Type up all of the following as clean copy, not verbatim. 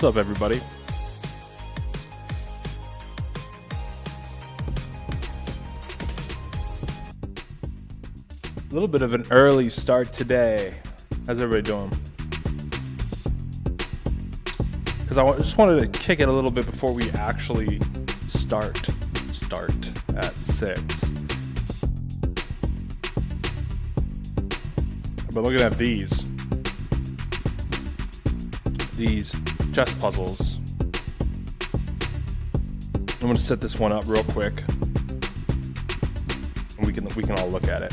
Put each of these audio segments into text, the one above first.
What's up, everybody? A little bit of an early start today. How's everybody doing? Because I just wanted to kick it a little bit before we actually start at 6. I've been looking at these chess puzzles. I'm going to set this one up real quick, and we can all look at it.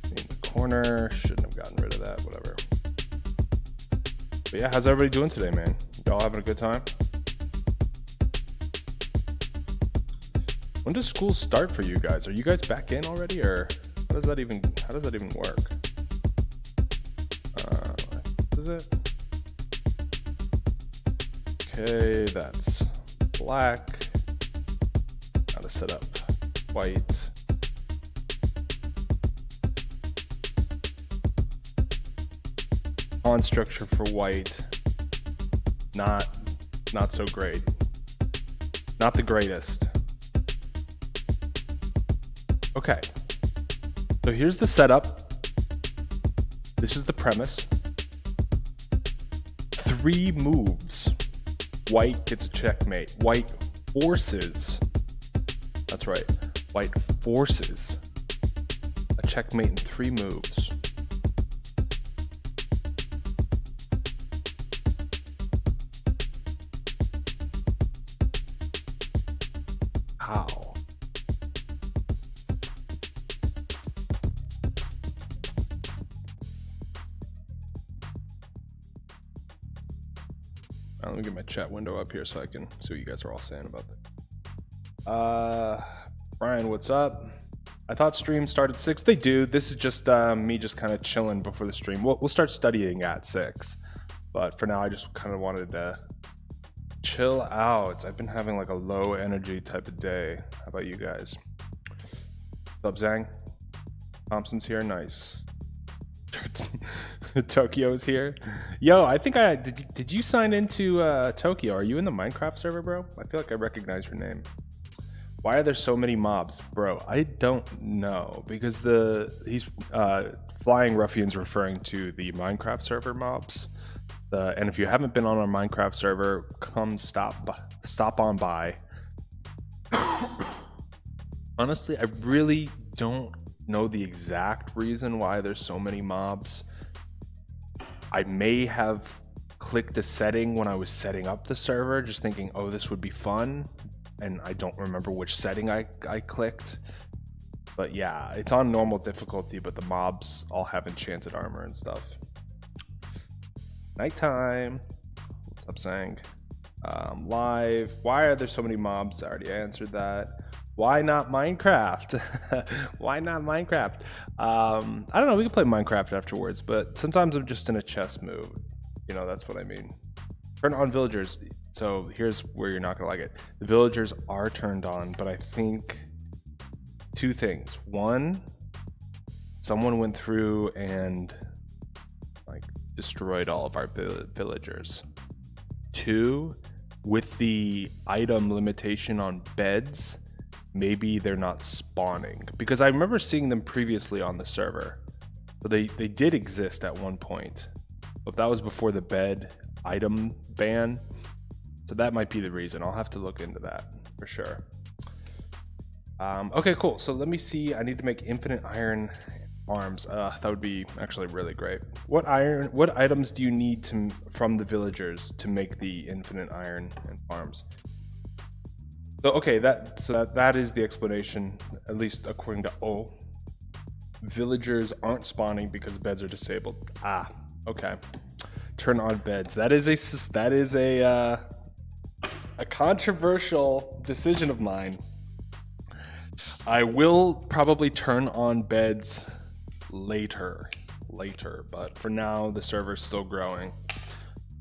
In the corner, shouldn't have gotten rid of that. Whatever. But yeah, how's everybody doing today, man? Y'all having a good time? When does school start for you guys? Are you guys back in already, or how does that even work? Is it? Okay, that's black. How to set up white. On structure for white. Not so great. Not the greatest. Okay. So here's the setup. This is the premise. 3 moves. White gets a checkmate. White forces. That's right. White forces a checkmate in 3 moves. How? Let me get my chat window up here so I can see what you guys are all saying about that. Brian, what's up? I thought streams start at 6. They do. This is just me just kind of chilling before the stream. We'll start studying at 6. But for now, I just kind of wanted to chill out. I've been having like a low energy type of day. How about you guys? What's up, Zhang? Thompson's here. Nice. Tokyo's here. Yo, I think did you sign into Tokyo? Are you in the Minecraft server, bro? I feel like I recognize your name. Why are there so many mobs? Bro, I don't know, because he's Flying Ruffian's referring to the Minecraft server mobs. And if you haven't been on our Minecraft server, come stop on by. Honestly, I really don't know the exact reason why there's so many mobs. I may have clicked a setting when I was setting up the server, just thinking, oh, this would be fun, and I don't remember which setting I clicked. But yeah, it's on normal difficulty, but the mobs all have enchanted armor and stuff. Nighttime. What's up, Sang? Live. Why are there so many mobs? I already answered that. Why not Minecraft? Why not Minecraft? I don't know. We can play Minecraft afterwards, but sometimes I'm just in a chess mood. You know, that's what I mean. Turn on villagers. So here's where you're not going to like it. The villagers are turned on, but I think 2 things. 1, someone went through and like destroyed all of our villagers. 2, with the item limitation on beds, maybe they're not spawning, because I remember seeing them previously on the server. So they did exist at one point, but that was before the bed item ban. So that might be the reason. I'll have to look into that for sure. Okay, cool. So let me see. I need to make infinite iron arms. That would be actually really great. What items do you need from the villagers to make the infinite iron and arms? So okay, that is the explanation, at least according to O. Villagers aren't spawning because beds are disabled. Ah, okay. Turn on beds. That is a controversial decision of mine. I will probably turn on beds later, but for now the server's still growing,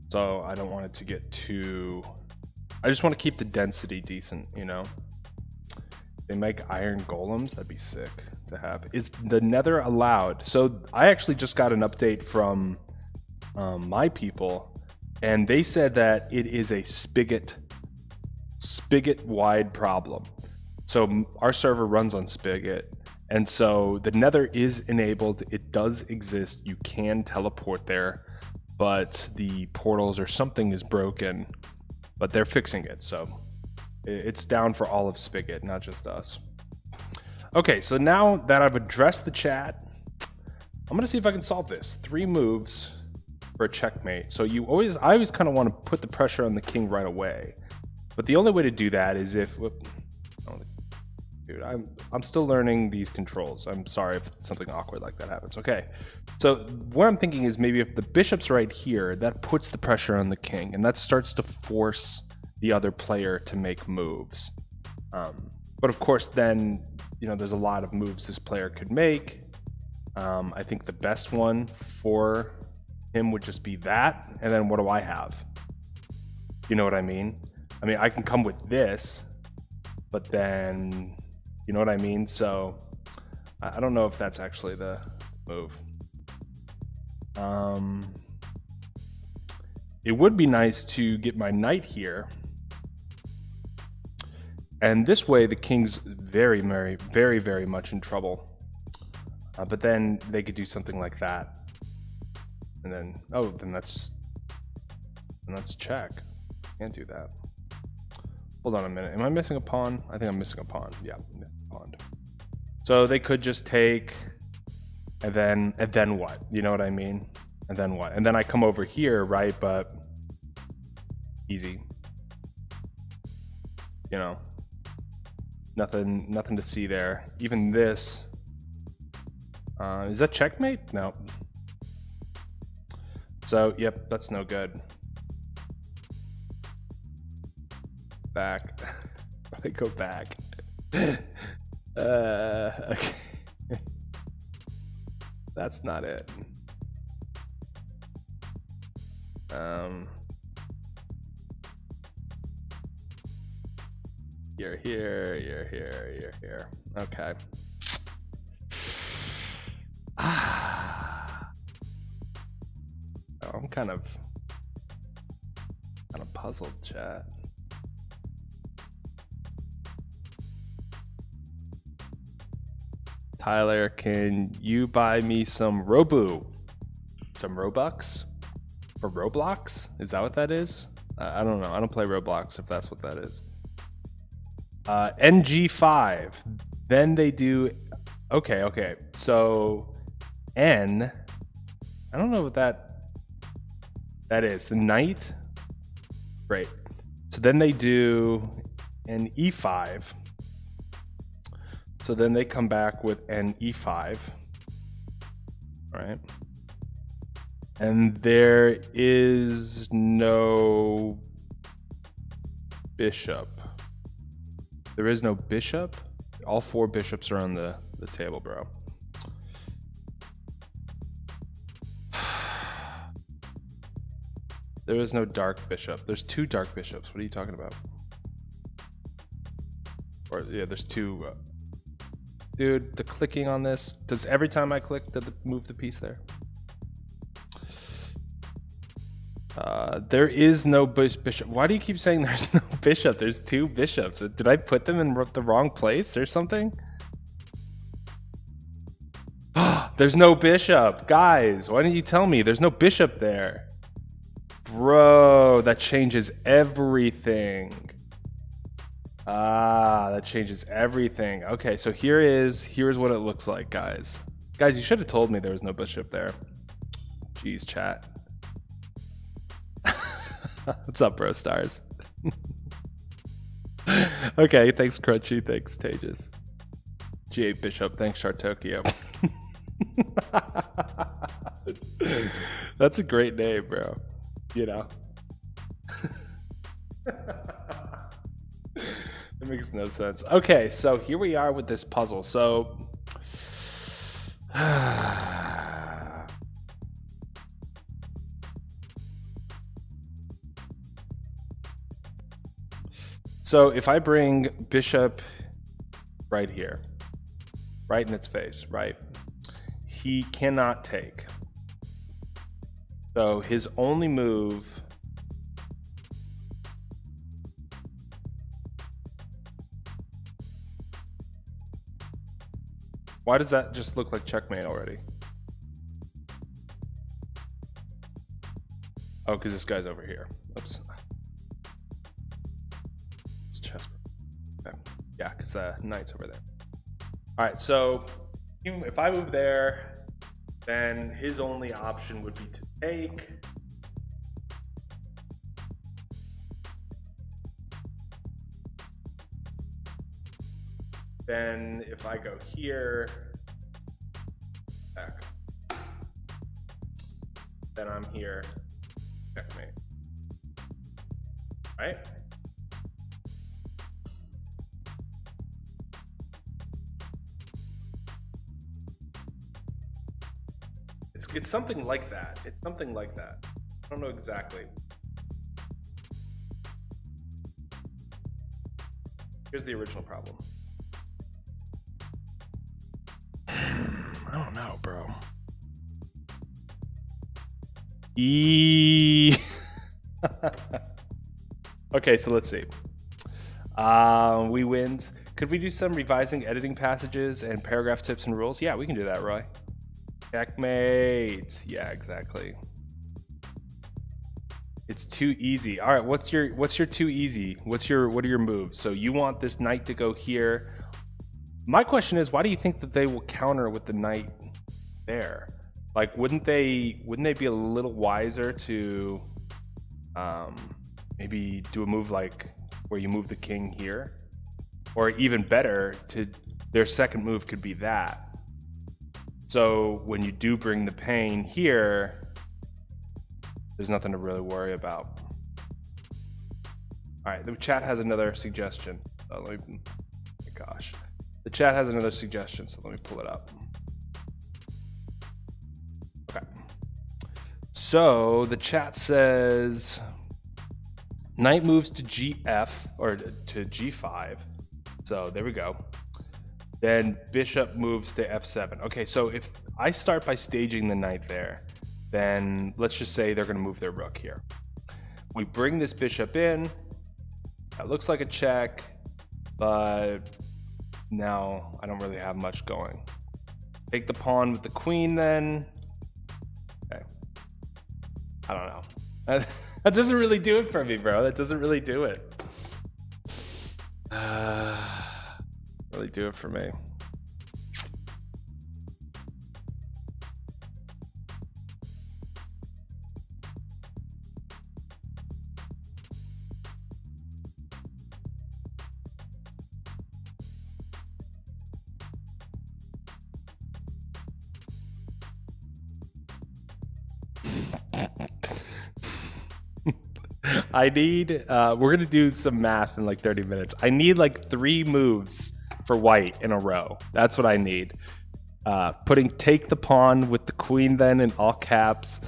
so I don't want it to get too. I just want to keep the density decent, you know. They make iron golems. That'd be sick to have. Is the nether allowed? So I actually just got an update from my people, and they said that it is a spigot wide problem. So our server runs on Spigot, and so the Nether is enabled. It does exist. You can teleport there, but the portals or something is broken, but they're fixing it. So it's down for all of Spigot, not just us. Okay, so now that I've addressed the chat, I'm gonna see if I can solve this. 3 moves for a checkmate. So I always kind of want to put the pressure on the king right away. But the only way to do that is if, dude, I'm still learning these controls. I'm sorry if something awkward like that happens. Okay, so what I'm thinking is maybe if the bishop's right here, that puts the pressure on the king, and that starts to force the other player to make moves. But of course, then there's a lot of moves this player could make. I think the best one for him would just be that, and then what do I have? You know what I mean? I mean, I can come with this, but then, you know what I mean? So I don't know if that's actually the move. It would be nice to get my knight here. And this way the king's very, very, very, very much in trouble. But then they could do something like that. And then, then that's check. Can't do that. Hold on a minute. Am I missing a pawn? I think I'm missing a pawn. Yeah, I'm missing a pawn. So they could just take, and then what? You know what I mean? And then what? And then I come over here, right? But easy. Nothing to see there. Even this. Is that checkmate? No. So, yep, that's no good. Back. I go back. Okay. That's not it. You're here, you're here, you're here. Okay. I'm kind of puzzled, chat. Tyler, can you buy me some Robu? Some Robux? For Roblox? Is that what that is? I don't know. I don't play Roblox if that's what that is. NG5. Then they do... Okay. So, N... I don't know what that is. The knight? Great. So then they do an E5. So then they come back with an E5. All right. And there is no bishop. There is no bishop. All 4 bishops are on the table, bro. There is no dark bishop. There's 2 dark bishops. What are you talking about? Or yeah, there's 2. Dude, the clicking on this, does every time I click, does it move the piece there? There is no bishop. Why do you keep saying there's no bishop? There's 2 bishops. Did I put them in the wrong place or something? There's no bishop. Guys, why didn't you tell me? There's no bishop there. Bro, that changes everything. That changes everything. Okay, so here's what it looks like, guys. Guys, you should have told me there was no bishop there. Jeez, chat. What's up, bro stars? Okay, thanks Crunchy, thanks Tejas. G8 Bishop, thanks Shartokyo. That's a great name, bro. It makes no sense. Okay, so here we are with this puzzle. So so if I bring bishop right here, right in its face, right? He cannot take. So his only move. Why does that just look like checkmate already? Oh, because this guy's over here. Oops. It's chess. Okay. Yeah, because the knight's over there. All right, so if I move there, then his only option would be to take. Then if I go here, back, then I'm here, checkmate, right? It's something like that. It's something like that. I don't know exactly. Here's the original problem. I don't know, bro. Okay, so let's see. We wins. Could we do some revising editing passages and paragraph tips and rules? Yeah, we can do that, Roy. Checkmate. Yeah, exactly. It's too easy. All right, what's your too easy? What are your moves? So you want this knight to go here. My question is, why do you think that they will counter with the knight there? Like, wouldn't they be a little wiser to maybe do a move like where you move the king here? Or even better, their second move could be that. So when you do bring the pain here, there's nothing to really worry about. All right, the chat has another suggestion. Oh my gosh. The chat has another suggestion, so let me pull it up. Okay. So the chat says knight moves to GF or to G5. So there we go. Then bishop moves to F7. Okay, so if I start by staging the knight there, then let's just say they're going to move their rook here. We bring this bishop in. That looks like a check, but now I don't really have much going. Take the pawn with the queen then. Okay. I don't know. That doesn't really do it for me, bro. That doesn't really do it. Really do it for me. I need, we're going to do some math in like 30 minutes. I need like 3 moves for white in a row. That's what I need. Take the pawn with the queen then in all caps.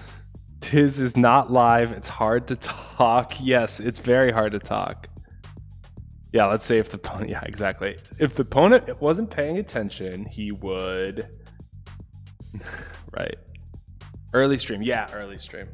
Tiz is not live. It's hard to talk. Yes, it's very hard to talk. Yeah, let's say if the opponent, yeah, exactly. If the opponent wasn't paying attention, he would, right. Early stream. Yeah, early stream.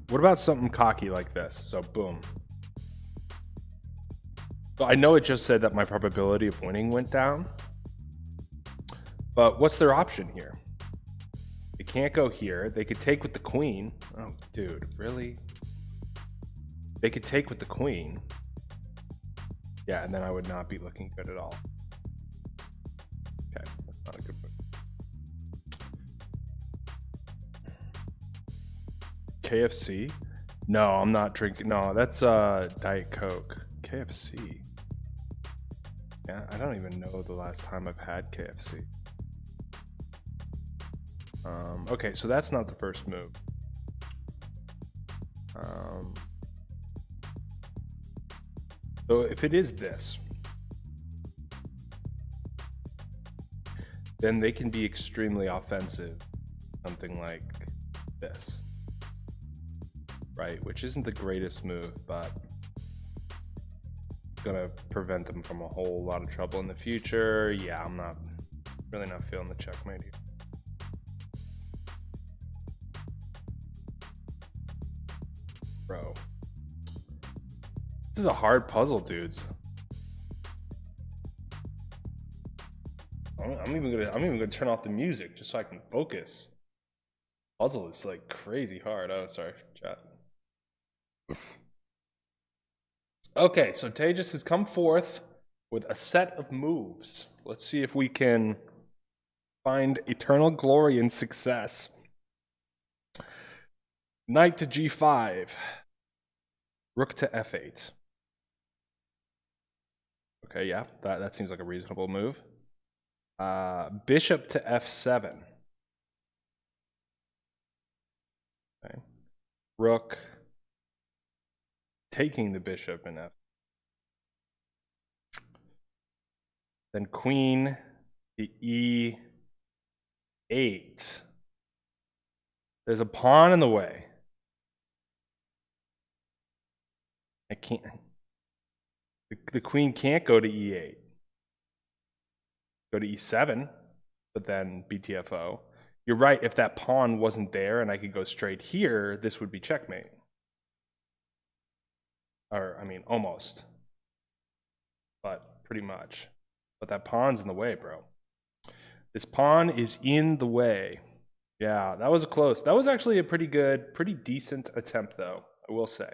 What about something cocky like this? So boom. So I know it just said that my probability of winning went down, but what's their option here? They can't go here. They could take with the queen. Oh, dude, really? They could take with the queen. Yeah, and then I would not be looking good at all. Okay, that's not a good move. KFC? No, I'm not drinking. No, that's Diet Coke. KFC. Yeah, I don't even know the last time I've had KFC. Okay, so that's not the first move. So if it is this, then they can be extremely offensive. Something like this, right? Which isn't the greatest move, but gonna prevent them from a whole lot of trouble in the future. Yeah, I'm really not feeling the checkmate here. Bro, this is a hard puzzle, dudes. I'm even gonna turn off the music just so I can focus. Puzzle is like crazy hard. Oh, sorry, chat. Okay, so Tejas has come forth with a set of moves. Let's see if we can find eternal glory and success. Knight to g5. Rook to f8. Okay, yeah, that seems like a reasonable move. Bishop to f7. Okay. Rook taking the bishop in f. Then queen to e8. There's a pawn in the way. I can't. The queen can't go to e8. Go to e7, but then BTFO. You're right, if that pawn wasn't there and I could go straight here, this would be checkmate. Or, I mean, almost. But pretty much. But that pawn's in the way, bro. This pawn is in the way. Yeah, that was close. That was actually a pretty good, pretty decent attempt, though, I will say.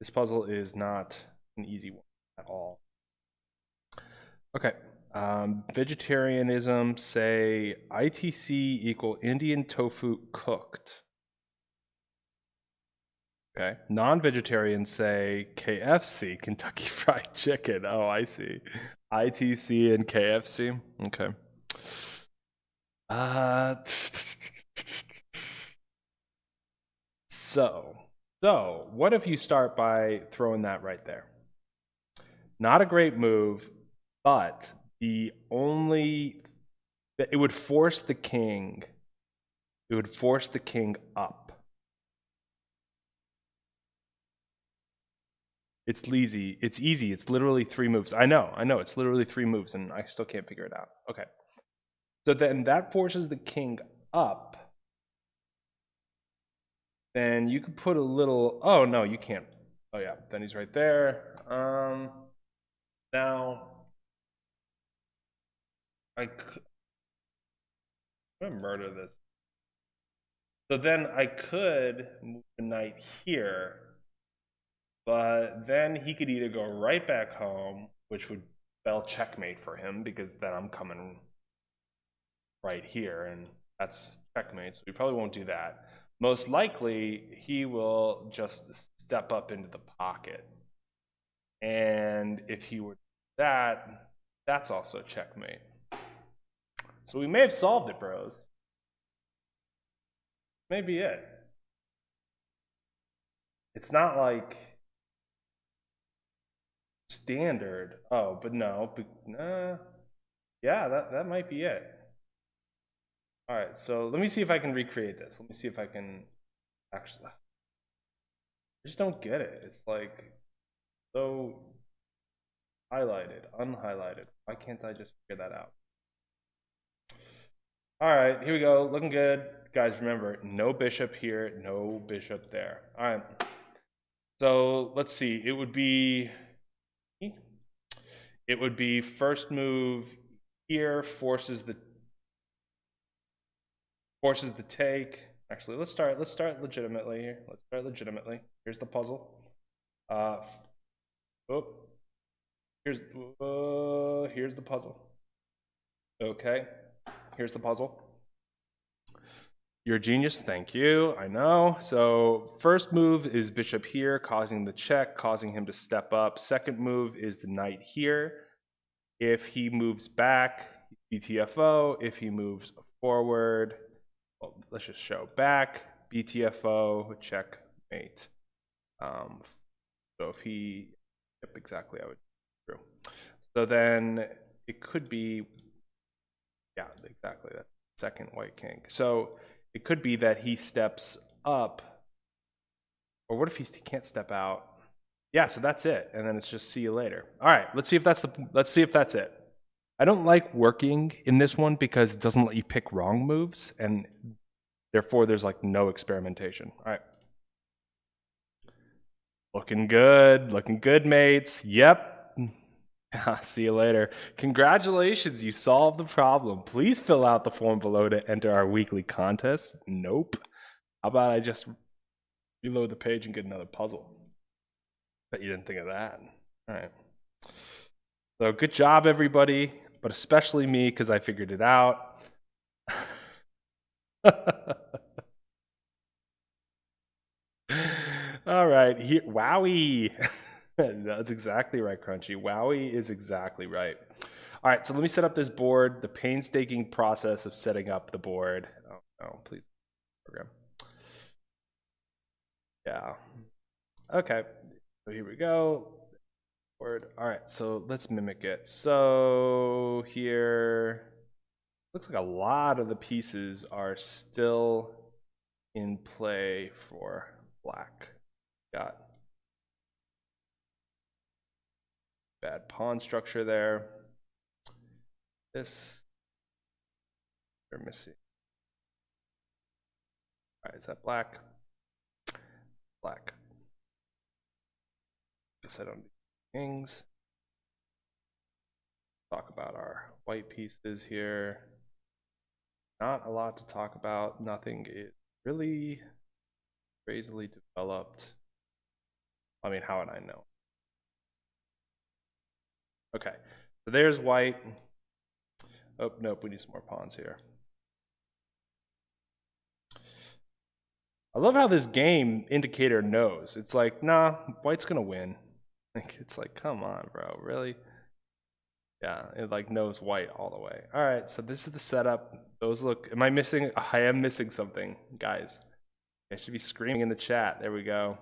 This puzzle is not an easy one at all. Okay. Vegetarianism, say ITC equal Indian tofu cooked. Okay. Non-vegetarians say KFC, Kentucky Fried Chicken. Oh, I see. ITC and KFC. Okay. So what if you start by throwing that right there? Not a great move, but it would force the king. It would force the king up. It's easy. It's easy. It's literally 3 moves. I know. It's literally 3 moves, and I still can't figure it out. Okay. So then that forces the king up. Then you could put a little. Oh no, you can't. Oh yeah. Then he's right there. Now I'm gonna murder this. So then I could move the knight here. But then he could either go right back home, which would spell checkmate for him, because then I'm coming right here, and that's checkmate, so he probably won't do that. Most likely, he will just step up into the pocket. And if he were that, that's also checkmate. So we may have solved it, bros. Maybe it. It's not like standard. Oh, but no. Yeah, that might be it. All right, so let me see if I can recreate this. Let me see if I can actually. I just don't get it. It's like so highlighted, unhighlighted. Why can't I just figure that out? All right, here we go. Looking good. Guys, remember, no bishop here, no bishop there. All right. So let's see. It would be first move here, forces the take. Actually, let's start legitimately here. Let's start legitimately. Here's the puzzle. Here's the puzzle. Okay. Here's the puzzle. You're a genius, thank you, I know. So first move is bishop here, causing the check, causing him to step up. Second move is the knight here. If he moves back, BTFO. If he moves forward, well, let's just show back, BTFO, checkmate. So if he, yep, exactly, I would do. So then it could be Yeah, exactly. That's second white king. So it could be that he steps up, or what if he can't step out? Yeah, so that's it, and then it's just see you later. All right, let's see if that's it. I don't like working in this one because it doesn't let you pick wrong moves, and therefore there's like no experimentation. All right. Looking good, mates. Yep. See you later. Congratulations, you solved the problem. Please fill out the form below to enter our weekly contest. Nope. How about I just reload the page and get another puzzle? Bet you didn't think of that. All right. So good job, everybody, but especially me because I figured it out. All right. Here, wowie. That's exactly right, Crunchy. Wowie is exactly right. All right, so let me set up this board. The painstaking process of setting up the board. Oh, no, please. Program. Yeah. Okay. So here we go. Board. All right, so let's mimic it. So here, looks like a lot of the pieces are still in play for black. Got bad pawn structure there. This, they're missing. All right, is that black? Black. Guess I don't need kings. Talk about our white pieces here. Not a lot to talk about. Nothing is really crazily developed. I mean, how would I know? Okay, so there's white. Oh, nope, we need some more pawns here. I love how this game indicator knows. It's like, nah, white's gonna win. It's like, come on, bro, really? Yeah, it like knows white all the way. All right, so this is the setup. Those look, am I missing? I am missing something, guys. I should be screaming in the chat. There we go.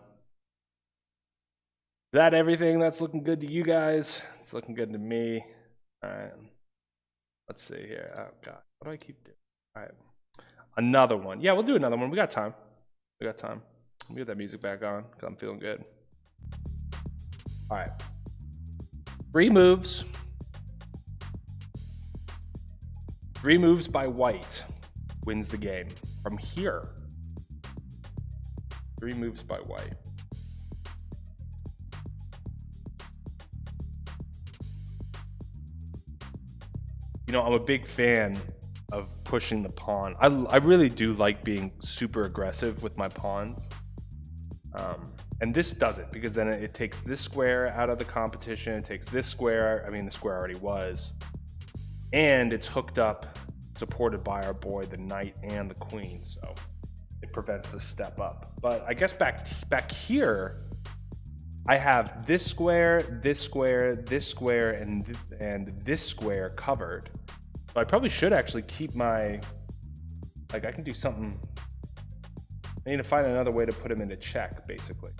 Is that everything that's looking good to you guys? It's looking good to me. All right. Let's see here. Oh, God. What do I keep doing? All right. Another one. Yeah, we'll do another one. We got time. We got time. Let me get that music back on because I'm feeling good. All right. 3 moves. 3 moves by white wins the game. From here. 3 moves by white. You know, I'm a big fan of pushing the pawn. I really do like being super aggressive with my pawns. And this does it because then it takes this square out of the competition. It takes this square. I mean, the square already was. And it's hooked up, supported by our boy, the knight and the queen. So it prevents the step up. But I guess back here, I have this square, this square, this square, and this square covered. So I probably should actually keep my, like I can do something. I need to find another way to put him into check, basically.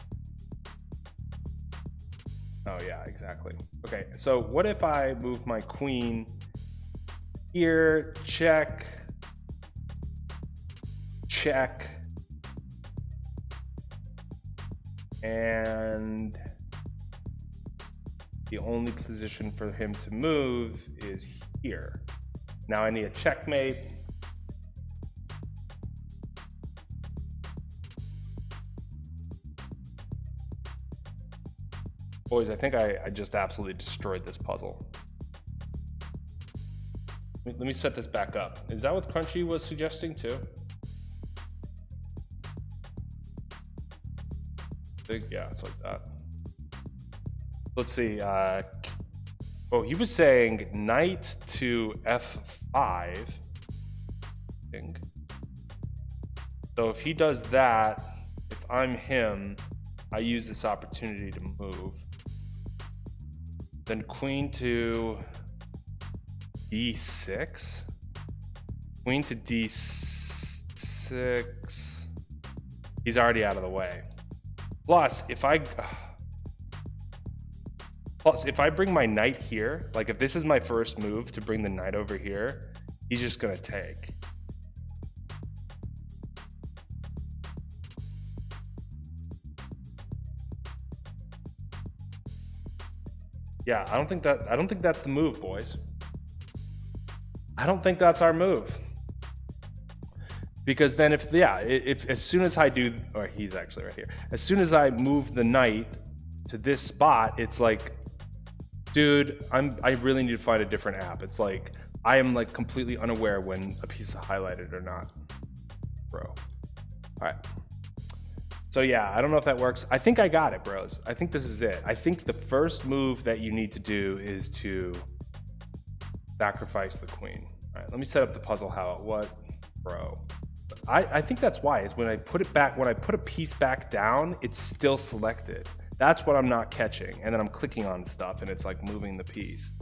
Oh yeah, exactly. Okay, so what if I move my queen here, check, check, and the only position for him to move is here. Now I need a checkmate. Boys, I think I just absolutely destroyed this puzzle. Let me set this back up. Is that what Crunchy was suggesting too? Yeah, it's like that. Let's see. Oh, he was saying knight to f5. I think. So if he does that, if I'm him, I use this opportunity to move. Then queen to d6. Queen to d6. He's already out of the way. Plus, if I bring my knight here, like if this is my first move to bring the knight over here, he's just gonna take. Yeah, I don't think that's the move, boys. I don't think that's our move. Because then if as soon as I do, or he's actually right here, as soon as I move the knight to this spot, it's like, dude, I really need to find a different app. It's like, I am like completely unaware when a piece is highlighted or not, bro. All right. So yeah, I don't know if that works. I think I got it, bros. I think this is it. I think the first move that you need to do is to sacrifice the queen. All right, let me set up the puzzle how it was, bro. I think that's why, is when I put it back, when I put a piece back down, it's still selected. That's what I'm not catching. And then I'm clicking on stuff and it's like moving the piece.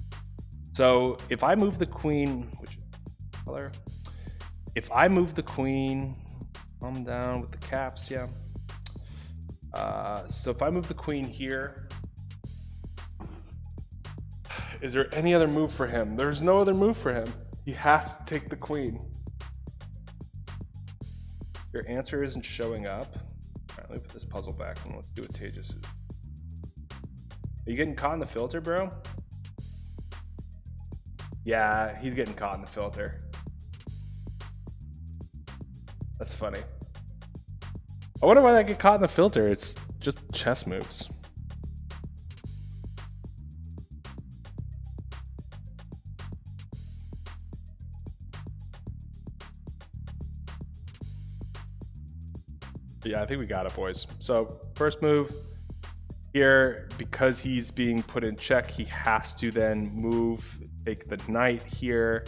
So if I move the queen, which color? If I move the queen, I'm down with the caps, yeah. So if I move the queen here, is there any other move for him? There's no other move for him. He has to take the queen. Your answer isn't showing up. All right, let me put this puzzle back and let's do what Tejas is. Are you getting caught in the filter, bro? Yeah, he's getting caught in the filter. That's funny. I wonder why I get caught in the filter. It's just chess moves. Yeah, I think we got it, boys. So first move here, because he's being put in check, he has to then move, take the knight here.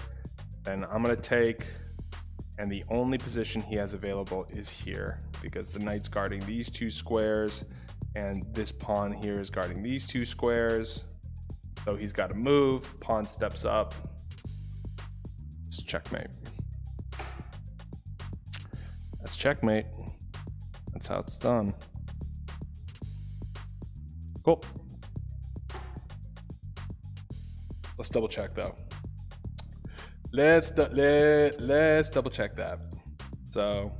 Then I'm gonna take, and the only position he has available is here, because the knight's guarding these two squares and this pawn here is guarding these two squares. So he's got to move, pawn steps up. It's checkmate. That's checkmate. That's how it's done. Cool. Let's double check though. Let's double check that. So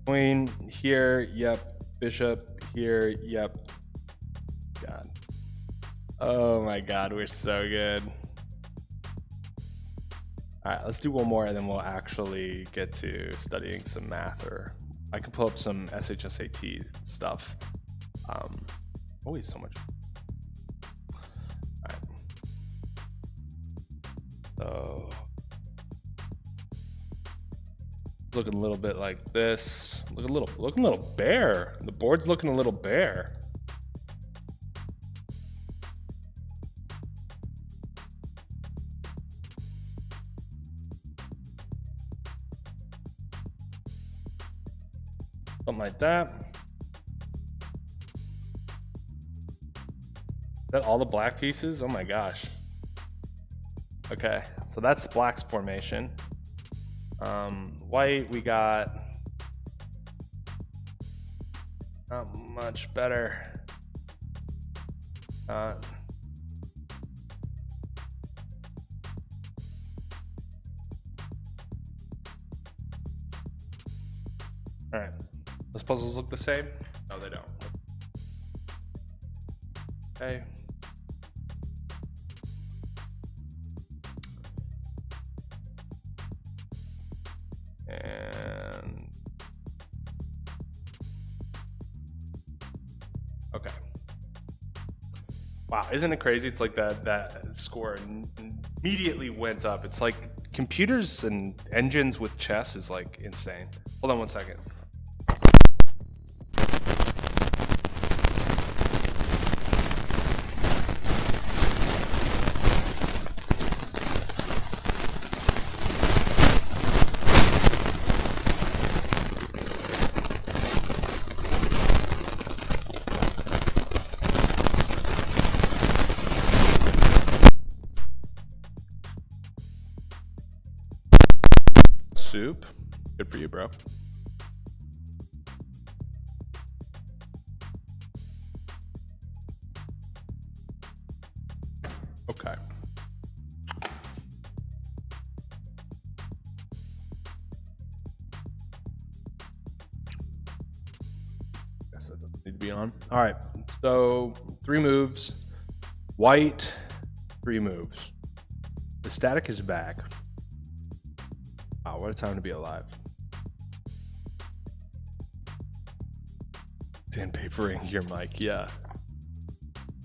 queen here, yep. Bishop here, yep. God. Oh my God, we're so good. All right, let's do one more and then we'll actually get to studying some math, or I can pull up some SHSAT stuff. Always so much. All right. So looking a little bit like this. Looking a little bare. The board's looking a little bare. Something like that. Is that all the black pieces? Oh my gosh. Okay, so that's black's formation. White, we got not much better. All right, those puzzles look the same? No, they don't. Okay. And okay. Wow, isn't it crazy? It's like that score immediately went up. It's like computers and engines with chess is like insane. Hold on one second. Soup. Good for you, bro. Okay. guess that doesn't need to be on. All right, so 3 moves. White, 3 moves. The static is back. Wow, what a time to be alive. Sandpapering your mic, yeah.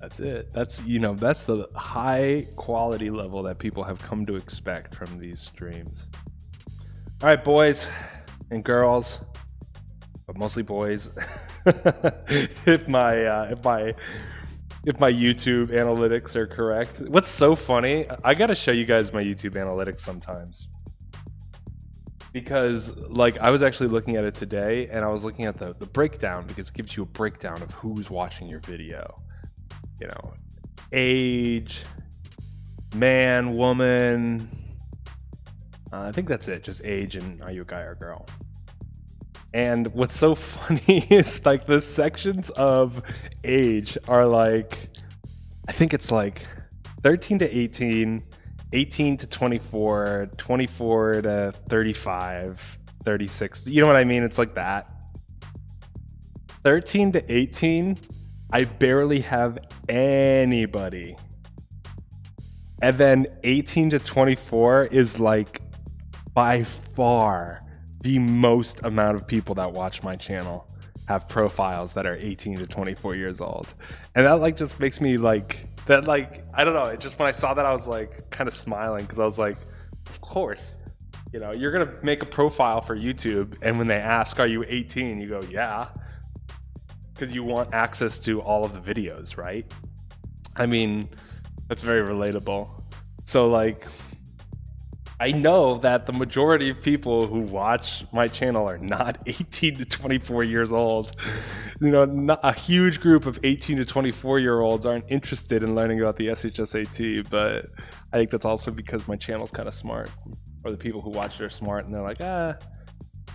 That's it. That's the high quality level that people have come to expect from these streams. All right, boys and girls, but mostly boys. if my YouTube analytics are correct. What's so funny, I gotta show you guys my YouTube analytics sometimes. Because like I was actually looking at it today and I was looking at the breakdown because it gives you a breakdown of who's watching your video. You know, age, man, woman. I think that's it, just age and are you a guy or girl. And what's so funny is like the sections of age are like, I think it's like 13 to 18, 18 to 24, 24 to 35, 36. You know what I mean? It's like that. 13 to 18, I barely have anybody. And then 18 to 24 is like by far the most amount of people that watch my channel have profiles that are 18 to 24 years old. And that like just makes me like, that like, I don't know, it just when I saw that I was like kind of smiling because I was like, of course, you know, you're gonna make a profile for YouTube and when they ask, are you 18? You go, yeah, because you want access to all of the videos, right? I mean, that's very relatable. So like, I know that the majority of people who watch my channel are not 18 to 24 years old. You know, not a huge group of 18 to 24 year olds aren't interested in learning about the SHSAT, but I think that's also because my channel's kind of smart, or the people who watch it are smart and they're like,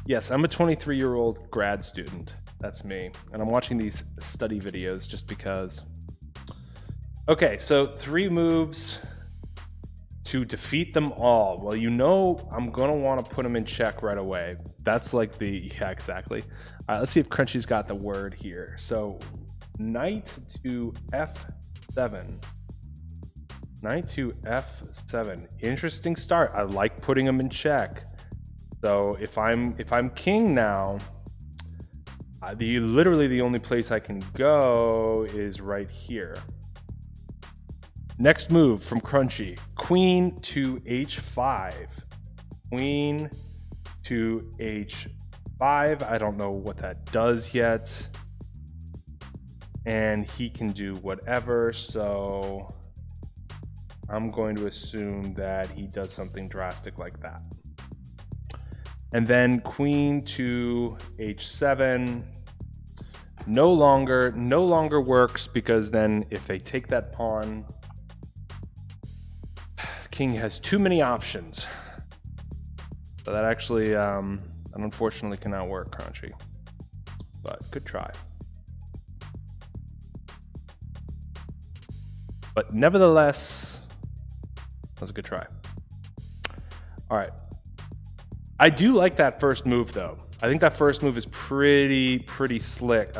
yes, I'm a 23-year-old grad student. That's me. And I'm watching these study videos just because. Okay, so 3 moves to defeat them all. Well, you know I'm gonna want to put them in check right away. That's like the, yeah, exactly. All right, let's see if Crunchy's got the word here. So knight to f7. Knight to f7. Interesting start. I like putting them in check. So if I'm king now, literally the only place I can go is right here. Next move from Crunchy, queen to h5. Queen to h5. I don't know what that does yet. And he can do whatever, so I'm going to assume that he does something drastic like that. And then queen to h7 no longer works, because then if they take that pawn, king has too many options. So that actually, unfortunately cannot work, Crunchy. But good try. But nevertheless, that was a good try. All right. I do like that first move, though. I think that first move is pretty slick.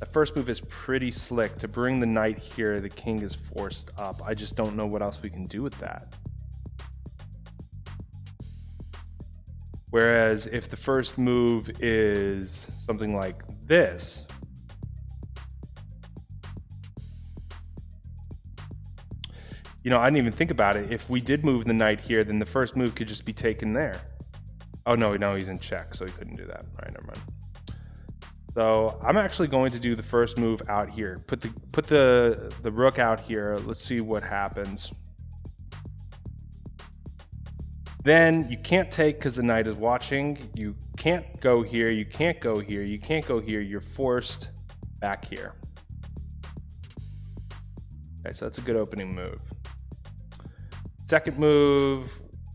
That first move is pretty slick. To bring the knight here, the king is forced up. I just don't know what else we can do with that. Whereas if the first move is something like this, you know, I didn't even think about it. If we did move the knight here, then the first move could just be taken there. Oh, no, he's in check, so he couldn't do that. All right, never mind. So I'm actually going to do the first move out here. Put the rook out here. Let's see what happens. Then you can't take because the knight is watching. You can't go here. You can't go here. You can't go here. You're forced back here. Okay, so that's a good opening move. Second move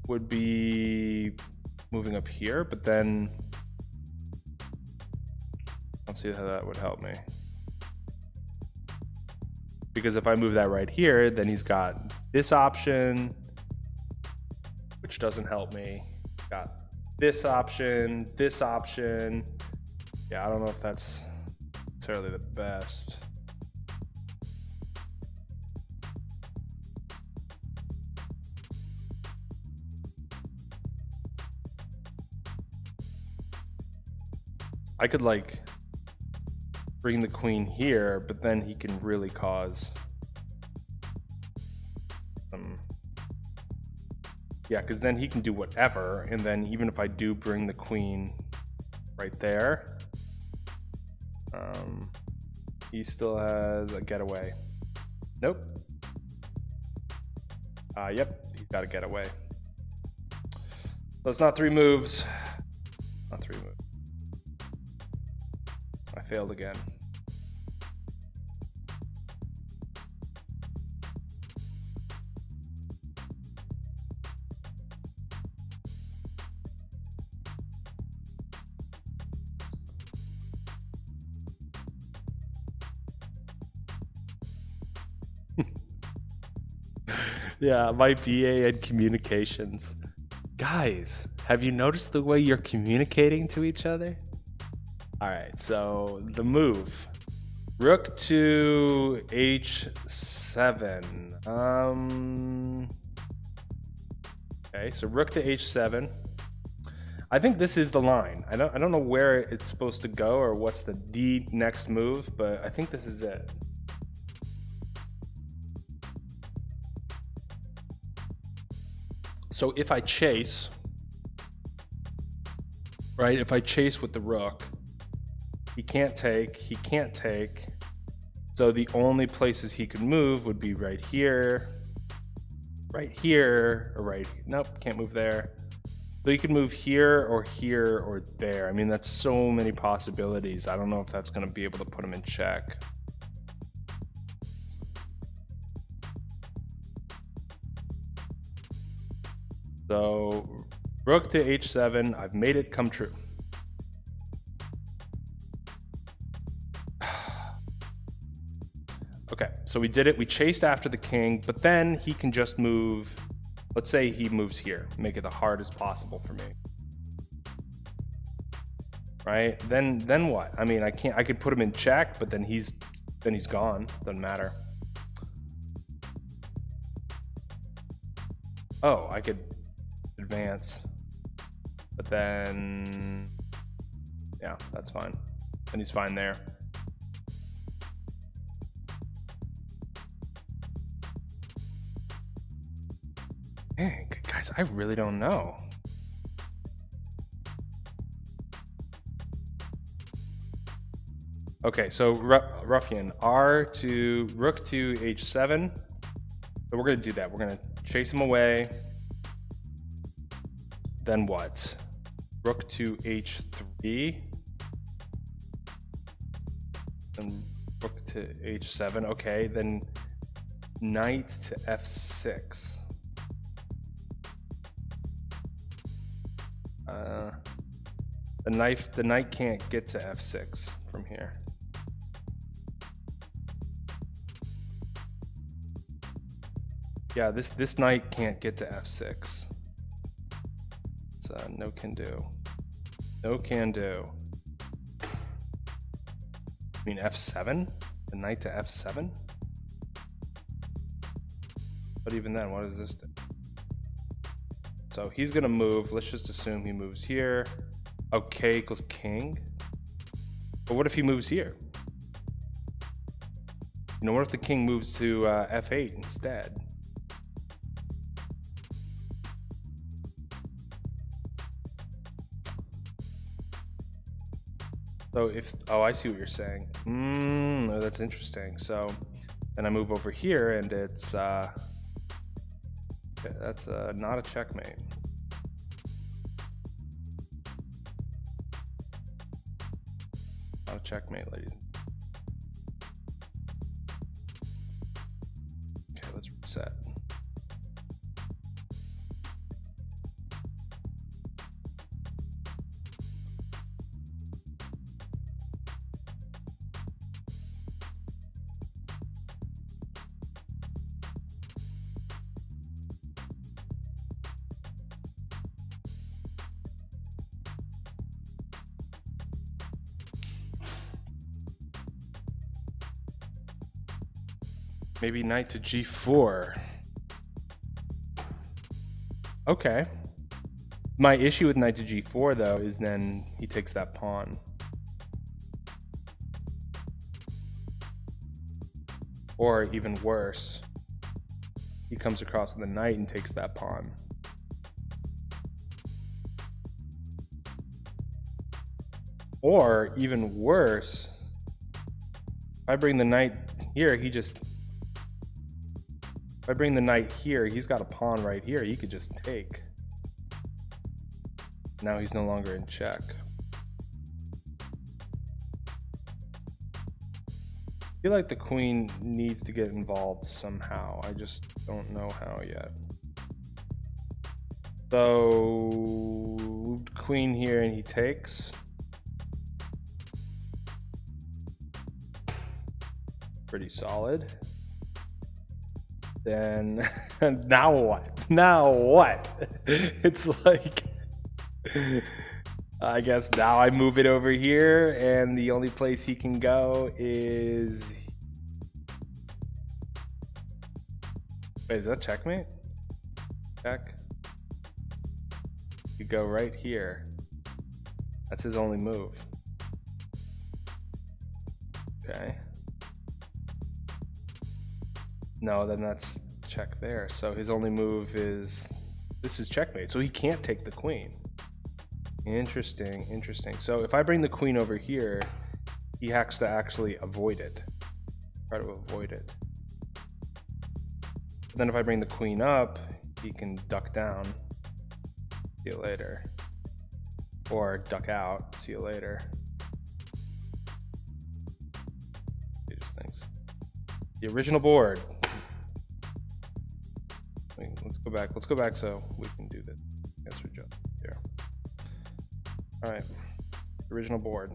would be moving up here, but then let's see how that would help me. Because if I move that right here, then he's got this option, which doesn't help me. Got this option, Yeah, I don't know if that's necessarily the best. I could like bring the queen here, but then he can really cause some. Yeah, because then he can do whatever, and then even if I do bring the queen right there, he still has a getaway. Nope. Yep, he's got a getaway. So it's not 3 moves. Not 3 moves. I failed again. Yeah, my BA in communications. Guys, have you noticed the way you're communicating to each other? All right, so the move. Rook to h7. Okay, so rook to h7. I think this is the line. I don't know where it's supposed to go or what's the next move, but I think this is it. So if I chase, right? If I chase with the rook, he can't take. So the only places he could move would be right here, or right. Nope, can't move there. So you could move here or there. I mean, that's so many possibilities. I don't know if that's going to be able to put him in check. So rook to h7, I've made it come true. Okay, so we did it. We chased after the king, but then he can just move. Let's say he moves here, make it the hardest possible for me. Right? Then what? I mean, I could put him in check, but then he's gone. Doesn't matter. Oh, I could advance, but then yeah, that's fine. And he's fine there. Dang, guys, I really don't know. Okay, so ruffian, rook to h7. So we're gonna do that. We're gonna chase him away. Then what? Rook to h3. And rook to h7. Okay, then knight to f6. The knight can't get to f6 from here. Yeah, this knight can't get to f6. It's no can do. No can do. I mean f7? The knight to f7? But even then, what does this do? So he's gonna move. Let's just assume he moves here. Okay equals king. But what if he moves here? You know, what if the king moves to f8 instead? So if, oh, I see what you're saying. Oh, that's interesting. So then I move over here and it's, okay, that's not a checkmate. Not a checkmate, ladies. Okay, let's reset. Maybe knight to g4. Okay. My issue with knight to g4 though is then he takes that pawn. Or even worse, he comes across with the knight and takes that pawn. Or even worse, if I bring the knight here, if I bring the knight here, he's got a pawn right here. He could just take. Now he's no longer in check. I feel like the queen needs to get involved somehow. I just don't know how yet. So, moved queen here and he takes. Pretty solid. Then, now what? Now what? It's like, I guess now I move it over here and the only place he can go is... Wait, is that checkmate? Check. You go right here. That's his only move. Okay. No, then that's check there. So his only move is, this is checkmate. So he can't take the queen. Interesting, interesting. So if I bring the queen over here, he has to actually avoid it. Try to avoid it. But then if I bring the queen up, he can duck down. See you later. Or duck out. See you later. These things. The original board. Let's go back. Let's go back so we can do this. Answer jump here. All right. Original board.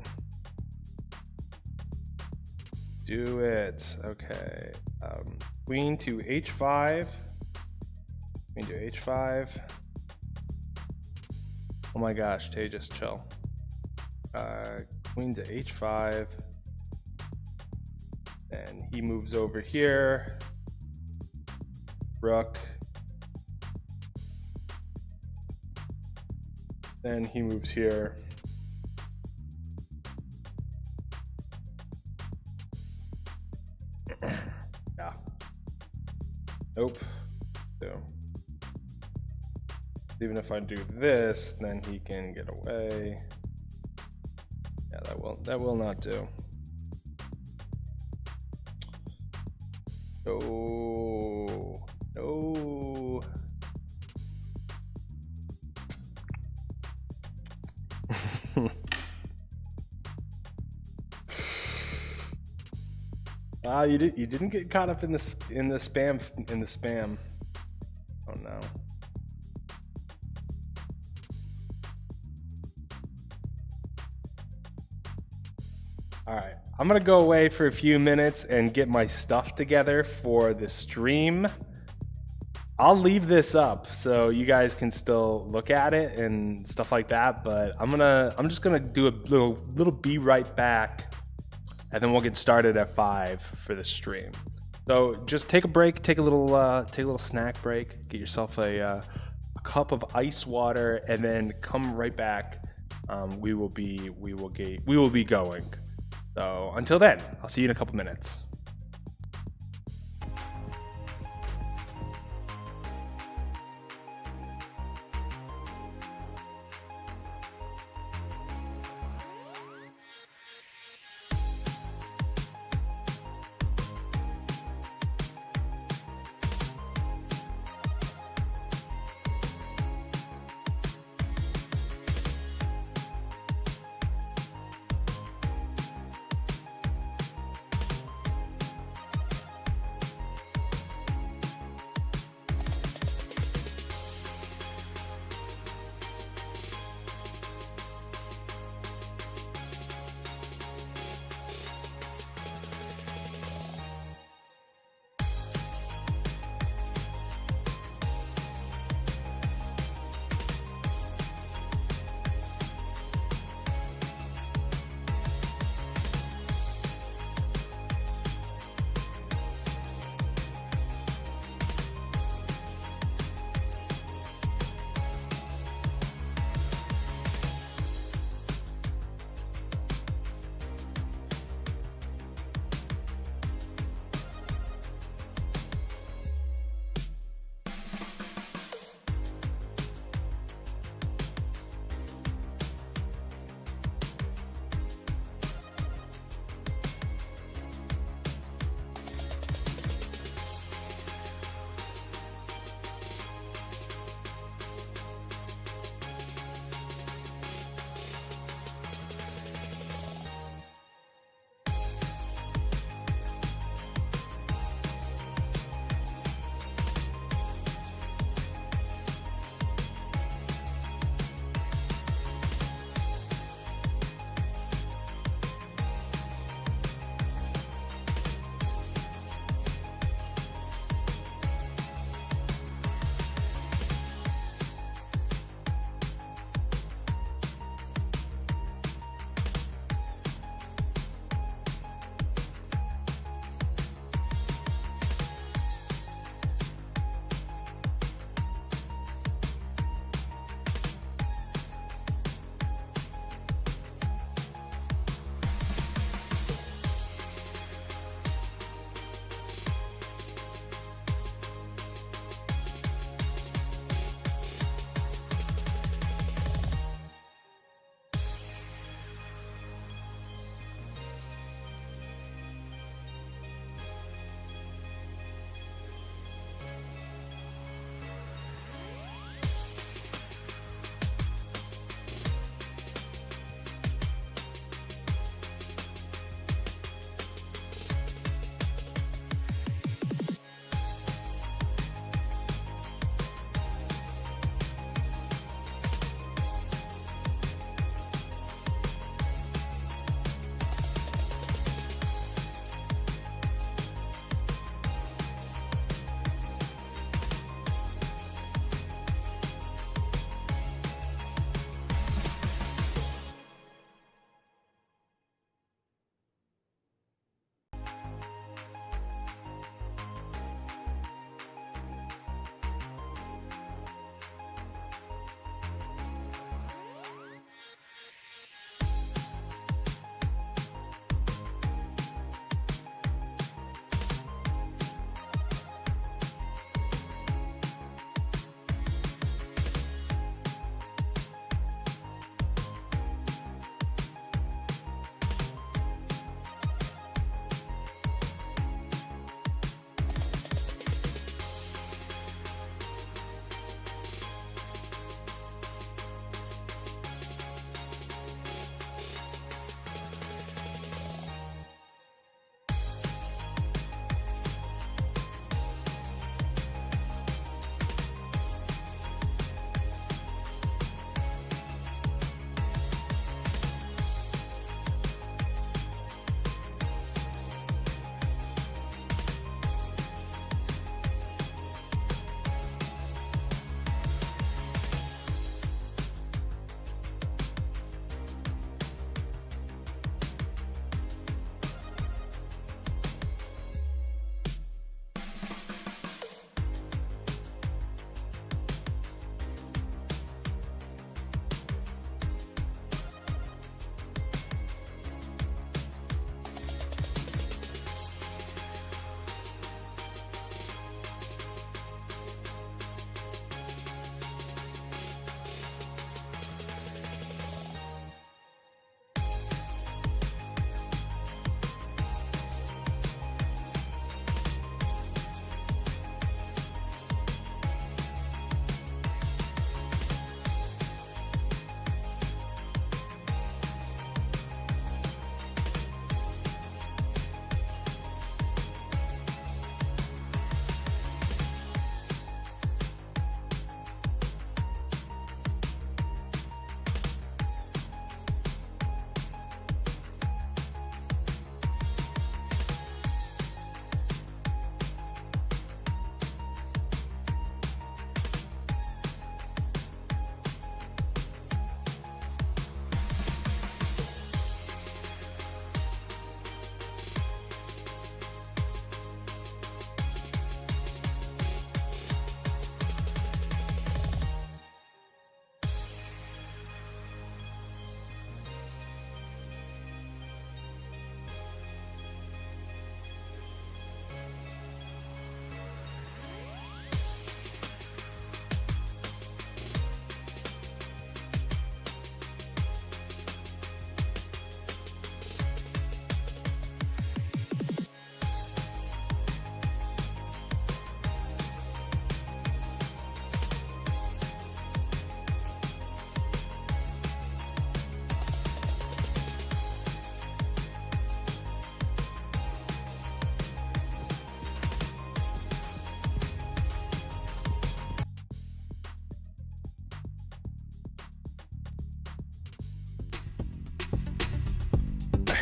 Do it. Okay. Queen to h5. Queen to h5. Oh my gosh, Tay, just chill. Queen to h5. And he moves over here. Rook. Then he moves here. Yeah. Nope. So even if I do this, then he can get away. Yeah, that will not do. No. No. You didn't get caught up in the spam. Oh no. All right, I'm gonna go away for a few minutes and get my stuff together for the stream. I'll leave this up so you guys can still look at it and stuff like that, but I'm just gonna do a little be right back, and then we'll get started at 5 for the stream. So just take a break, take a little snack break, get yourself a cup of ice water, and then come right back. We will be going. So until then, I'll see you in a couple minutes.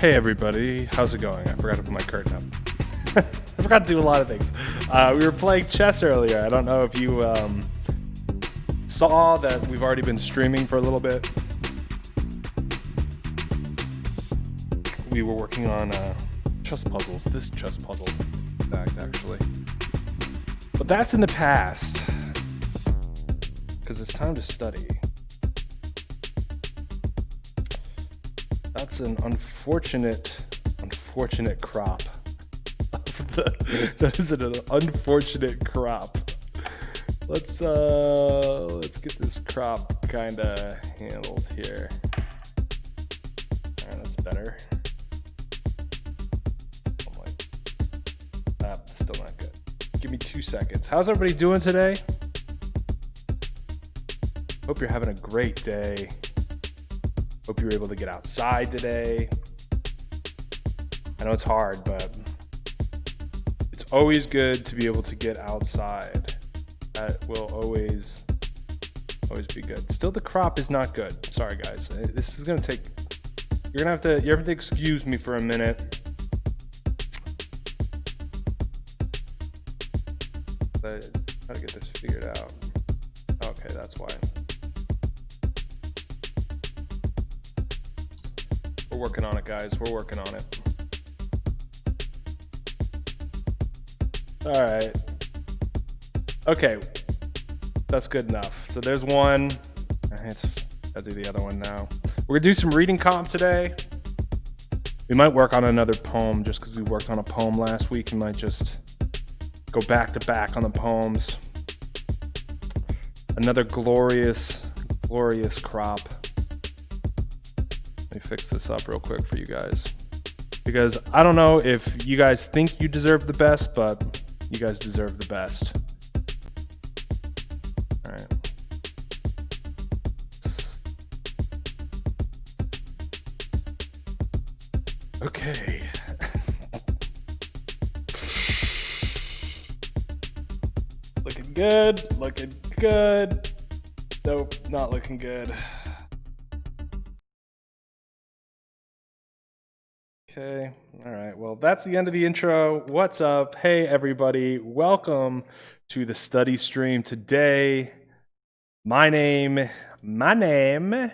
Hey everybody, how's it going? I forgot to put my curtain up. I forgot to do a lot of things. We were playing chess earlier. I don't know if you saw that we've already been streaming for a little bit. We were working on chess puzzles. This chess puzzle, in fact, actually. But that's in the past, because it's time to study. That's an unfortunate crop. That is an unfortunate crop. Let's get this crop kind of handled here. All right, that's better. Oh my, still not good. Give me 2 seconds. How's everybody doing today? Hope you're having a great day. Hope you were able to get outside today. I know it's hard, but it's always good to be able to get outside. That will always be good. Still, the crop is not good. Sorry, guys. This is gonna take. You have to excuse me for a minute. But how to get this figured out? Okay, that's why. We're working on it, guys. We're working on it. All right. Okay. That's good enough. So there's one. I'll do the other one now. We're going to do some reading comp today. We might work on another poem just because we worked on a poem last week. We might just go back to back on the poems. Another glorious crop. Let me fix this up real quick for you guys, because I don't know if you guys think you deserve the best, but you guys deserve the best. All right. Okay. Looking good. Nope, not looking good. Okay, all right, well, that's the end of the intro. What's up? Hey, everybody. Welcome to the study stream today. My name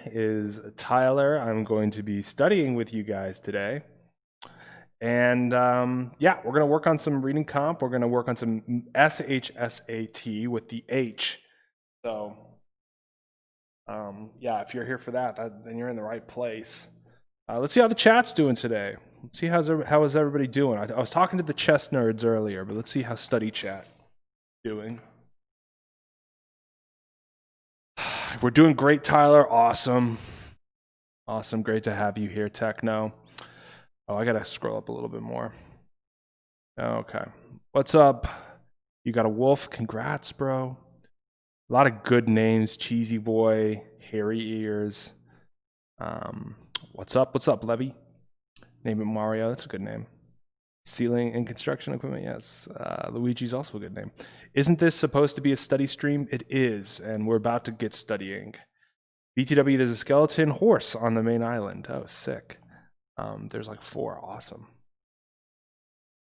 is Tyler. I'm going to be studying with you guys today. And yeah, we're going to work on some reading comp. We're going to work on some SHSAT with the H. So yeah, if you're here for that, then you're in the right place. Let's see how the chat's doing today. Let's see how is everybody doing. I was talking to the chess nerds earlier, but let's see how study chat doing. We're doing great, Tyler. Awesome. Great to have you here, Techno. Oh, I gotta scroll up a little bit more. Okay. What's up? You got a wolf. Congrats, bro. A lot of good names. Cheesy Boy, Hairy Ears. What's up, Levy? Name it Mario. That's a good name. Ceiling and construction equipment. Yes. Luigi's also a good name. Isn't this supposed to be a study stream? It is, and we're about to get studying. BTW, there's a skeleton horse on the main island. Oh, sick. There's like 4. Awesome.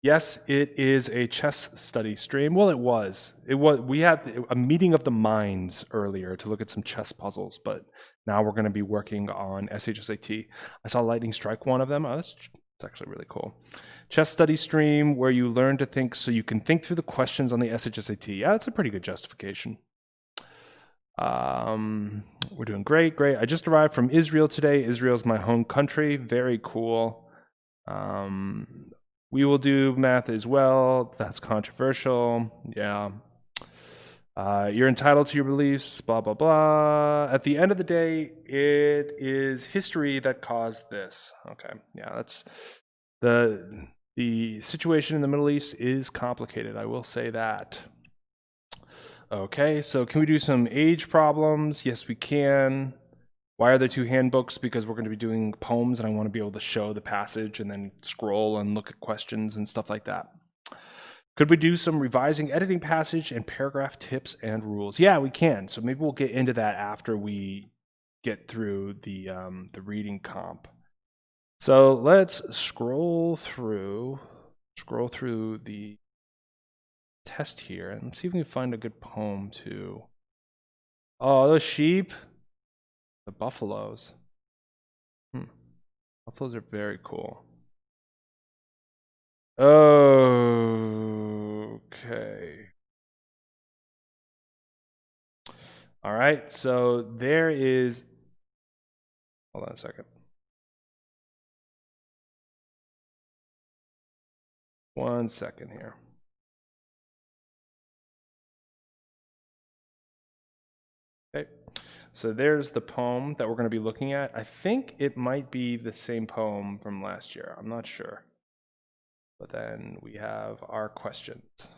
Yes, it is a chess study stream. Well, it was. We had a meeting of the minds earlier to look at some chess puzzles, but now we're going to be working on SHSAT. I saw Lightning Strike one of them. Oh, that's actually really cool. Chess study stream where you learn to think so you can think through the questions on the SHSAT. Yeah, that's a pretty good justification. We're doing great. I just arrived from Israel today. Israel's my home country. Very cool. We will do math as well. That's controversial. Yeah. You're entitled to your beliefs, blah, blah, blah. At the end of the day, it is history that caused this. Okay. Yeah, that's the situation in the Middle East is complicated. I will say that. Okay, so can we do some age problems? Yes, we can. Why are there 2 handbooks? Because we're going to be doing poems and I want to be able to show the passage and then scroll and look at questions and stuff like that. Could we do some revising, editing passage and paragraph tips and rules? Yeah, we can. So maybe we'll get into that after we get through the reading comp. So let's scroll through the test here and see if we can find a good poem to. Oh, those sheep, the buffaloes. Buffaloes are very cool. Okay. All right, so there is. Hold on a second. One second here. Okay, so there's the poem that we're going to be looking at. I think it might be the same poem from last year. I'm not sure. But then we have our questions.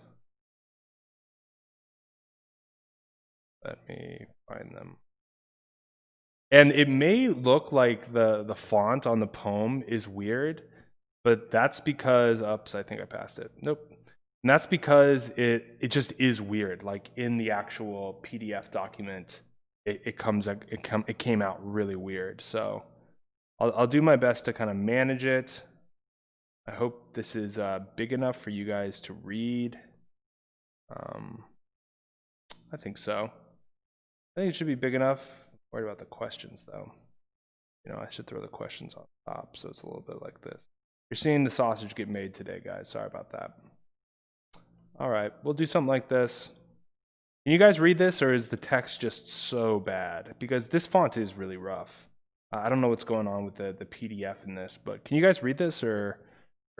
Let me find them. And it may look like the font on the poem is weird, but that's because, oops, I think I passed it. Nope. And that's because it just is weird. Like in the actual PDF document, it came out really weird. So I'll do my best to kind of manage it. I hope this is big enough for you guys to read. I think so. I think it should be big enough. I'm worried about the questions though. You know, I should throw the questions on top so it's a little bit like this. You're seeing the sausage get made today, guys. Sorry about that. All right, we'll do something like this. Can you guys read this, or is the text just so bad? Because this font is really rough. I don't know what's going on with the PDF in this, but can you guys read this, or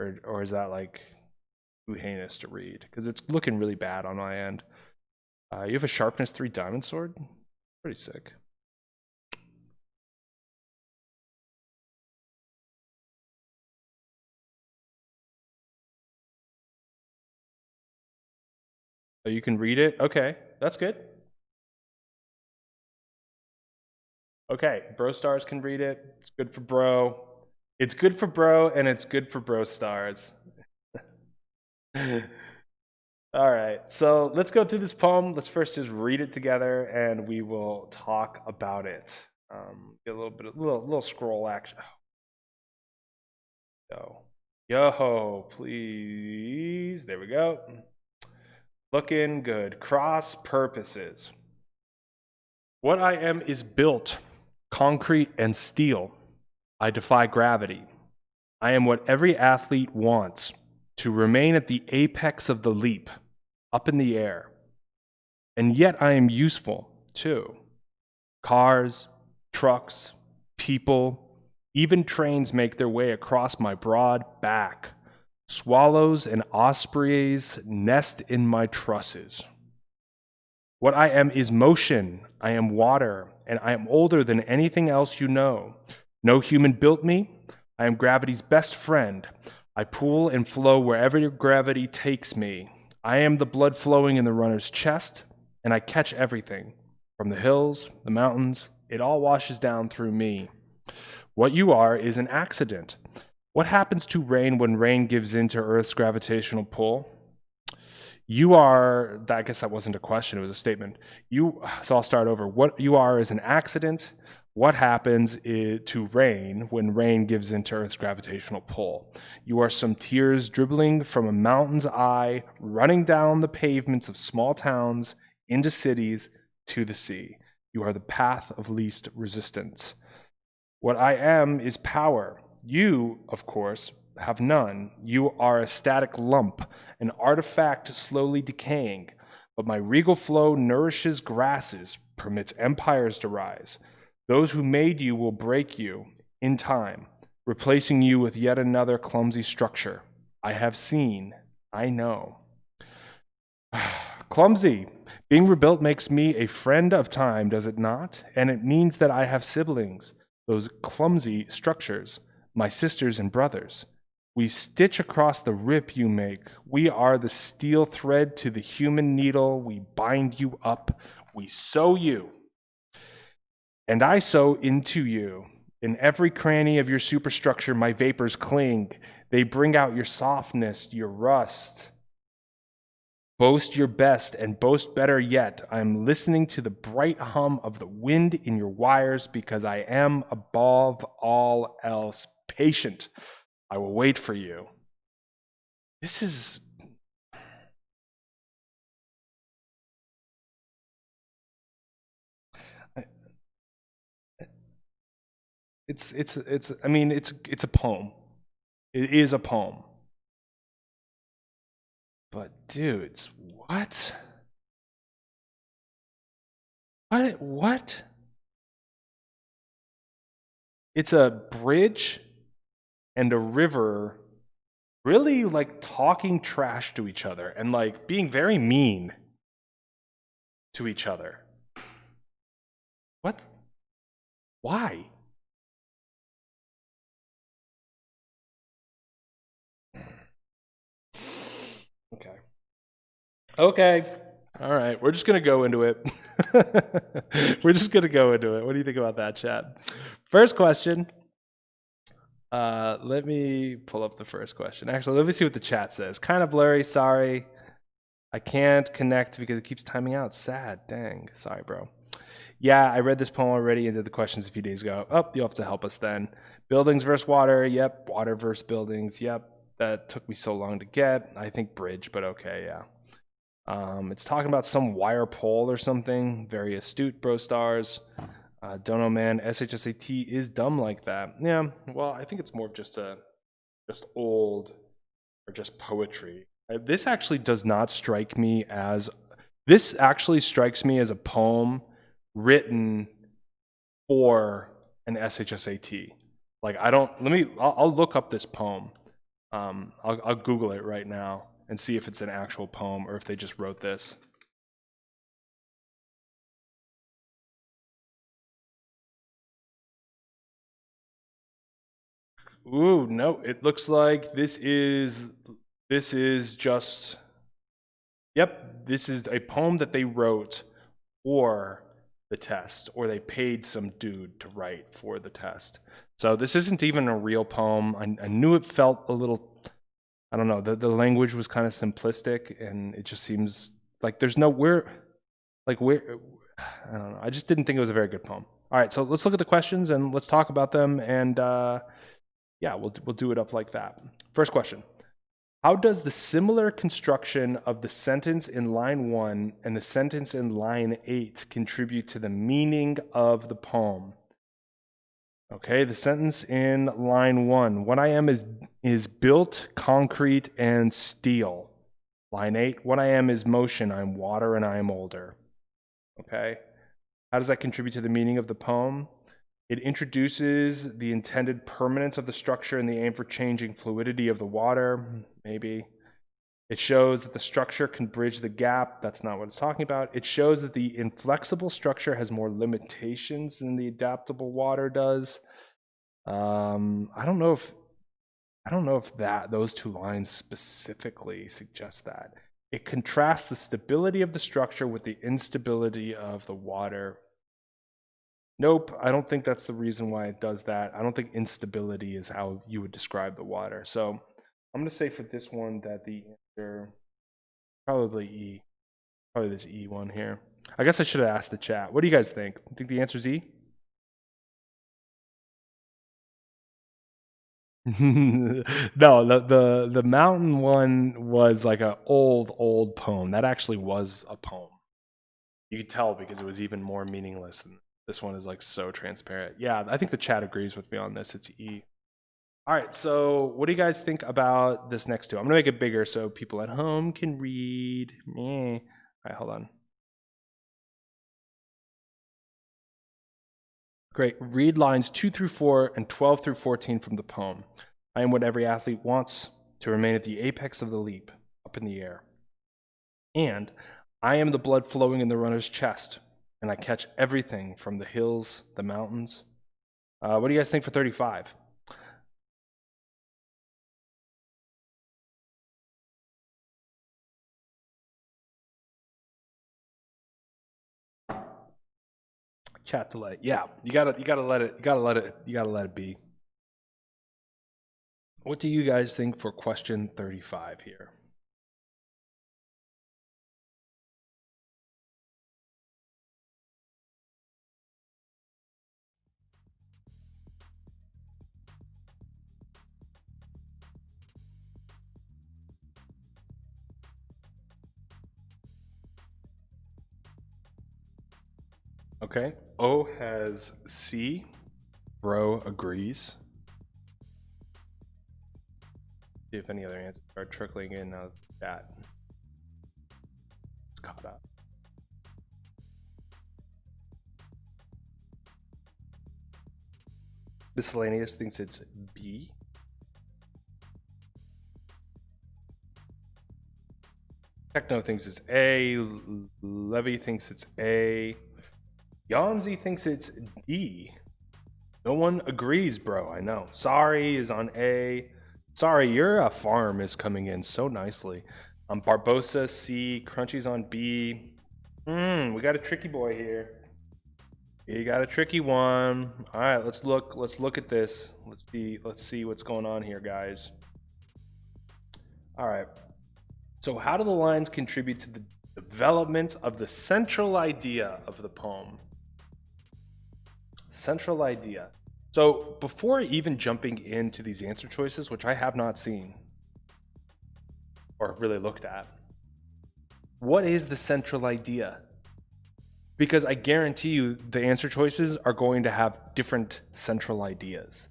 is that like too heinous to read? Because it's looking really bad on my end. You have a sharpness 3 diamond sword? Pretty sick. Oh, you can read it? Okay, that's good. Okay, bro stars can read it. It's good for bro. It's good for bro, and it's good for bro stars. All right, so let's go through this poem. Let's first just read it together, and we will talk about it. Get a little scroll action. Yo, please. There we go. Looking good. Cross purposes. What I am is built, concrete and steel. I defy gravity. I am what every athlete wants, to remain at the apex of the leap, up in the air. And yet I am useful, too. Cars, trucks, people, even trains make their way across my broad back. Swallows and ospreys nest in my trusses. What I am is motion. I am water, and I am older than anything else you know. No human built me. I am gravity's best friend. I pool and flow wherever your gravity takes me. I am the blood flowing in the runner's chest, and I catch everything. From the hills, the mountains, it all washes down through me. What you are is an accident. What happens to rain when rain gives in to Earth's gravitational pull? You are, I guess that wasn't a question, it was a statement. So I'll start over. What you are is an accident. What happens to rain when rain gives in to Earth's gravitational pull? You are some tears dribbling from a mountain's eye, running down the pavements of small towns, into cities, to the sea. You are the path of least resistance. What I am is power. You, of course, have none. You are a static lump, an artifact slowly decaying. But my regal flow nourishes grasses, permits empires to rise. Those who made you will break you in time, replacing you with yet another clumsy structure. I have seen, I know. Clumsy. Being rebuilt makes me a friend of time, does it not? And it means that I have siblings, those clumsy structures, my sisters and brothers. We stitch across the rip you make. We are the steel thread to the human needle. We bind you up. We sew you. And I sew into you. In every cranny of your superstructure, my vapors cling. They bring out your softness, your rust. Boast your best and boast better yet. I am listening to the bright hum of the wind in your wires because I am above all else patient. I will wait for you. This is... I mean, it's a poem. It is a poem. But dudes, what? What? It's a bridge and a river really like talking trash to each other and like being very mean to each other. What? Why? Okay. Okay. All right. We're just going to go into it. We're just going to go into it. What do you think about that, chat? First question. Let me pull up the first question. Actually, let me see what the chat says. Kind of blurry. Sorry. I can't connect because it keeps timing out. Sad. Dang. Sorry, bro. Yeah, I read this poem already and did the questions a few days ago. Oh, you'll have to help us then. Buildings versus water. Yep. Water versus buildings. Yep. That took me so long to get. I think bridge, but okay, yeah. It's talking about some wire pole or something. Very astute, bro stars. Don't know, man. SHSAT is dumb like that. Yeah, well, I think it's more of just old or just poetry. This actually does not strike me as... This actually strikes me as a poem written for an SHSAT. Like, I'll look up this poem. I'll Google it right now and see if it's an actual poem or if they just wrote this. Ooh, no, it looks like this is just... Yep, this is a poem that they wrote for the test, or they paid some dude to write for the test. So this isn't even a real poem. I knew it felt a little... I don't know, the language was kind of simplistic, and it just seems like there's no... I don't know. I just didn't think it was a very good poem. All right, so let's look at the questions and let's talk about them, and yeah, we'll do it up like that. First question. How does the similar construction of the sentence in line 1 and the sentence in line 8 contribute to the meaning of the poem? Okay, the sentence in line 1, what I am is built, concrete, and steel. Line 8, what I am is motion, I'm water, and I am older. Okay, how does that contribute to the meaning of the poem? It introduces the intended permanence of the structure and the aim for changing fluidity of the water, maybe. It shows that the structure can bridge the gap. That's not what it's talking about. It shows that the inflexible structure has more limitations than the adaptable water does. I don't know if those two lines specifically suggest that. It contrasts the stability of the structure with the instability of the water. Nope, I don't think that's the reason why it does that. I don't think instability is how you would describe the water. So I'm going to say for this one that the answer, probably E. Probably this E one here. I guess I should have asked the chat. What do you guys think? Think the answer is E? No, the mountain one was like an old poem. That actually was a poem. You could tell because it was even more meaningless than this one is like so transparent. Yeah, I think the chat agrees with me on this. It's E. All right, so what do you guys think about this next two? I'm gonna make it bigger so people at home can read. All right, hold on. Great, read lines 2 through 4 and 12 through 14 from the poem. I am what every athlete wants, to remain at the apex of the leap, up in the air. And I am the blood flowing in the runner's chest, and I catch everything from the hills, the mountains. What do you guys think for 35? Chat delay. Yeah, you gotta let it be. What do you guys think for question 35 here? Okay. O has C. Bro agrees. See if any other answers are trickling in out of the chat. It's caught up. Miscellaneous thinks it's B. Techno thinks it's A. Levy thinks it's A. Yanzi thinks it's D. No one agrees, bro. I know. Sorry is on A. Sorry, your farm is coming in so nicely. Barbosa C. Crunchy's on B. We got a tricky boy here. You got a tricky one. All right, let's look at this. Let's see what's going on here, guys. All right. So how do the lines contribute to the development of the central idea of the poem? Central idea. So before even jumping into these answer choices, which I have not seen or really looked at, what is the central idea? Because I guarantee you the answer choices are going to have different central ideas.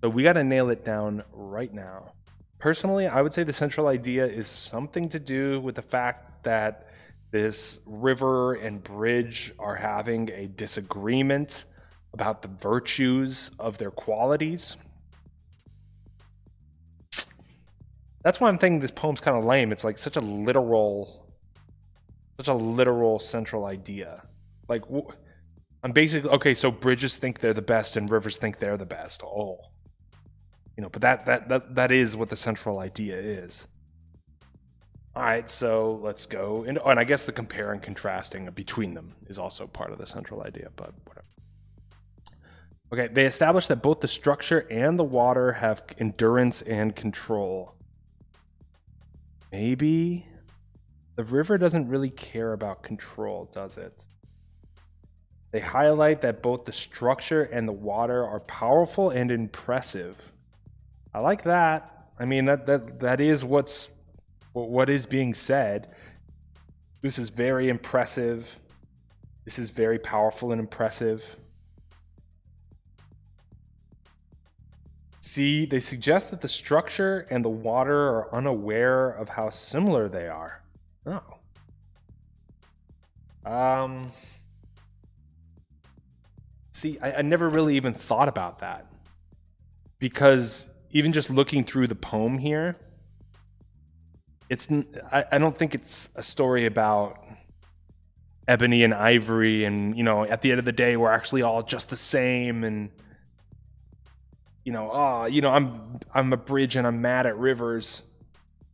So we got to nail it down right now. Personally, I would say the central idea is something to do with the fact that this river and bridge are having a disagreement about the virtues of their qualities. That's why I'm thinking this poem's kind of lame. It's like such a literal central idea. Like, I'm basically, okay, so bridges think they're the best and rivers think they're the best. Oh, you know, but that is what the central idea is. All right, so let's go. And I guess the compare and contrasting between them is also part of the central idea, but whatever. Okay, they establish that both the structure and the water have endurance and control. Maybe the river doesn't really care about control, does it? They highlight that both the structure and the water are powerful and impressive. I like that. I mean, that is what is being said. This is very impressive. This is very powerful and impressive. See, they suggest that the structure and the water are unaware of how similar they are. Oh. See, I never really even thought about that. Because even just looking through the poem here, I don't think it's a story about ebony and ivory and, you know, at the end of the day, we're actually all just the same and, you know, I'm a bridge and I'm mad at rivers,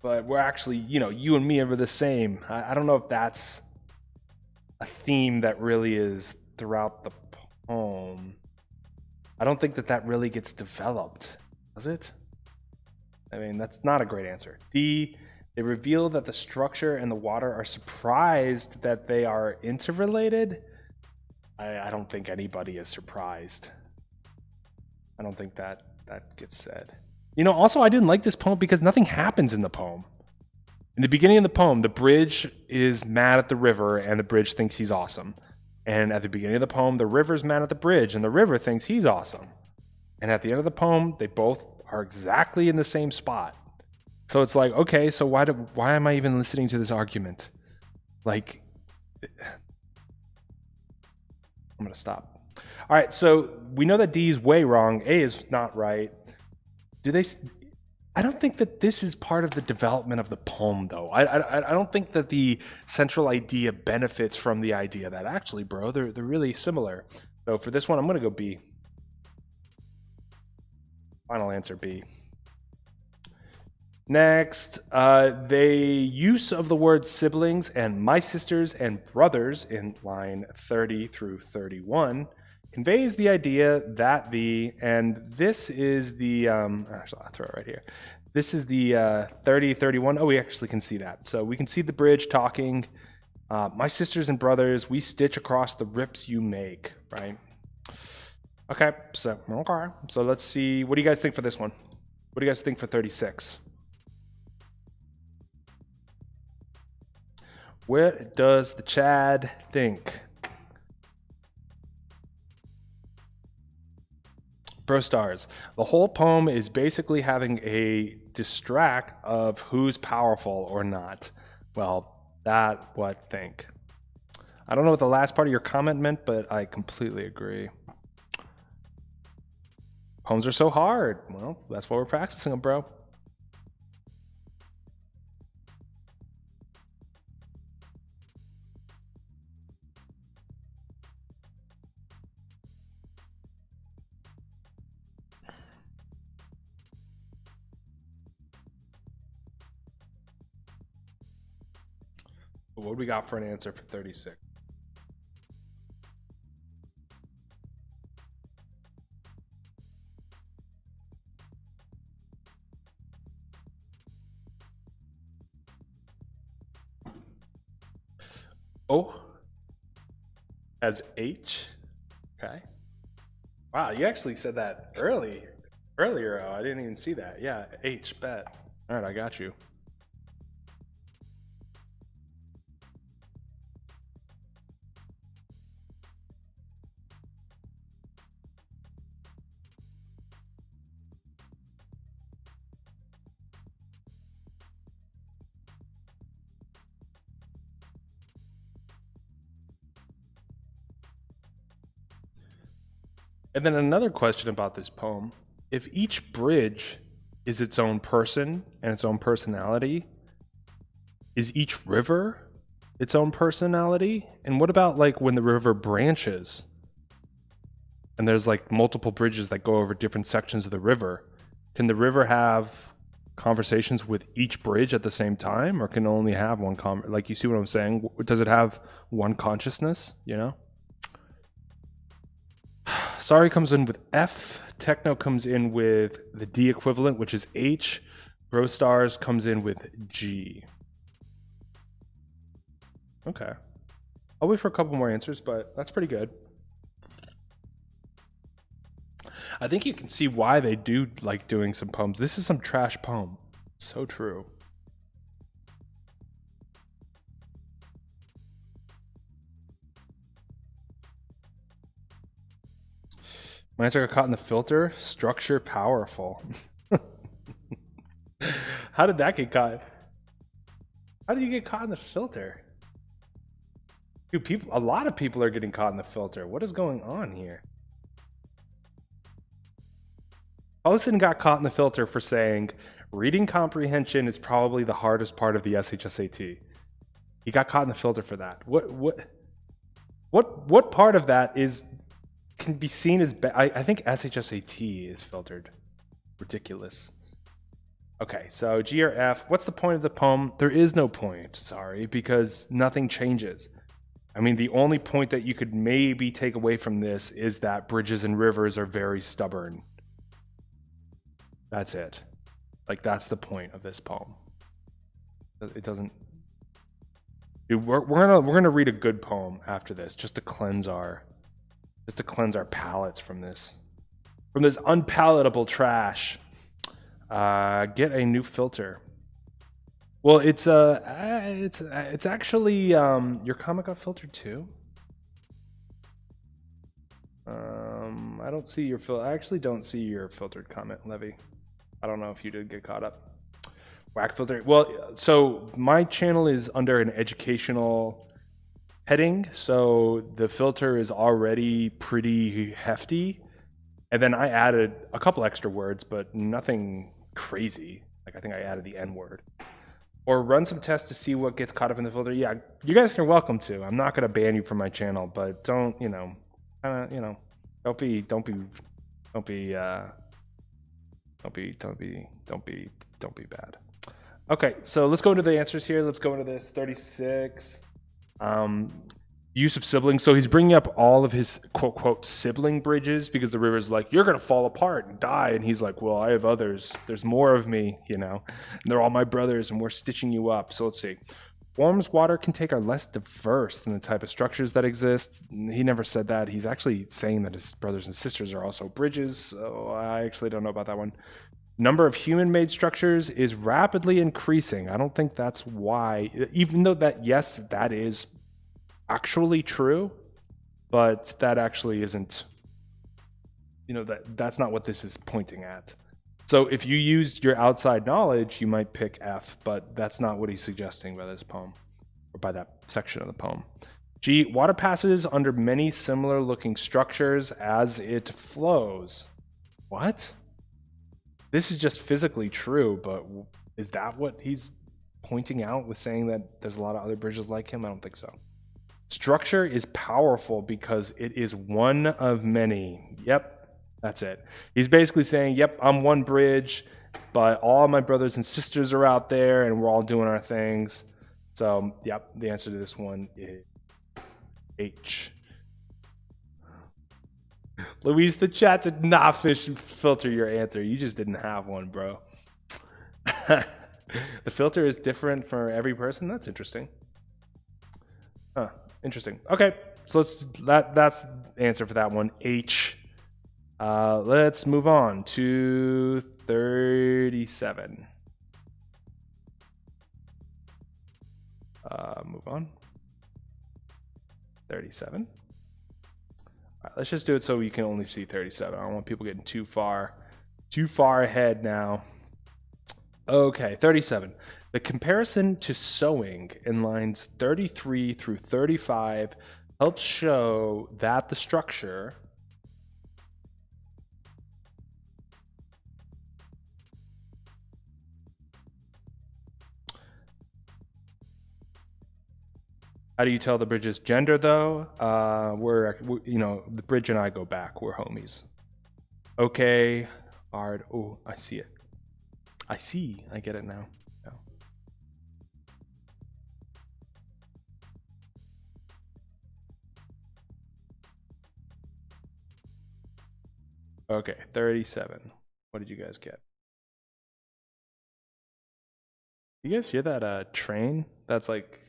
but we're actually, you know, you and me are the same. I don't know if that's a theme that really is throughout the poem. I don't think that really gets developed, does it? I mean, that's not a great answer. D, they reveal that the structure and the water are surprised that they are interrelated. I don't think anybody is surprised. I don't think that gets said. You know, also, I didn't like this poem because nothing happens in the poem. In the beginning of the poem, the bridge is mad at the river and the bridge thinks he's awesome. And at the beginning of the poem, the river's mad at the bridge and the river thinks he's awesome. And at the end of the poem, they both are exactly in the same spot. So it's like, okay, so why am I even listening to this argument? Like, I'm going to stop. All right, so we know that D is way wrong. A is not right. I don't think that this is part of the development of the poem, though. I don't think that the central idea benefits from the idea that actually, bro, they're really similar. So for this one, I'm going to go B. Final answer, B. Next, the use of the word siblings and my sisters and brothers in line 30 through 31 conveys the idea that and this is the, actually I'll throw it right here. This is the 30, 31. Oh, we actually can see that. So we can see the bridge talking, my sisters and brothers, we stitch across the rips you make, right? Okay, so let's see. What do you guys think for this one? What do you guys think for 36? What does the Chad think? Bro stars. The whole poem is basically having a distract of who's powerful or not. Well, that what think. I don't know what the last part of your comment meant, but I completely agree. Poems are so hard. Well, that's why we're practicing them, bro. What do we got for an answer for 36? O as H? Okay. Wow, you actually said that earlier. Oh, I didn't even see that. Yeah, H, bet. All right, I got you. And then another question about this poem. If each bridge is its own person and its own personality, is each river its own personality? And what about like when the river branches and there's like multiple bridges that go over different sections of the river? Can the river have conversations with each bridge at the same time, or can it only have one like, you see what I'm saying? Does it have one consciousness, you know? Sorry comes in with F. Techno comes in with the D equivalent, which is H. Bro Stars comes in with G. Okay. I'll wait for a couple more answers, but that's pretty good. I think you can see why they do like doing some poems. This is some trash poem. So true. My answer got caught in the filter. Structure powerful. How did that get caught? How did you get caught in the filter? Dude, a lot of people are getting caught in the filter. What is going on here? Paulson got caught in the filter for saying reading comprehension is probably the hardest part of the SHSAT. He got caught in the filter for that. What part of that can be seen as I think SHSAT is filtered. Ridiculous. Okay, so G or F. What's the point of the poem? There is no point, sorry, because nothing changes. I mean, the only point that you could maybe take away from this is that bridges and rivers are very stubborn. That's it. Like, that's the point of this poem. It doesn't. Dude, we're gonna read a good poem after this, just to cleanse our palates from this unpalatable trash. Get a new filter. Well, it's actually your comment got filtered too. I don't see your I actually don't see your filtered comment, Levy. I don't know if you did get caught up. Whack filter. Well, so my channel is under an educational heading, so the filter is already pretty hefty. And then I added a couple extra words, but nothing crazy. Like, I think I added the N word. Or run some tests to see what gets caught up in the filter. Yeah, you guys are welcome to. I'm not gonna ban you from my channel, but don't be bad. Okay, so let's go into the answers here. Let's go into this 36. Use of siblings. So he's bringing up all of his quote sibling bridges because the river's like, you're gonna fall apart and die, and he's like, well, I have others. There's more of me, and they're all my brothers, and we're stitching you up. So let's see. Forms water can take are less diverse than the type of structures that exist. He never said that. He's actually saying that his brothers and sisters are also bridges. So I actually don't know about that one. Number of human-made structures is rapidly increasing. I don't think that's why, even though that, yes, that is actually true, but that actually isn't that's not what this is pointing at. So if you used your outside knowledge, you might pick F, but that's not what he's suggesting by this poem, or by that section of the poem. G, water passes under many similar looking structures as it flows. What? This is just physically true, but is that what he's pointing out with saying that there's a lot of other bridges like him? I don't think so. Structure is powerful because it is one of many. Yep. That's it. He's basically saying, yep, I'm one bridge, but all my brothers and sisters are out there and we're all doing our things. So, yep, the answer to this one is H. Luis, the chat did not filter your answer. You just didn't have one, bro. The filter is different for every person? That's interesting. Huh, interesting. Okay, so that's the answer for that one, H. Let's move on to 37. Move on. 37. All right, let's just do it so we can only see 37. I don't want people getting too far ahead now. Okay, 37. The comparison to sewing in lines 33 through 35 helps show that the structure How do you tell the bridge's gender, though? The bridge and I go back. We're homies. Okay, hard. Oh, I see it. I get it now. Yeah. Okay, 37. What did you guys get? You guys hear that train? That's like...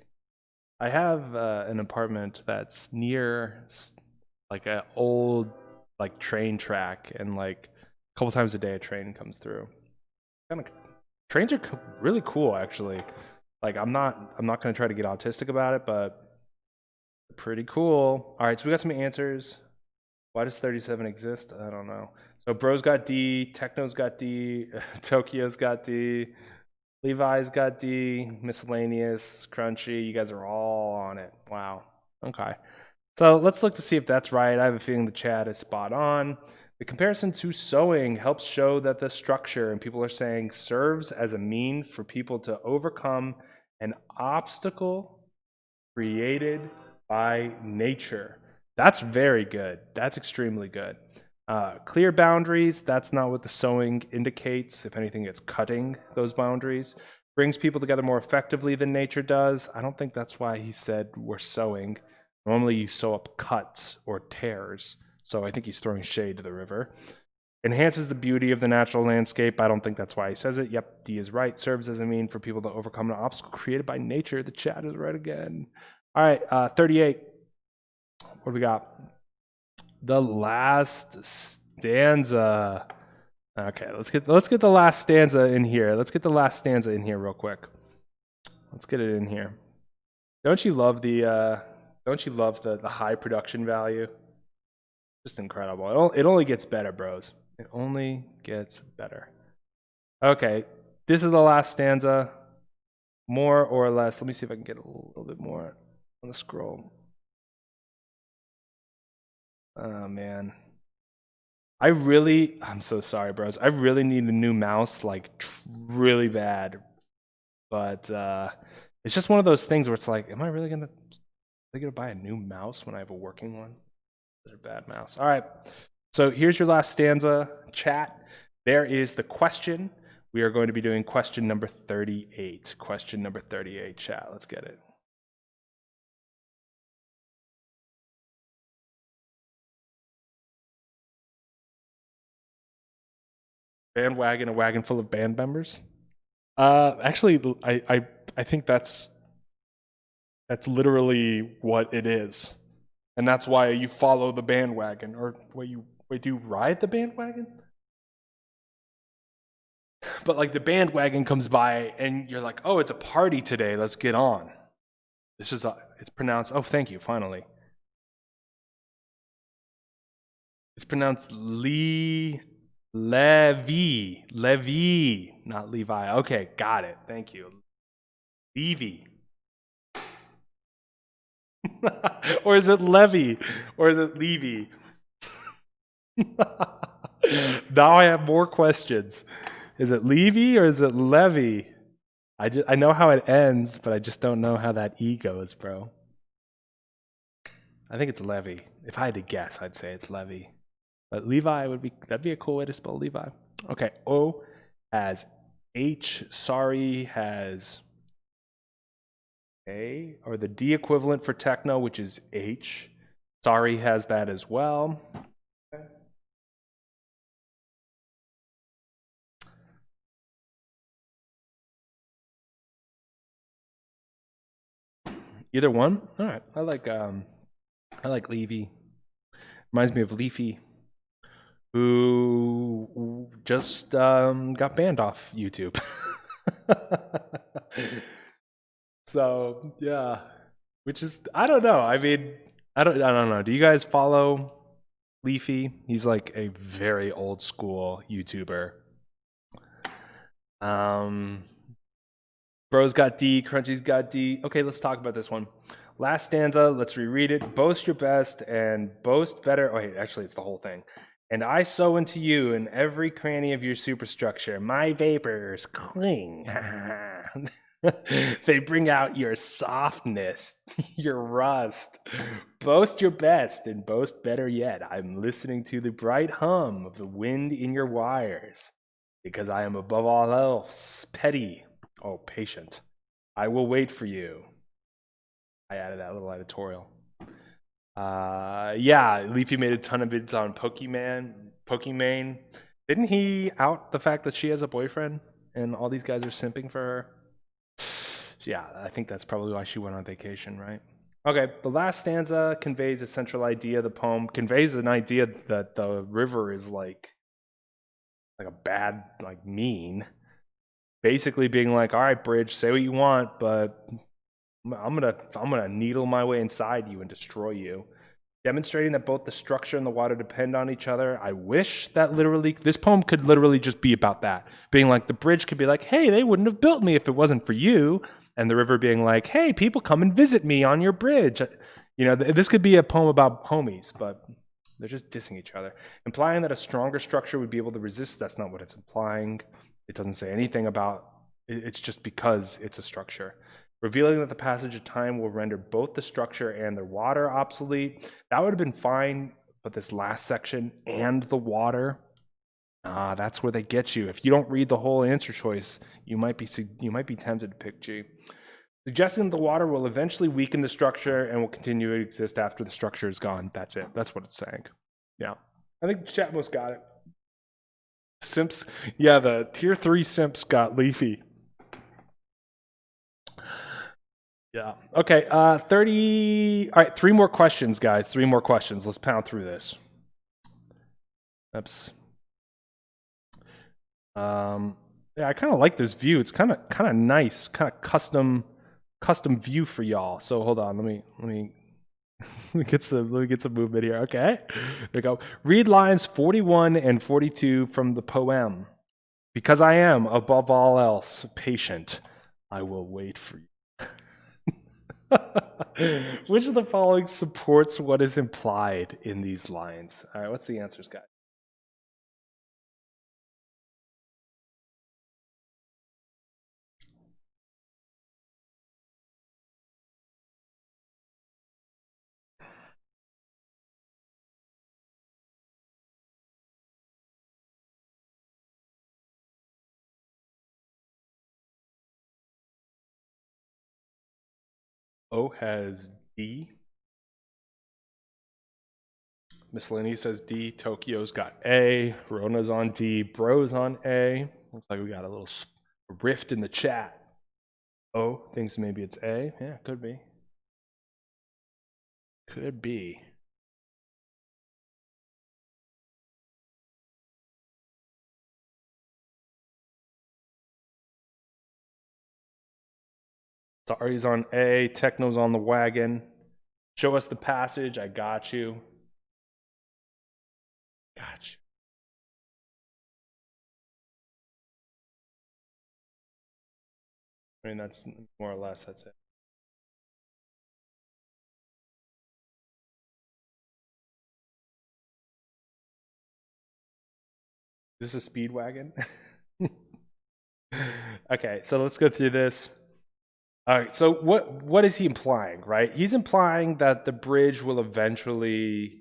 I have an apartment that's near like an old like train track, and like a couple times a day a train comes through. Trains are really cool, actually. Like I'm not gonna try to get autistic about it, but pretty cool. All right, so we got some answers. Why does 37 exist? I don't know. So Bro's got D, Techno's got D, Tokyo's got D. Levi's got D, miscellaneous, crunchy. You guys are all on it. Wow. Okay. So let's look to see if that's right. I have a feeling the chat is spot on. The comparison to sewing helps show that the structure, and people are saying, serves as a mean for people to overcome an obstacle created by nature. That's very good. That's extremely good. Clear boundaries, that's not what the sewing indicates. If anything, it's cutting those boundaries. Brings people together more effectively than nature does. I don't think that's why he said we're sewing. Normally you sew up cuts or tears. So I think he's throwing shade to the river. Enhances the beauty of the natural landscape. I don't think that's why he says it. Yep, D is right. Serves as a mean for people to overcome an obstacle created by nature. The chat is right again. All right, 38. What do we got? The last stanza. Okay, let's get the last stanza in here. Let's get the last stanza in here real quick. Let's get it in here. Don't you love the high production value? Just incredible. It only gets better, bros. It only gets better. Okay, this is the last stanza. More or less. Let me see if I can get a little bit more on the scroll. Oh, man. I'm so sorry, bros. I really need a new mouse, like, really bad. But it's just one of those things where it's like, am I really gonna buy a new mouse when I have a working one? It's a bad mouse. All right. So here's your last stanza, chat. There is the question. We are going to be doing question number 38. Question number 38, chat. Let's get it. Bandwagon, a wagon full of band members? Actually, I think that's literally what it is, and that's why you follow the bandwagon, or do you ride the bandwagon? But like the bandwagon comes by, and you're like, oh, it's a party today. Let's get on. It's pronounced. Oh, thank you. Finally. It's pronounced Levi, not Levi. Okay, got it. Thank you. Levi. Or is it Levy? Or is it Levy? Now I have more questions. Is it Levy or is it Levy? I know how it ends, but I just don't know how that E goes, bro. I think it's Levy. If I had to guess, I'd say it's Levy. But Levi that'd be a cool way to spell Levi. Okay, O has H, sorry has A, or the D equivalent for techno, which is H. Sorry has that as well. Okay. Either one? All right. I like Levy. Reminds me of Leafy, who just got banned off YouTube. So yeah, which is I don't know. I mean, I don't know. Do you guys follow Leafy? He's like a very old school YouTuber. Bro's got D, Crunchy's got D. Okay, let's talk about this one. Last stanza, let's reread it. Boast your best and boast better. Oh, wait, actually, it's the whole thing. And I sow into you in every cranny of your superstructure. My vapors cling. They bring out your softness, your rust. Boast your best and boast better yet. I'm listening to the bright hum of the wind in your wires, because I am above all else petty. Oh, patient. I will wait for you. I added that little editorial. Yeah, Leafy made a ton of vids on Pokimane. Didn't he out the fact that she has a boyfriend and all these guys are simping for her? Yeah, I think that's probably why she went on vacation, right? Okay, the last stanza conveys a central idea. The poem conveys an idea that the river is like a bad, like mean. Basically being like, all right, Bridge, say what you want, but I'm gonna needle my way inside you and destroy you. Demonstrating that both the structure and the water depend on each other. I wish that this poem could literally just be about that. Being like, the bridge could be like, hey, they wouldn't have built me if it wasn't for you. And the river being like, hey, people come and visit me on your bridge. You know, this could be a poem about homies, but they're just dissing each other. Implying that a stronger structure would be able to resist, that's not what it's implying. It doesn't say anything about, it's just because it's a structure. Revealing that the passage of time will render both the structure and the water obsolete. That would have been fine, but this last section and the water, that's where they get you. If you don't read the whole answer choice, you might be tempted to pick G. Suggesting that the water will eventually weaken the structure and will continue to exist after the structure is gone. That's it. That's what it's saying. Yeah. I think Chatmos got it. Simps, yeah, the tier 3 simps got Leafy. Yeah. Okay. 30. All right. 3 more questions, guys. 3 more questions. Let's pound through this. Oops. Yeah, I kind of like this view. It's kind of nice, kind of custom view for y'all. So hold on. Let me get some movement here. Okay. There we go. Read lines 41 and 42 from the poem. Because I am above all else patient, I will wait for you. Which of the following supports what is implied in these lines? All right, what's the answers, guys? O has D. Miscellaneous says D. Tokyo's got A. Rona's on D. Bro's on A. Looks like we got a little rift in the chat. O thinks maybe it's A. Yeah, could be. Could be. Sorry's on A. Techno's on the wagon. Show us the passage. I got you. I mean, that's more or less, that's it. Is this a speed wagon? Okay, so let's go through this. All right, so what is he implying, right? He's implying that the bridge will eventually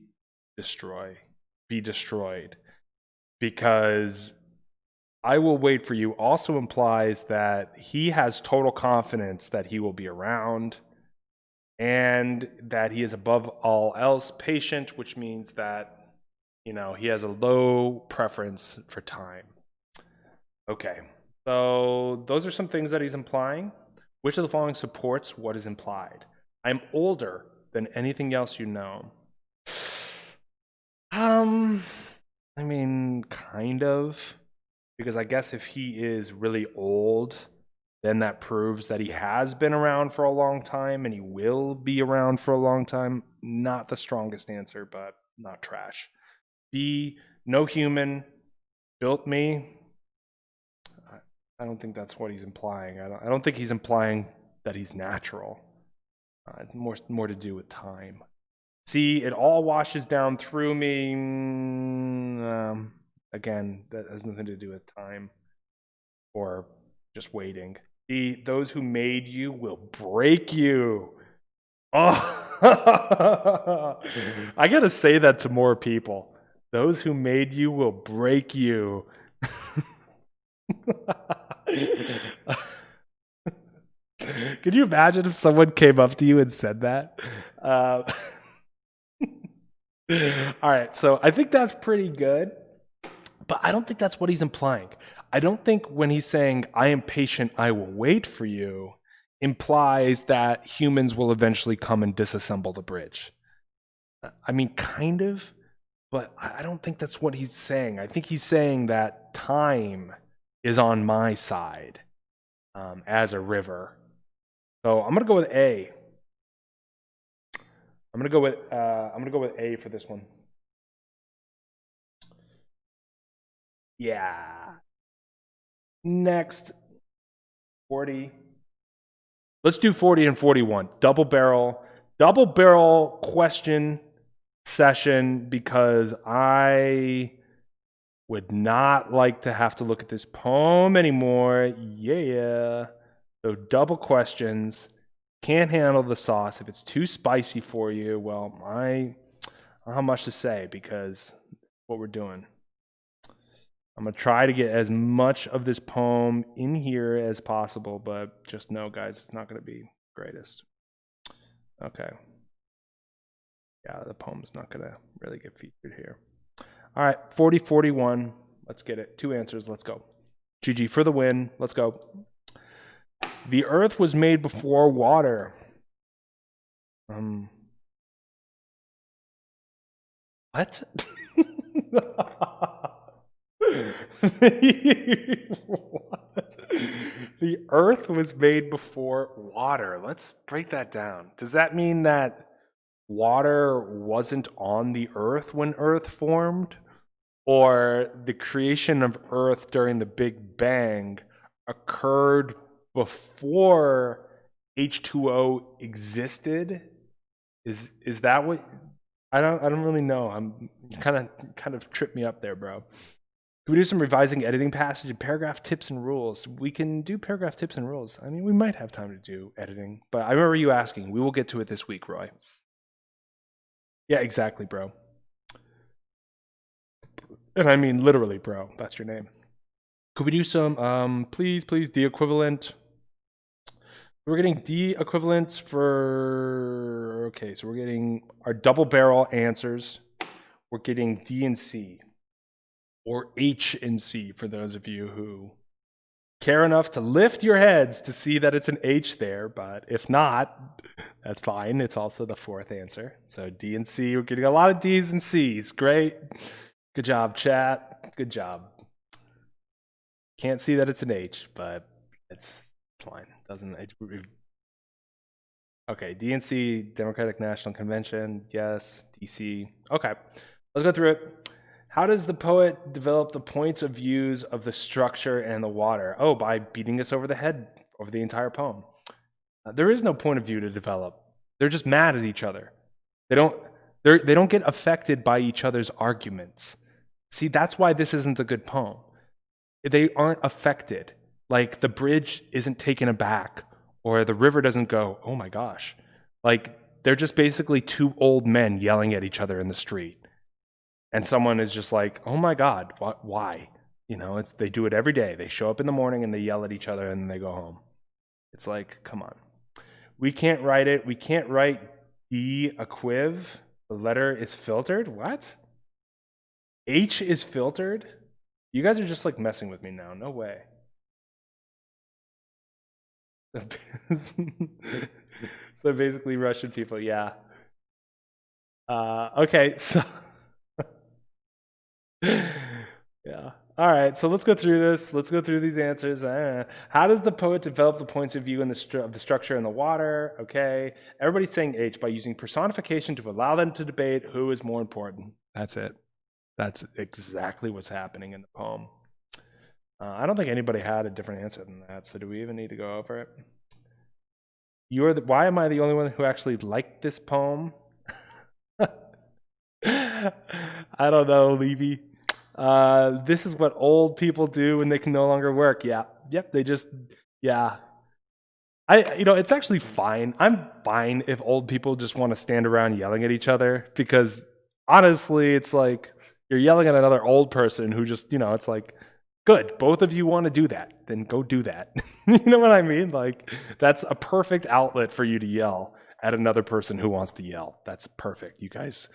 be destroyed, because I will wait for you also implies that he has total confidence that he will be around, and that he is above all else patient, which means that, you know, he has a low preference for time. Okay, so those are some things that he's implying. Which of the following supports what is implied? I'm older than anything else you know. I mean, kind of. Because I guess if he is really old, then that proves that he has been around for a long time and he will be around for a long time. Not the strongest answer, but not trash. B, no human built me. I don't think that's what he's implying. I don't think he's implying that he's natural. More to do with time. C, it all washes down through me. Again, that has nothing to do with time or just waiting. D, those who made you will break you. Oh, I gotta say that to more people. Those who made you will break you. Could you imagine if someone came up to you and said that? All right, so I think that's pretty good, but I don't think that's what he's implying. I don't think when he's saying, I am patient, I will wait for you, implies that humans will eventually come and disassemble the bridge. I mean, kind of, but I don't think that's what he's saying. I think he's saying that time is on my side as a river. So I'm gonna go with A. I'm gonna go with A for this one. Yeah. Next, 40. Let's do 40 and 41. Double barrel question session, because I would not like to have to look at this poem anymore. Yeah. So double questions. Can't handle the sauce. If it's too spicy for you, well, I don't have much to say, because what we're doing. I'm going to try to get as much of this poem in here as possible, but just know, guys, it's not going to be greatest. Okay. Yeah, the poem's not going to really get featured here. All right, 40, 41. Let's get it. 2 answers. Let's go. GG for the win. Let's go. The earth was made before water. What? What? The earth was made before water. Let's break that down. Does that mean that water wasn't on the earth when earth formed? Or the creation of earth during the Big Bang occurred before H2O existed? Is that what? I don't really know. You kind of tripped me up there, bro. Can we do some revising editing passage and paragraph tips and rules? We can do paragraph tips and rules. I mean, we might have time to do editing, but I remember you asking. We will get to it this week, Roy. Yeah, exactly, bro. And I mean literally, bro. That's your name. Could we do some, please, D equivalent? We're getting D equivalents for, okay, so we're getting our double barrel answers. We're getting D and C, or H and C for those of you who care enough to lift your heads to see that it's an H there, but if not, that's fine. It's also the 4th answer. So D and C, we're getting a lot of D's and C's. Great. Good job, chat. Good job. Can't see that it's an H, but it's fine. Okay, DNC, Democratic National Convention. Yes, DC. Okay, let's go through it. How does the poet develop the points of views of the structure and the water? Oh, by beating us over the head over the entire poem. There is no point of view to develop. They're just mad at each other. They don't get affected by each other's arguments. See, that's why this isn't a good poem. They aren't affected. Like the bridge isn't taken aback, or the river doesn't go, oh my gosh. Like they're just basically two old men yelling at each other in the street. And someone is just like, oh my God, why? You know, they do it every day. They show up in the morning and they yell at each other and then they go home. It's like, come on. We can't write it. We can't write D equiv. The letter is filtered. What? H is filtered? You guys are just like messing with me now. No way. So basically Russian people, yeah. Okay, so yeah. All right, so let's go through this. Let's go through these answers. How does the poet develop the points of view of the structure in the water? Okay. Everybody's saying H by using personification to allow them to debate who is more important. That's it. That's exactly what's happening in the poem. I don't think anybody had a different answer than that, so do we even need to go over it? Why am I the only one who actually liked this poem? I don't know, Levy. This is what old people do when they can no longer work. Yeah. Yep. They just, yeah. It's actually fine. I'm fine if old people just want to stand around yelling at each other, because honestly, it's like you're yelling at another old person who just, it's like, good. Both of you want to do that. Then go do that. You know what I mean? Like that's a perfect outlet for you to yell at another person who wants to yell. That's perfect. You guys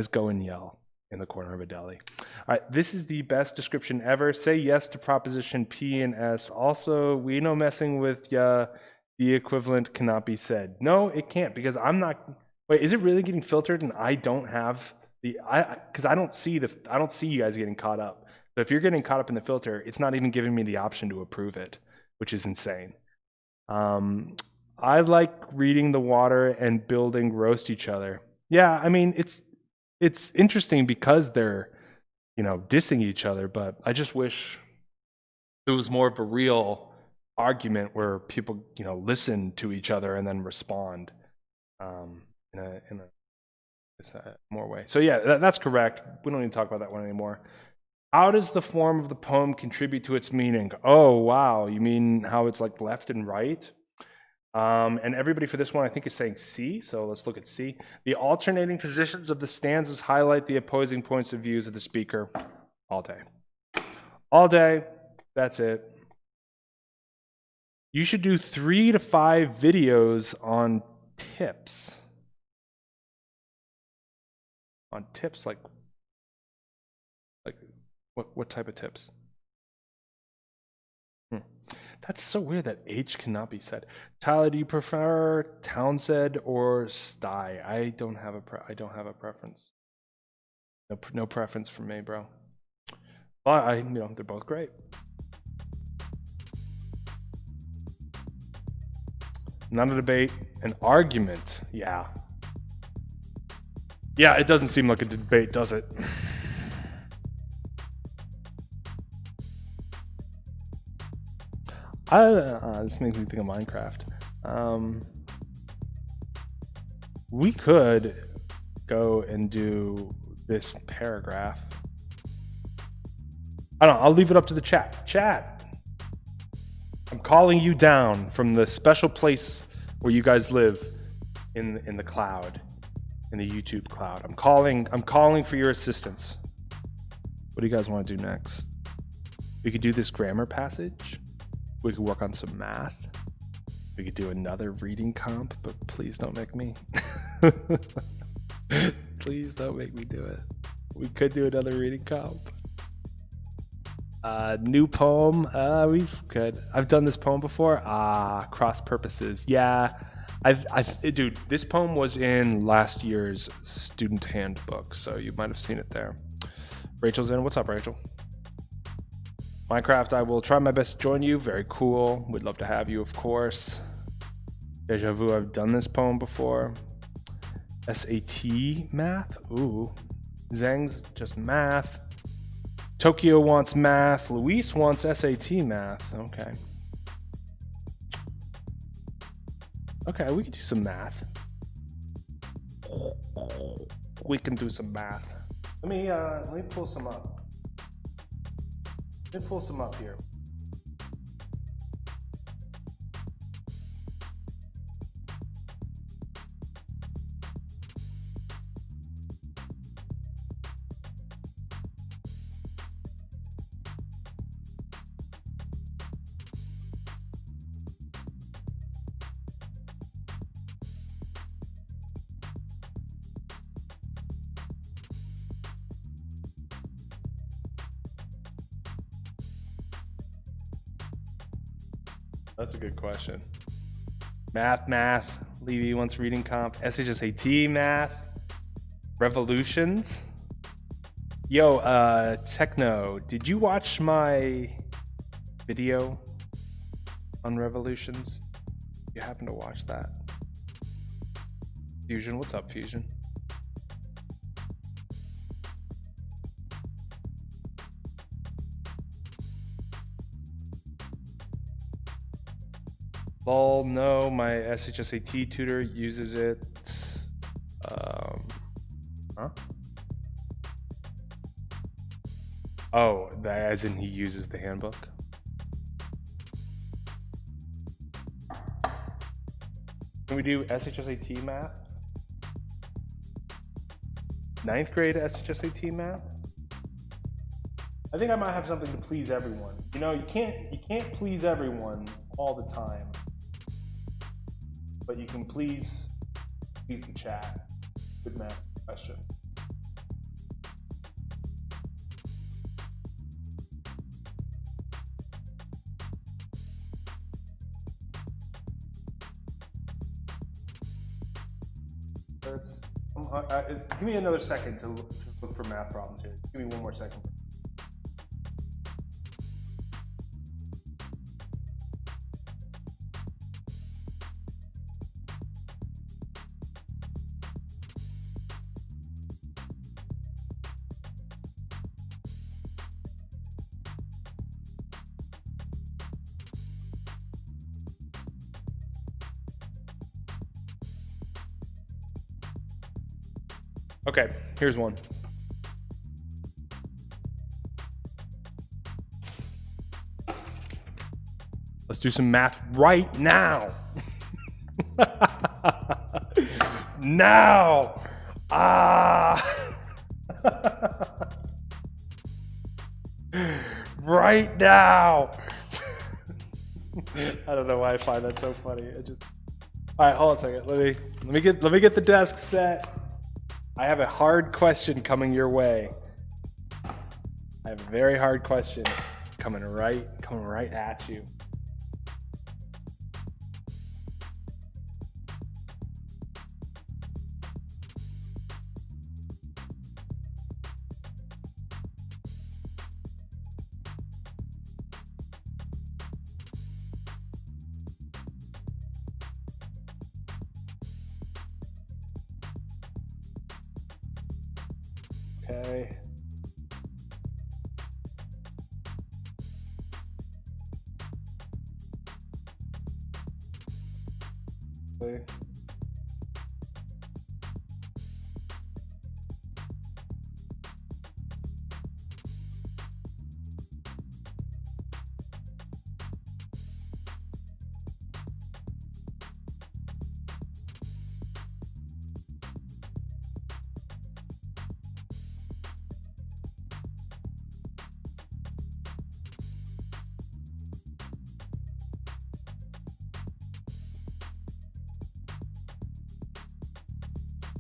go and yell in the corner of a deli. All right, this is the best description ever. Say yes to proposition P and S. Also, we know messing with the equivalent cannot be said. No, it can't, because I'm not. Wait, is it really getting filtered and I don't have because I don't see you guys getting caught up. So if you're getting caught up in the filter, it's not even giving me the option to approve it, which is insane. I like reading the water and building roast each other. Yeah, I mean, it's interesting because they're, dissing each other, but I just wish it was more of a real argument where people, listen to each other and then respond in a more way. So yeah, that's correct. We don't need to talk about that one anymore. How does the form of the poem contribute to its meaning? Oh, wow. You mean how it's like left and right? And everybody for this one, I think, is saying C, so let's look at C. The alternating positions of the stanzas highlight the opposing points of views of the speaker. All day. All day. That's it. You should do 3 to 5 videos on tips. On tips, like what type of tips? That's so weird that H cannot be said. Tyler, do you prefer Townsend or Sty? I don't have a preference. No preference for me, bro. But they're both great. Not a debate, an argument. Yeah. Yeah, it doesn't seem like a debate, does it? This makes me think of Minecraft. We could go and do this paragraph. I don't know, I'll leave it up to the chat. Chat, I'm calling you down from the special place where you guys live in the cloud, in the YouTube cloud. I'm calling for your assistance. What do you guys want to do next? We could do this grammar passage. We could work on some math. We could do another reading comp, but please don't make me. Please don't make me do it. We could do another reading comp. New poem. I've done this poem before. Cross purposes. Yeah. Dude, this poem was in last year's student handbook, so you might have seen it there. Rachel's in. What's up, Rachel? Minecraft, I will try my best to join you. Very cool. We'd love to have you, of course. Deja vu, I've done this poem before. SAT math? Ooh. Zhang's just math. Tokyo wants math. Luis wants SAT math. Okay. Okay, we can do some math. We can do some math. Let me pull some up. Let me pull some up here. That's a good question. Math. Levy wants reading comp. SHSAT math. Revolutions. Yo, Techno, did you watch my video on revolutions? You happen to watch that? Fusion, what's up, Fusion? Lol, no, my SHSAT tutor uses it. Huh? Oh, as in he uses the handbook? Can we do SHSAT math? 9th grade SHSAT math? I think I might have something to please everyone. You know, you can't please everyone all the time. But you can please the chat. Good math question. Give me another second to look for math problems here. Give me one more second. Okay, here's one. Let's do some math right now. Now. Right now. I don't know why I find that so funny. All right, hold on a second. Let me get the desk set. I have a hard question coming your way. I have a very hard question coming right at you. Okay. Okay.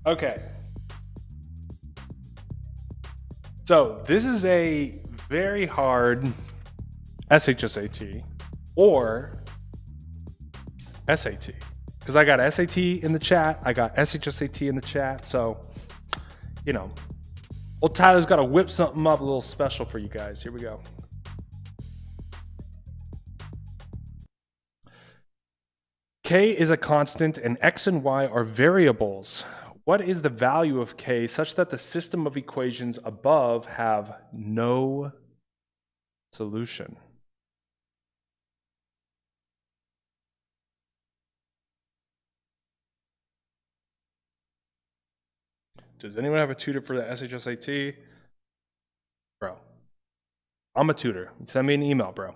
Okay. So this is a very hard SHSAT or SAT. Because I got SAT in the chat, I got SHSAT in the chat, so, you know, old Tyler's got to whip something up a little special for you guys. Here we go. K is a constant and X and Y are variables. What is the value of K such that the system of equations above have no solution? Does anyone have a tutor for the SHSAT? Bro, I'm a tutor. Send me an email, bro.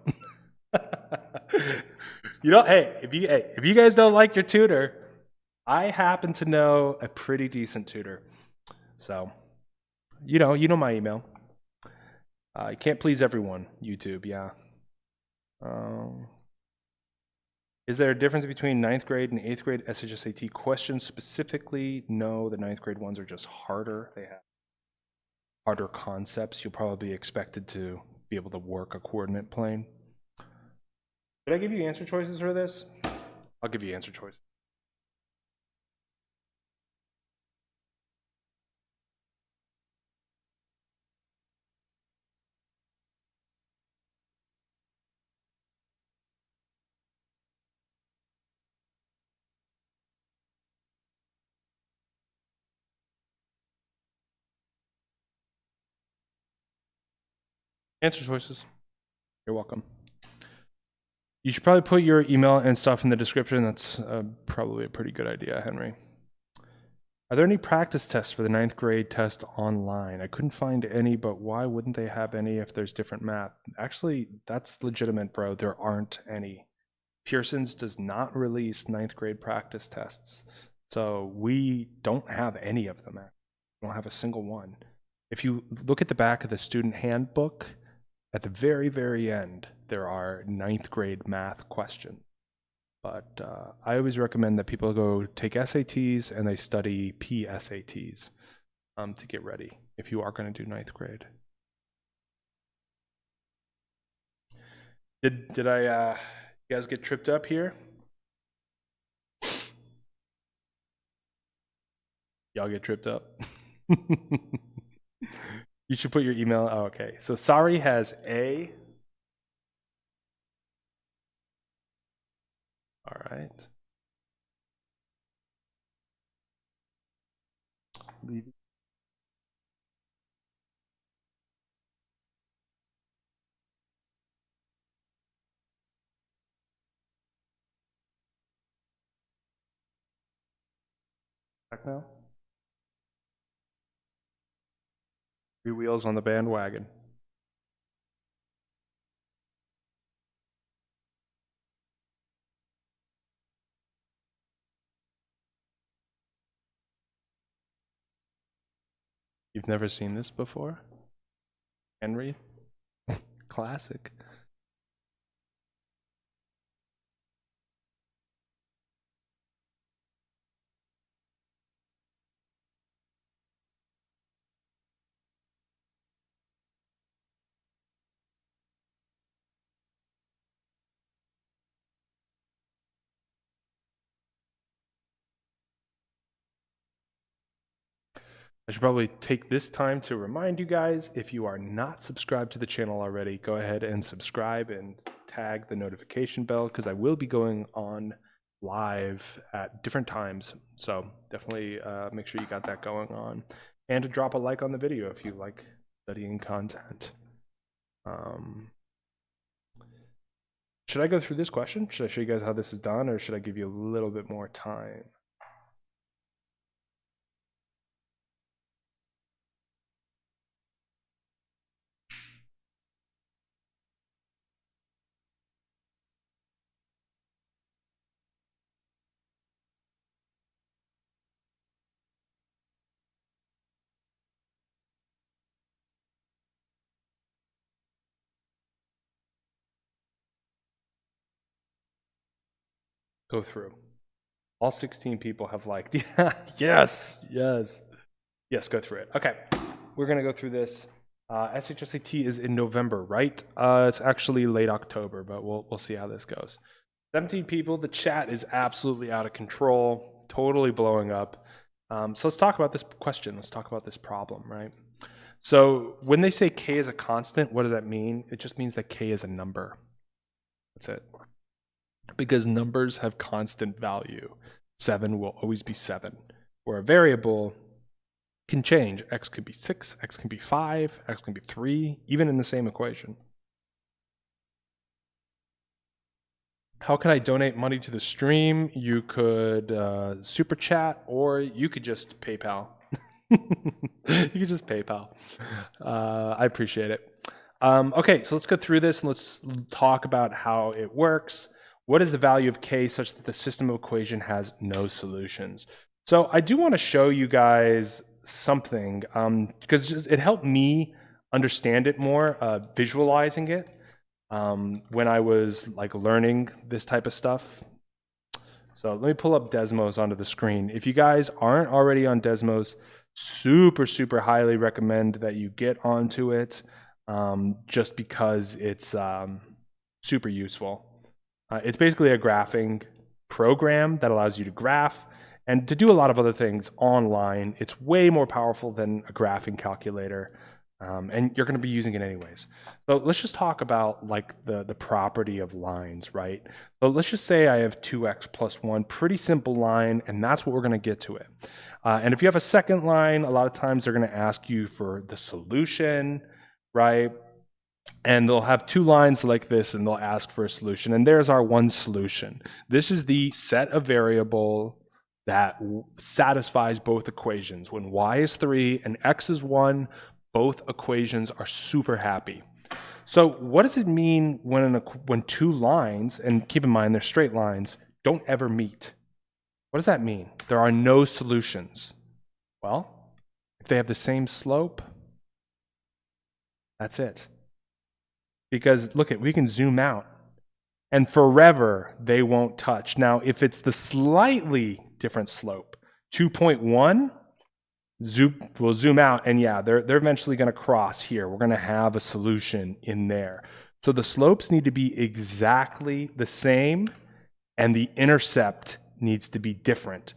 Hey, if you guys don't like your tutor, I happen to know a pretty decent tutor. So, you know my email. You can't please everyone, YouTube, yeah. Is there a difference between 9th grade and 8th grade SHSAT questions specifically? No, the 9th grade ones are just harder. They have harder concepts. You'll probably be expected to be able to work a coordinate plane. Did I give you answer choices for this? I'll give you answer choices. Answer choices. You're welcome. You should probably put your email and stuff in the description. That's probably a pretty good idea, Henry. Are there any practice tests for the 9th grade test online? I couldn't find any, but why wouldn't they have any if there's different math? Actually, that's legitimate, bro. There aren't any. Pearson's does not release 9th grade practice tests. So we don't have any of them. We don't have a single one. If you look at the back of the student handbook, at the very, very end, there are 9th grade math questions. But I always recommend that people go take SATs and they study PSATs to get ready if you are going to do 9th grade. Did I you guys get tripped up here? Y'all get tripped up? You should put your email. Oh, okay. So Sari has A. All right. Leave. Back now. 3 wheels on the bandwagon. You've never seen this before? Henry? Classic. I should probably take this time to remind you guys, if you are not subscribed to the channel already, go ahead and subscribe and tag the notification bell, because I will be going on live at different times. So definitely make sure you got that going on. And to drop a like on the video if you like studying content. Should I go through this question? Should I show you guys how this is done, or should I give you a little bit more time? Go through. All 16 people have liked. Yeah, yes, go through it. Okay, we're gonna go through this. SHSAT is in November, right? It's actually late October, but we'll see how this goes. 17 people. The chat is absolutely out of control, totally blowing up. So let's talk about this question. Let's talk about this problem, right? So when they say K is a constant, what does that mean? It just means that K is a number. That's it. Because numbers have constant value. 7 will always be 7. Or a variable can change. X could be 6, X can be 5, X can be 3, even in the same equation. How can I donate money to the stream? You could super chat, or you could just PayPal. You can just PayPal. I appreciate it. Okay, so let's go through this and let's talk about how it works. What is the value of k such that the system of equation has no solutions? So I do want to show you guys something because it helped me understand it more, visualizing it when I was like learning this type of stuff. So let me pull up Desmos onto the screen. If you guys aren't already on Desmos, super highly recommend that you get onto it just because it's super useful. It's basically a graphing program that allows you to graph and to do a lot of other things online. It's way more powerful than a graphing calculator, and you're going to be using it anyways. So let's just talk about like the property of lines, right? So let's just say I have 2x plus 1, pretty simple line, and that's what we're going to get to it. And if you have a second line, a lot of times they're going to ask you for the solution, right? And they'll have two lines like this and they'll ask for a solution. And there's our one solution. This is the set of variable that satisfies both equations. When y is 3 and x is 1, both equations are super happy. So what does it mean when two lines, and keep in mind they're straight lines, don't ever meet? What does that mean? There are no solutions. Well, if they have the same slope, that's it. Because look we can zoom out and forever they won't touch. Now, if it's the slightly different slope, 2.1, we'll zoom out and yeah, they're eventually going to cross here. We're going to have a solution in there. So the slopes need to be exactly the same and the intercept needs to be different.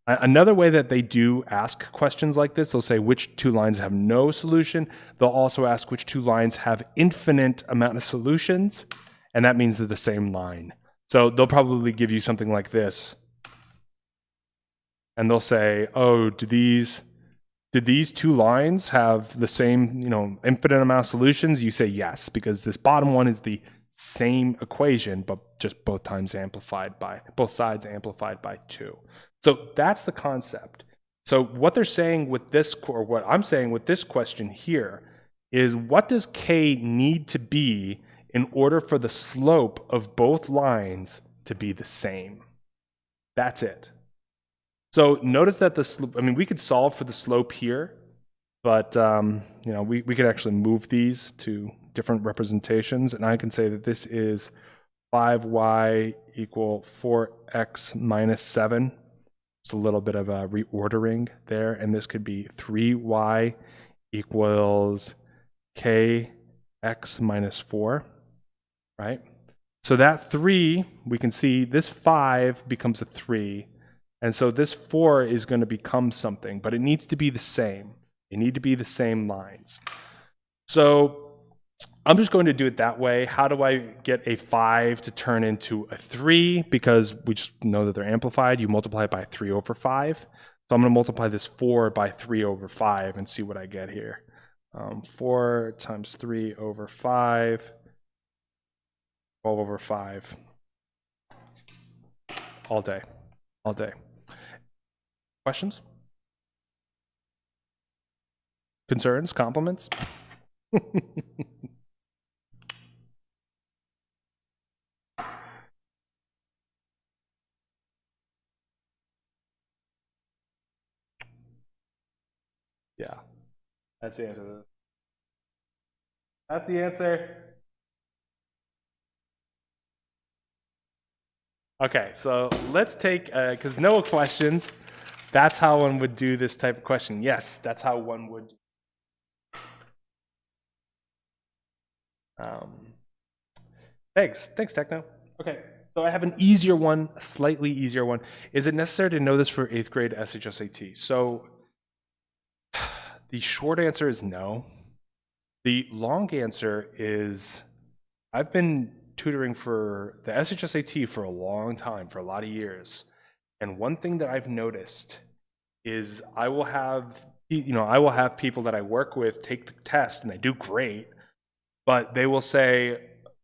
Another way that they do ask questions like this, they'll say which two lines have no solution. They'll also ask which two lines have infinite amount of solutions, and that means they're the same line. So they'll probably give you something like this. And they'll say, oh, did these two lines have the same, infinite amount of solutions? You say yes, because this bottom one is the same equation, but just both sides amplified by 2. So that's the concept. So what they're saying with this, or what I'm saying with this question here, is what does k need to be in order for the slope of both lines to be the same? That's it. So notice that the slope, we could solve for the slope here, but we could actually move these to different representations, and I can say that this is 5y equal 4x minus 7. It's a little bit of a reordering there, and this could be 3y equals kx minus 4, right? So that 3, we can see this 5 becomes a 3, and so this 4 is going to become something, but it needs to be the same. They need to be the same lines. So I'm just going to do it that way. How do I get a 5 to turn into a 3? Because we just know that they're amplified. You multiply it by 3 over 5. So I'm going to multiply this 4 by 3 over 5 and see what I get here. 4 times 3 over 5, 12 over 5. All day. All day. Questions? Concerns? Compliments? Yeah, that's the answer. That's the answer. Okay, so let's take, because no questions, that's how one would do this type of question. Yes, that's how one would. Thanks, Techno. Okay, so I have an easier one, a slightly easier one. Is it necessary to know this for 8th grade SHSAT? So the short answer is no. The long answer is I've been tutoring for the SHSAT for a long time, for a lot of years. And one thing that I've noticed is I will have people that I work with take the test and they do great, but they will say,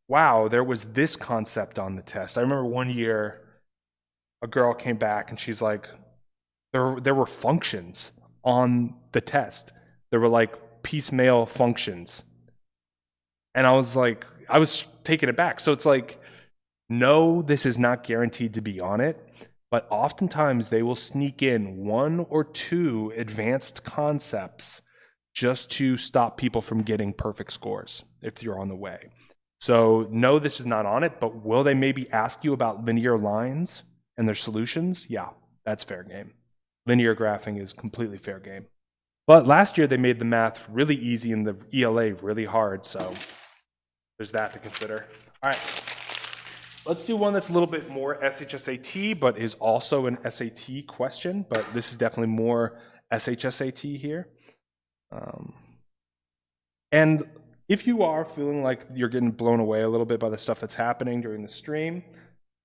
wow, there was this concept on the test. I remember one year a girl came back and she's like, there were functions on the test. There were like piecemeal functions. And I was like, I was taken aback. So it's like, no, this is not guaranteed to be on it, but oftentimes they will sneak in 1 or 2 advanced concepts just to stop people from getting perfect scores if you're on the way. So no, this is not on it, but will they maybe ask you about linear lines and their solutions? Yeah, that's fair game. Linear graphing is completely fair game. But last year they made the math really easy and the ELA really hard, so there's that to consider. All right, let's do one that's a little bit more SHSAT, but is also an SAT question, but this is definitely more SHSAT here. And if you are feeling like you're getting blown away a little bit by the stuff that's happening during the stream,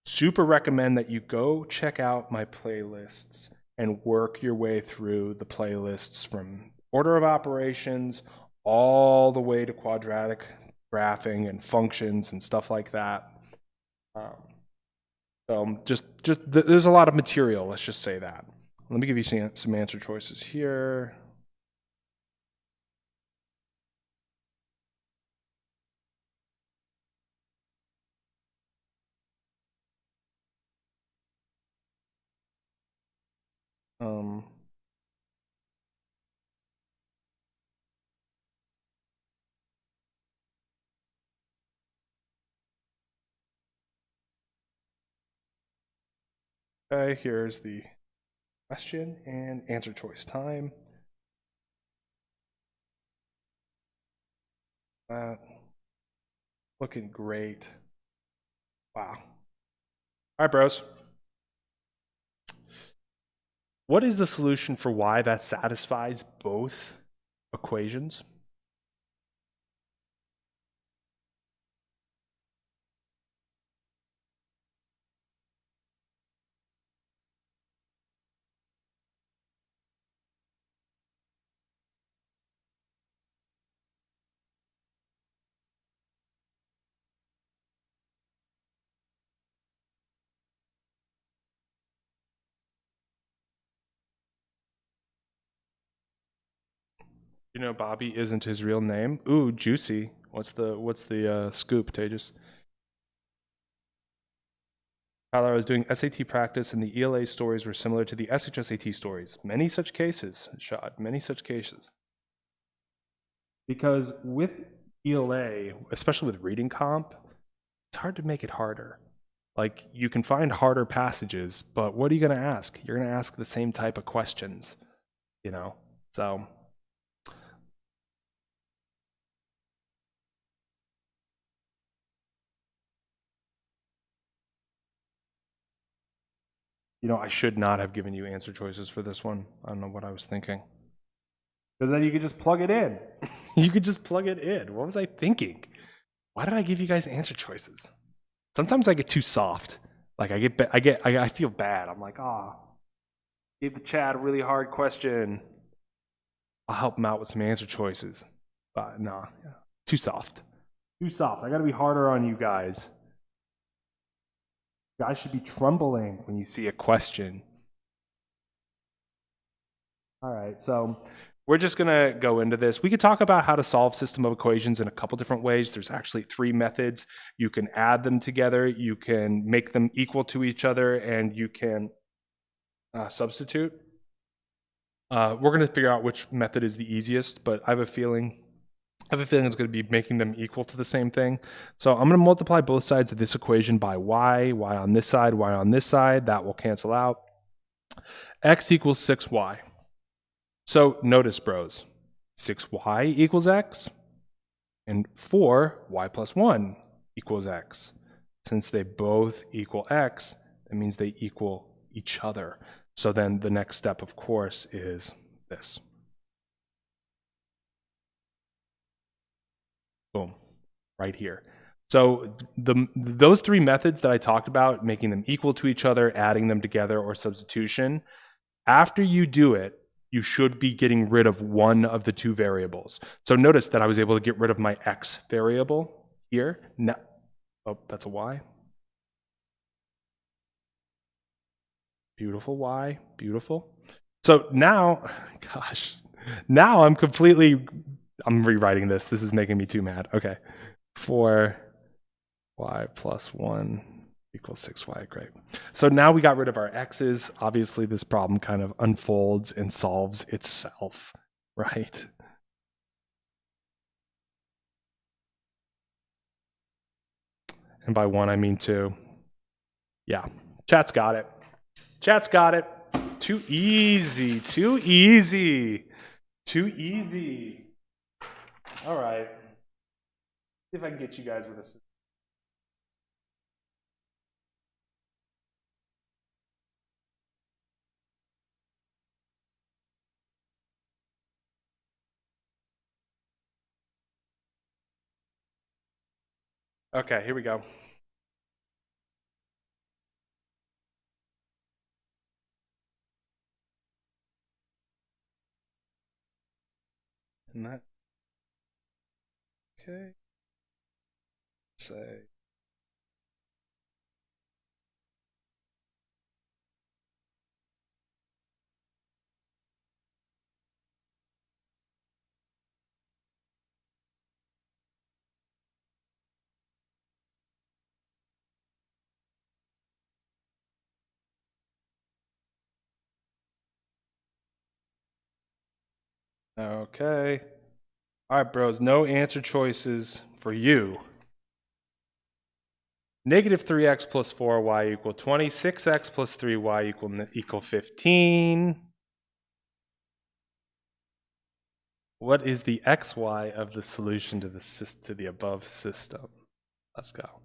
super recommend that you go check out my playlists and work your way through the playlists from order of operations all the way to quadratic graphing and functions and stuff like that. So just there's a lot of material, let's just say that. Let me give you some answer choices here. Okay, here's the question and answer choice time. Looking great. Wow. All right, bros. What is the solution for y that satisfies both equations? You know, Bobby isn't his real name. Ooh, juicy. What's the scoop, Tejas? Tyler, I was doing SAT practice, and the ELA stories were similar to the SHSAT stories. Many such cases, Shad. Many such cases. Because with ELA, especially with reading comp, it's hard to make it harder. Like, you can find harder passages, but what are you going to ask? You're going to ask the same type of questions, you know? So, you know, I should not have given you answer choices for this one. I don't know what I was thinking. Because then you could just plug it in. You could just plug it in. What was I thinking? Why did I give you guys answer choices? Sometimes I get too soft. Like I feel bad. I'm like, gave the chat a really hard question. I'll help them out with some answer choices. But no, too soft. Too soft. I got to be harder on you guys. You guys should be trembling when you see a question. All right, so we're just going to go into this. We could talk about how to solve system of equations in a couple different ways. There's actually 3 methods. You can add them together, you can make them equal to each other, and you can substitute. We're going to figure out which method is the easiest, but I have a feeling it's going to be making them equal to the same thing. So I'm going to multiply both sides of this equation by y on this side, y on this side. That will cancel out. X equals 6y. So notice, bros, 6y equals x, and 4y plus 1 equals x. Since they both equal x, that means they equal each other. So then the next step, of course, is this. Boom, right here. So those 3 methods that I talked about, making them equal to each other, adding them together, or substitution, after you do it, you should be getting rid of one of the 2 variables. So notice that I was able to get rid of my x variable here. No, oh, that's a y. Beautiful y, beautiful. So now, gosh, now I'm rewriting this. This is making me too mad. Okay. 4y plus 1 equals 6y. Great. So now we got rid of our x's. Obviously, this problem kind of unfolds and solves itself, right? And by 1, I mean 2. Yeah. Chat's got it. Chat's got it. Too easy. Too easy. Too easy. All right. See if I can get you guys with a... Okay, here we go. And that... Okay. Say... Okay. All right, bros. No answer choices for you. Negative 3x plus 4y equal 20. 6x plus 3y equal 15. What is the xy of the solution to the above system? Let's go.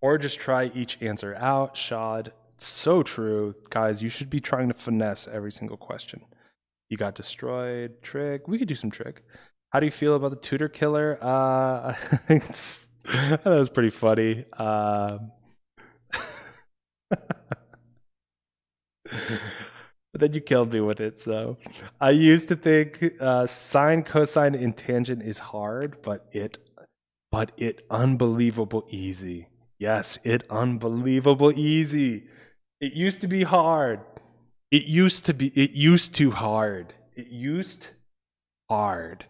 Or just try each answer out. Shad, so true. Guys, you should be trying to finesse every single question. You got destroyed. Trig. We could do some trig. How do you feel about the tutor killer? That was pretty funny. But then you killed me with it. So I used to think sine, cosine, and tangent is hard, but it unbelievable easy. Yes, it unbelievable easy. It used to be hard. It used hard,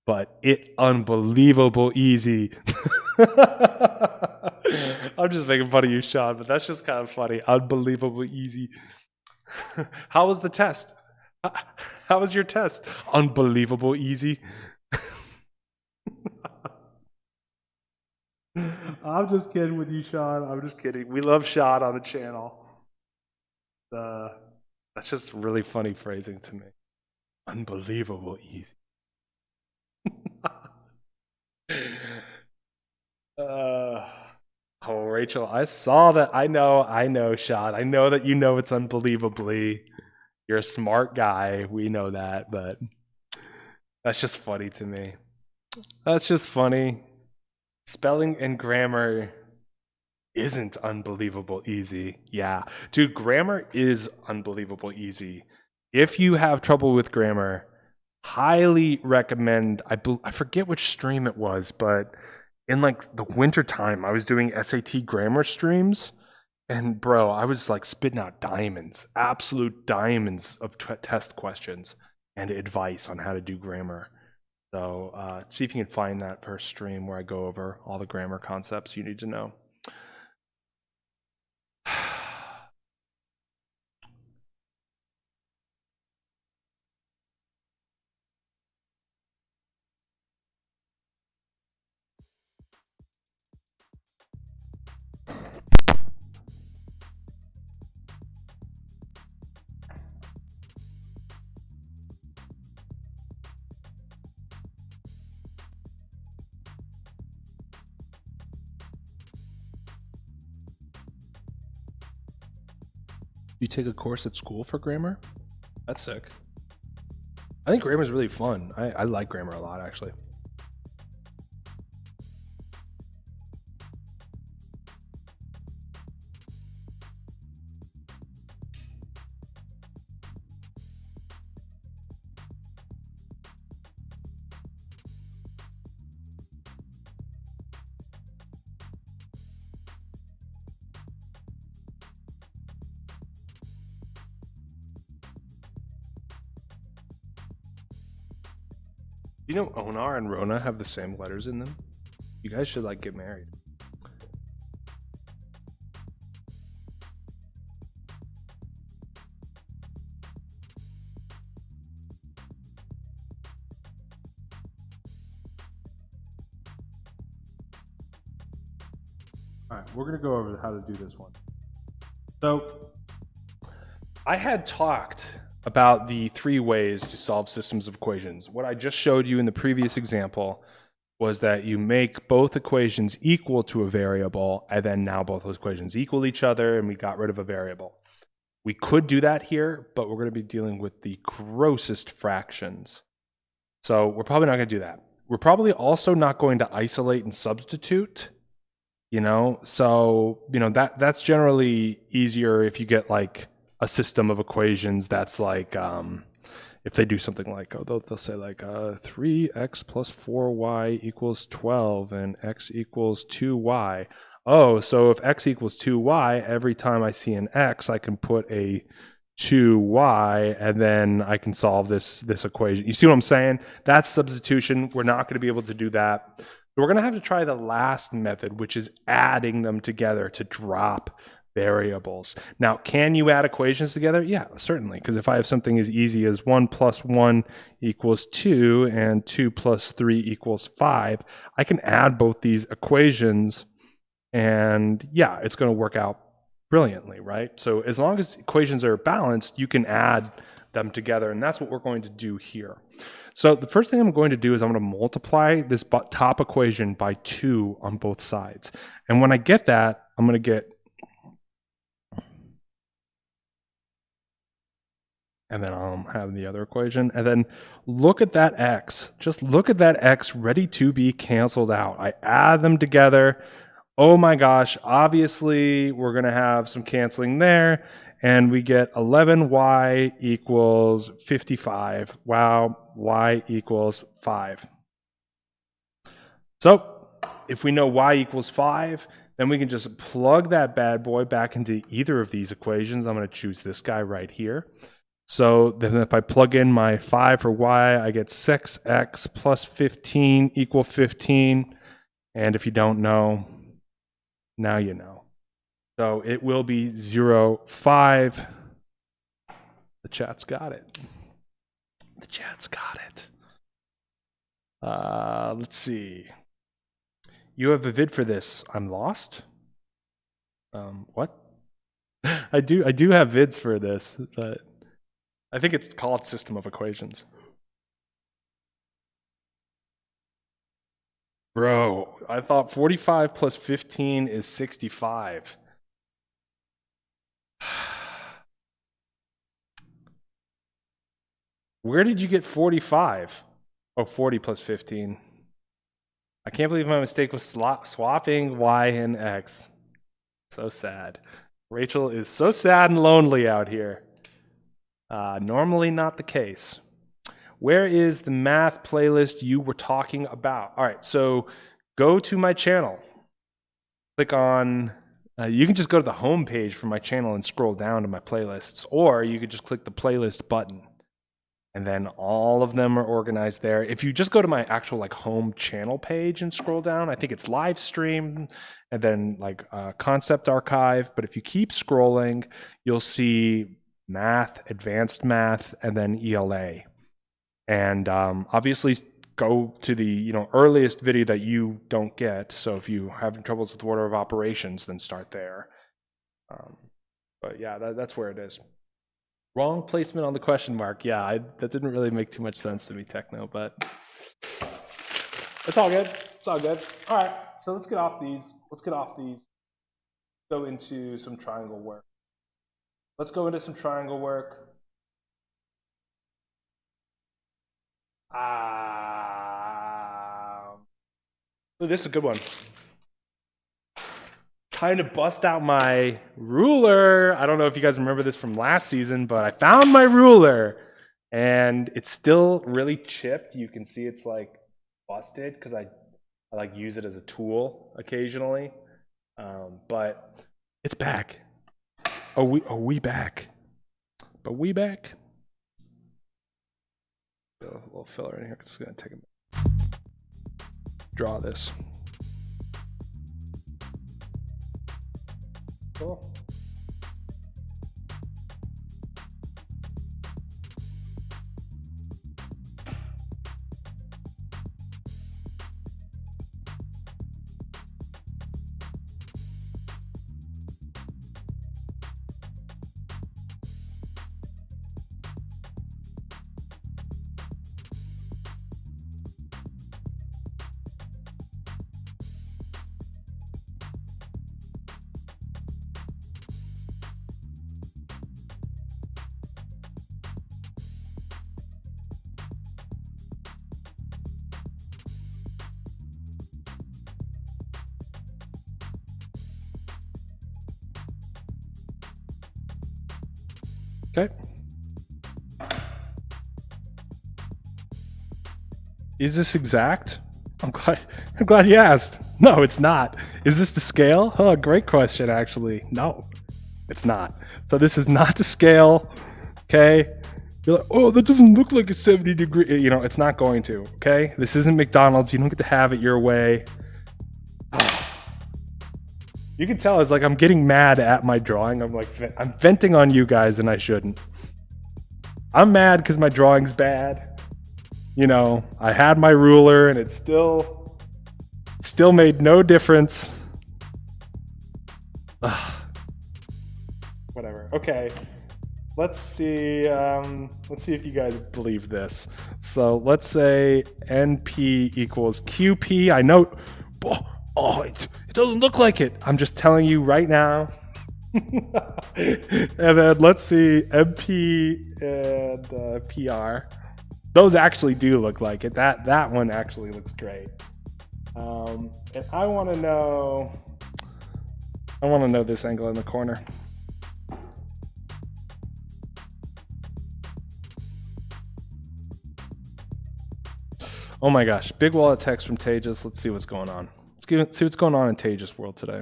but it unbelievable easy. I'm just making fun of you, Sean, but that's just kind of funny. Unbelievable easy. How was the test? How was your test? Unbelievable easy. I'm just kidding with you, Sean. I'm just kidding. We love Sean on the channel. That's just really funny phrasing to me. Unbelievable easy. Oh, Rachel, I saw that. I know, Sean. I know that you know it's unbelievably. You're a smart guy. We know that, but that's just funny to me. That's just funny. Spelling and grammar isn't unbelievable easy. Yeah. Dude, grammar is unbelievable easy. If you have trouble with grammar, highly recommend, I forget which stream it was, but in like the winter time, I was doing SAT grammar streams, and bro, I was like spitting out diamonds, absolute diamonds of test questions and advice on how to do grammar. So see if you can find that per stream where I go over all the grammar concepts you need to know. You take a course at school for grammar? That's sick. I think grammar is really fun. I like grammar a lot, actually. You know, Onar and Rona have the same letters in them. You guys should like get married. All right, we're gonna go over how to do this one. So I had talked about the 3 ways to solve systems of equations. What I just showed you in the previous example was that you make both equations equal to a variable, and then now both those equations equal each other, and we got rid of a variable. We could do that here, but we're going to be dealing with the grossest fractions. So we're probably not going to do that. We're probably also not going to isolate and substitute, so that's generally easier if you get like a system of equations that's like if they do something like they'll say like 3x plus 4y equals 12 and x equals 2y. Oh, so if x equals 2y, every time I see an x, I can put a 2y, and then I can solve this equation. You see what I'm saying? That's substitution. We're not going to be able to do that. We're going to have to try the last method, which is adding them together to drop variables. Now, can you add equations together? Yeah, certainly, because if I have something as easy as 1 plus 1 equals 2 and 2 plus 3 equals 5, I can add both these equations, and yeah, it's going to work out brilliantly, right? So as long as equations are balanced, you can add them together, and that's what we're going to do here. So the first thing I'm going to do is I'm going to multiply this top equation by 2 on both sides. And when I get that, I'm going to get, and then I'll have the other equation, and then look at that x. Just look at that x ready to be canceled out. I add them together. Oh my gosh, obviously we're going to have some canceling there, and we get 11y equals 55. Wow, y equals 5. So if we know y equals 5, then we can just plug that bad boy back into either of these equations. I'm going to choose this guy right here. So then if I plug in my 5 for y, I get 6x plus 15 equal 15. And if you don't know, now you know. So it will be 0, 5. The chat's got it. The chat's got it. Let's see. You have a vid for this. I'm lost? What? I do have vids for this, but I think it's called System of Equations. Bro, I thought 45 plus 15 is 65. Where did you get 45? Oh, 40 plus 15. I can't believe my mistake was swapping y and x. So sad. Rachel is so sad and lonely out here. Normally not the case. Where is the math playlist you were talking about? All right, so go to my channel. Click on, you can just go to the home page for my channel and scroll down to my playlists, or you could just click the playlist button, and then all of them are organized there. If you just go to my actual like home channel page and scroll down, I think it's live stream and then like concept archive. But if you keep scrolling, you'll see math, advanced math, and then ELA. And obviously go to the earliest video that you don't get. So if you have troubles with order of operations, then start there. But yeah, that's where it is. Wrong placement on the question mark. Yeah, that didn't really make too much sense to me, Techno, but it's all good. It's all good. All right, so let's get off these. Go into some triangle work. This is a good one. Trying to bust out my ruler. I don't know if you guys remember this from last season, but I found my ruler and it's still really chipped. You can see it's like busted because I like use it as a tool occasionally. But it's back. Are we back? But we back. A little filler in here. It's gonna take a minute. draw this. Cool. Okay. Is this exact? I'm glad you asked. No, it's not. Is this the scale? Oh, great question, actually. No, it's not. So this is not the scale. Okay. You're like, oh, that doesn't look like a 70-degree. You know, it's not going to. Okay. This isn't McDonald's. You don't get to have it your way. You can tell it's like I'm getting mad at my drawing. I'm venting on you guys, and I shouldn't. I'm mad because my drawing's bad. You know, I had my ruler, and it still made no difference. Whatever. Okay. Let's see if you guys believe this. So let's say NP equals QP. I know. It doesn't look like it. I'm just telling you right now. And then let's see MP and PR. Those actually do look like it. That one actually looks great. And I want to know this angle in the corner. Oh my gosh, big wall of text from Tejas. Let's see what's going on. See what's going on in Tejas' world today.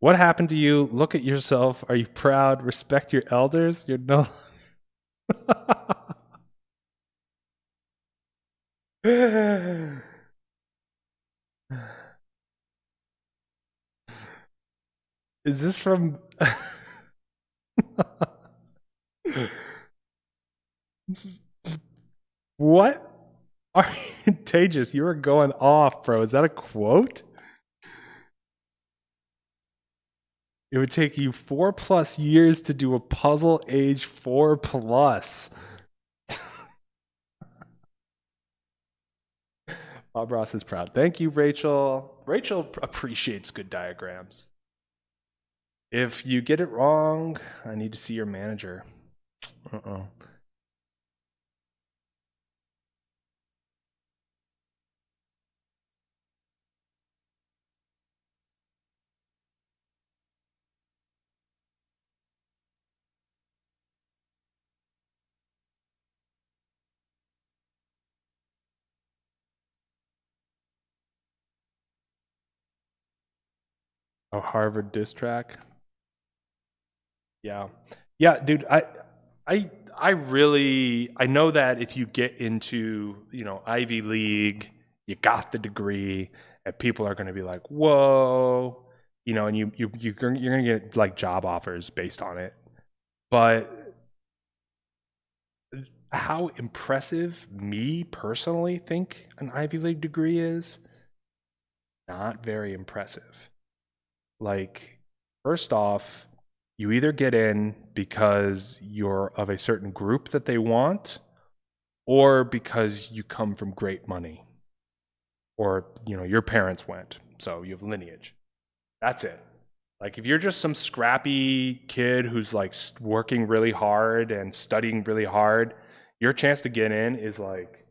What happened to you? Look at yourself. Are you proud? Respect your elders. You're no. Is this from? What? Are you, Tejas, you were going off, bro. Is that a quote? It would take you 4+ years to do a puzzle age 4+. Bob Ross is proud. Thank you, Rachel. Rachel appreciates good diagrams. If you get it wrong, I need to see your manager. Uh-oh. Oh, Harvard diss track. Yeah, dude. I really know that if you get into Ivy League, you got the degree, and people are going to be like, whoa, and you're going to get like job offers based on it. But how impressive me personally think an Ivy League degree is, not very impressive. Like, first off, you either get in because you're of a certain group that they want, or because you come from great money, or your parents went, so you have lineage. That's it. Like, if you're just some scrappy kid who's like working really hard and studying really hard, your chance to get in is like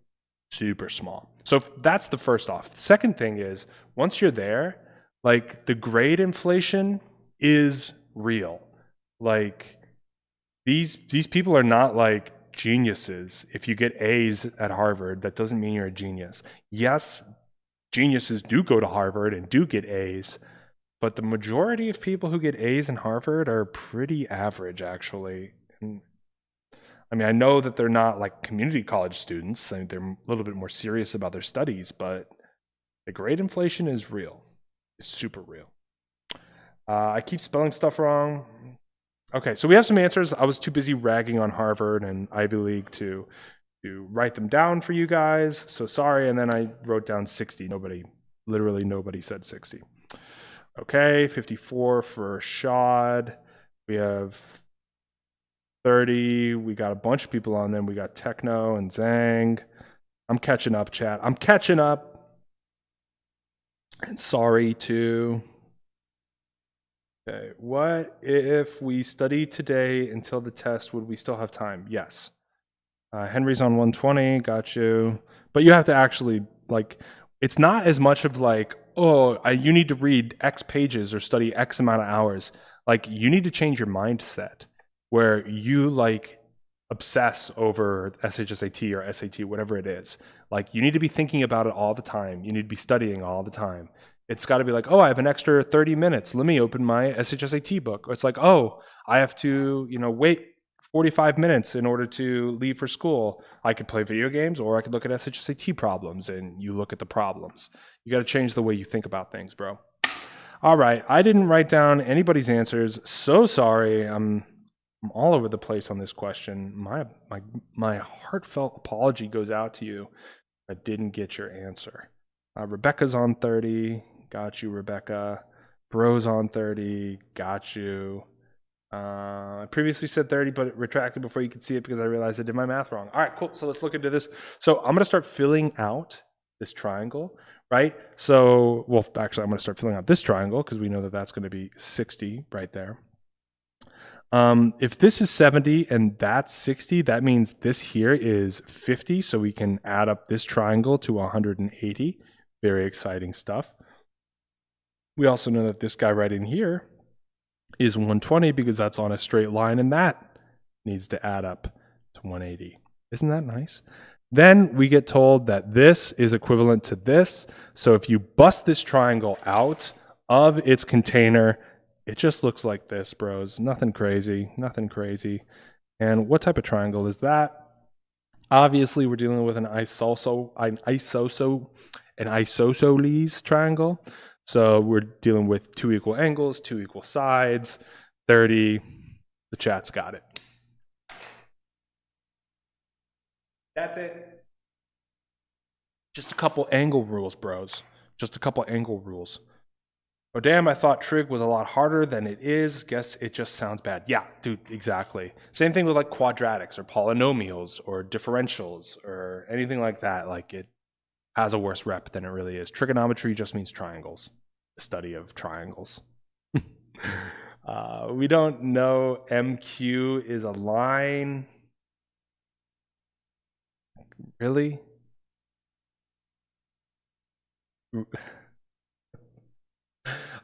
super small. So that's the first off. The second thing is, once you're there, like, the grade inflation is real. Like, these people are not like geniuses. If you get A's at Harvard, that doesn't mean you're a genius. Yes, geniuses do go to Harvard and do get A's, but the majority of people who get A's in Harvard are pretty average, actually. And, I mean, I know that they're not like community college students. I mean, they're a little bit more serious about their studies, but The grade inflation is real. It's super real. I keep spelling stuff wrong. Okay, so we have some answers. I was too busy ragging on Harvard and Ivy League to write them down for you guys. So sorry. And then I wrote down 60. Literally nobody said 60. Okay, 54 for Shad. We have 30. We got a bunch of people on them. We got Techno and Zhang. I'm catching up, chat. I'm catching up. And sorry too. Okay, what if we study today until the test? Would we still have time? Yes. Henry's on 120, got you. But you have to actually, like, it's not as much of like, oh, you need to read X pages or study X amount of hours. Like, you need to change your mindset where you, like, obsess over SHSAT or SAT, whatever it is. Like, you need to be thinking about it all the time. You need to be studying all the time. It's got to be like, oh, I have an extra 30 minutes. Let me open my SHSAT book. Or it's like, oh, I have to, wait 45 minutes in order to leave for school. I could play video games or I could look at SHSAT problems, and you look at the problems. You got to change the way you think about things, bro. All right. I didn't write down anybody's answers. So sorry. I'm all over the place on this question. My heartfelt apology goes out to you. I didn't get your answer. Rebecca's on 30. Got you, Rebecca. Bro's on 30. Got you. I previously said 30, but it retracted before you could see it because I realized I did my math wrong. All right, cool. So let's look into this. So I'm going to start filling out this triangle, right? So, well, actually, I'm going to start filling out this triangle because we know that that's going to be 60 right there. If this is 70 and that's 60, that means this here is 50. So we can add up this triangle to 180. Very exciting stuff. We also know that this guy right in here is 120 because that's on a straight line, and that needs to add up to 180. Isn't that nice? Then we get told that this is equivalent to this. So if you bust this triangle out of its container, it just looks like this, bros. Nothing crazy, nothing crazy. And what type of triangle is that? Obviously, we're dealing with an isosceles triangle. So we're dealing with 2 equal angles, 2 equal sides, 30. The chat's got it. That's it. Just a couple angle rules, bros. Just a couple angle rules. Oh, damn, I thought trig was a lot harder than it is. Guess it just sounds bad. Yeah, dude, exactly. Same thing with like quadratics or polynomials or differentials or anything like that. Like, it has a worse rep than it really is. Trigonometry just means triangles, the study of triangles. We don't know MQ is a line. Really?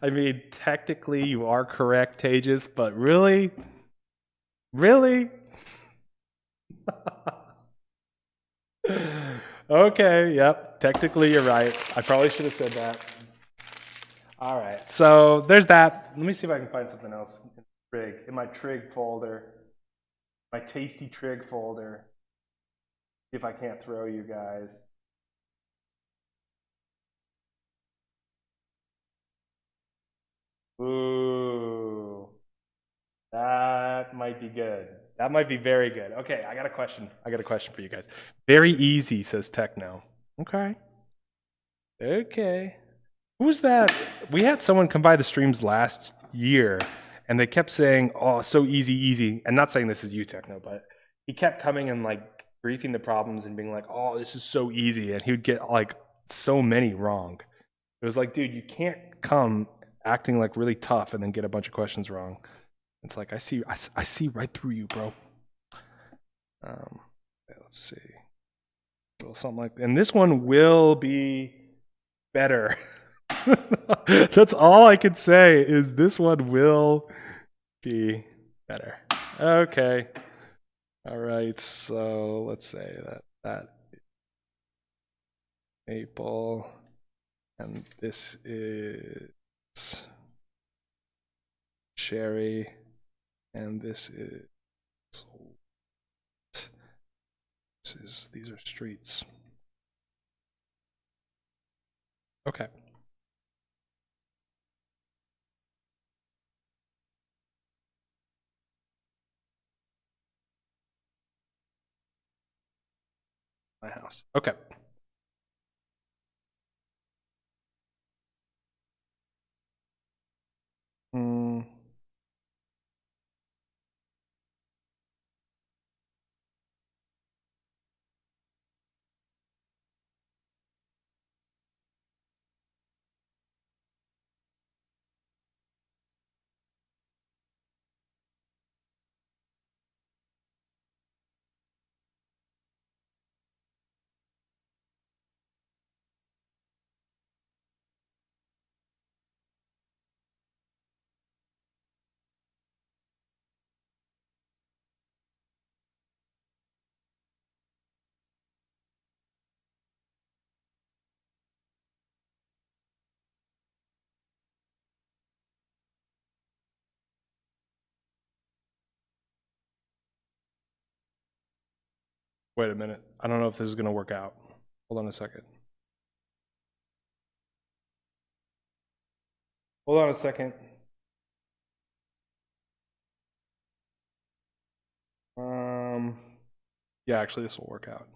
I mean, technically you are correct, Tejas, but really? Really? Okay, yep. Technically you're right. I probably should have said that. All right, so there's that. Let me see if I can find something else in my trig folder, my tasty trig folder. See if I can't throw you guys. Ooh, that might be good. That might be very good. Okay, I got a question. I got a question for you guys. Very easy, says Techno. Okay. Okay. Who was that? We had someone come by the streams last year, and they kept saying, oh, so easy, easy. And not saying this is you, Techno, but he kept coming and like briefing the problems and being like, oh, this is so easy. And he would get like so many wrong. It was like, dude, you can't come acting like really tough and then get a bunch of questions wrong. It's like, I see right through you, bro. Let's see. Well, something like that. And this one will be better. That's all I can say is this one will be better. Okay. All right. So let's say that maple, and this is cherry, and this is these are streets. Okay. My house. Okay. Mm. Wait a minute. I don't know if this is going to work out. Hold on a second. Hold on a second. Yeah, actually, this will work out.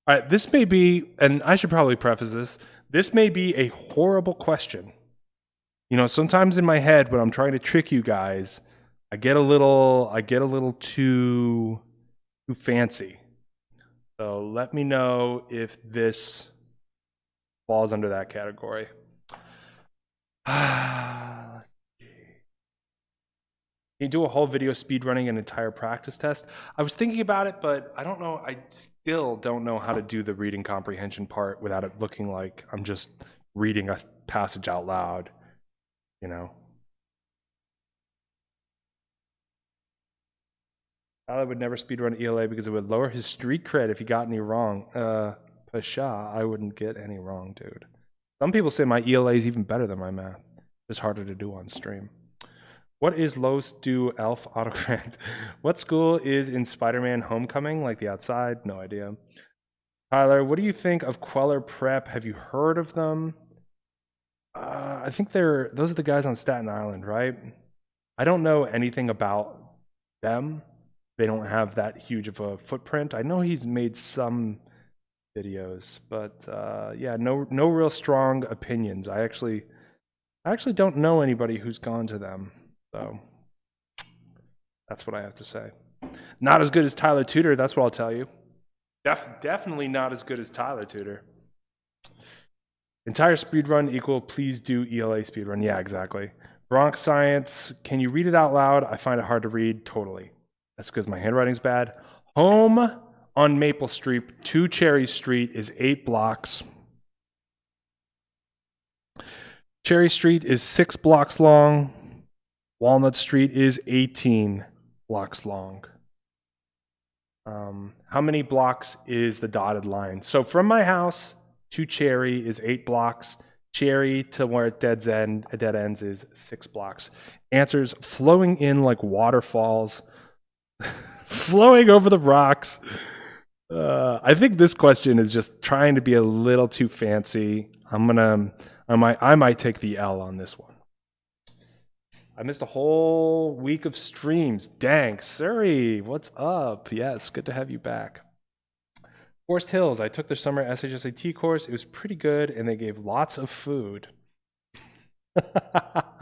All right, this may be, and I should probably preface this may be a horrible question. You know, sometimes in my head when I'm trying to trick you guys, I get a little too fancy. So let me know if this falls under that category. Can you do a whole video speed running an entire practice test? I was thinking about it, but I don't know. I still don't know how to do the reading comprehension part without it looking like I'm just reading a passage out loud, you know? Tyler would never speedrun ELA because it would lower his street cred if he got any wrong. Pasha, I wouldn't get any wrong, dude. Some people say my ELA is even better than my math. It's harder to do on stream. What is Los do Elf Autogrant? What school is in Spider-Man Homecoming? Like the outside? No idea. Tyler, what do you think of Queller Prep? Have you heard of them? I think those are the guys on Staten Island, right? I don't know anything about them. They don't have that huge of a footprint. I know he's made some videos, but yeah, no real strong opinions. I actually don't know anybody who's gone to them. So that's what I have to say. Not as good as Tyler Tudor, that's what I'll tell you. Definitely not as good as Tyler Tudor. Entire speedrun equal please do ELA speedrun. Yeah, exactly. Bronx Science, can you read it out loud? I find it hard to read. Totally. That's because my handwriting's bad. Home on Maple Street, 2 Cherry Street is 8 blocks. Cherry Street is 6 blocks long. Walnut Street is 18 blocks long. How many blocks is the dotted line? So from my house to Cherry is 8 blocks. Cherry to where it dead ends is 6 blocks. Answers flowing in like waterfalls, flowing over the rocks. I think this question is just trying to be a little too fancy. I might take the L on this one. I missed a whole week of streams. Dang, Surrey, what's up? Yes, good to have you back. Forest Hills, I took their summer SHSAT course. It was pretty good, and they gave lots of food. Well,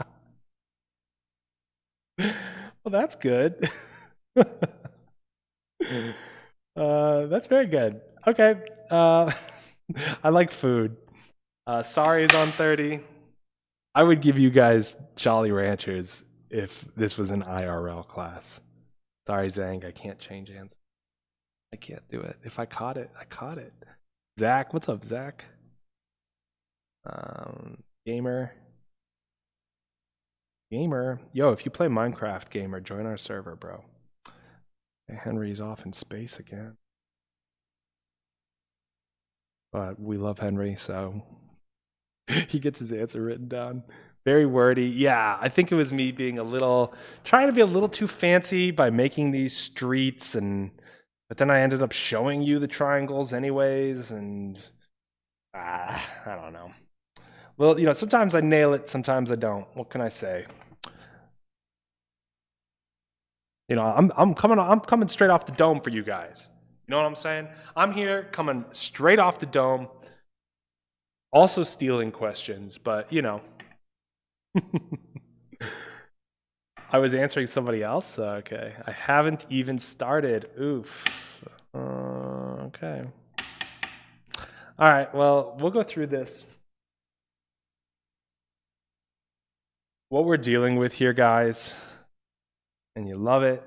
that's good. That's very good. Okay. I like food. Sorry is on 30. I would give you guys Jolly Ranchers if this was an IRL class. Sorry, Zang, I can't change answer. I can't do it. If I caught it, I caught it. Zach, what's up, Zach? Gamer. Yo, if you play Minecraft, gamer, join our server, bro. Henry's off in space again. But we love Henry, so he gets his answer written down. Very wordy. Yeah, I think it was me being trying to be a little too fancy by making these streets, but then I ended up showing you the triangles anyways, and I don't know. Well, you know, sometimes I nail it, sometimes I don't. What can I say? You know, I'm coming straight off the dome for you guys. You know what I'm saying? I'm here coming straight off the dome. Also stealing questions, but you know. I was answering somebody else? Okay. I haven't even started. Oof. Okay. All right, well, we'll go through this. What we're dealing with here, guys, and you love it,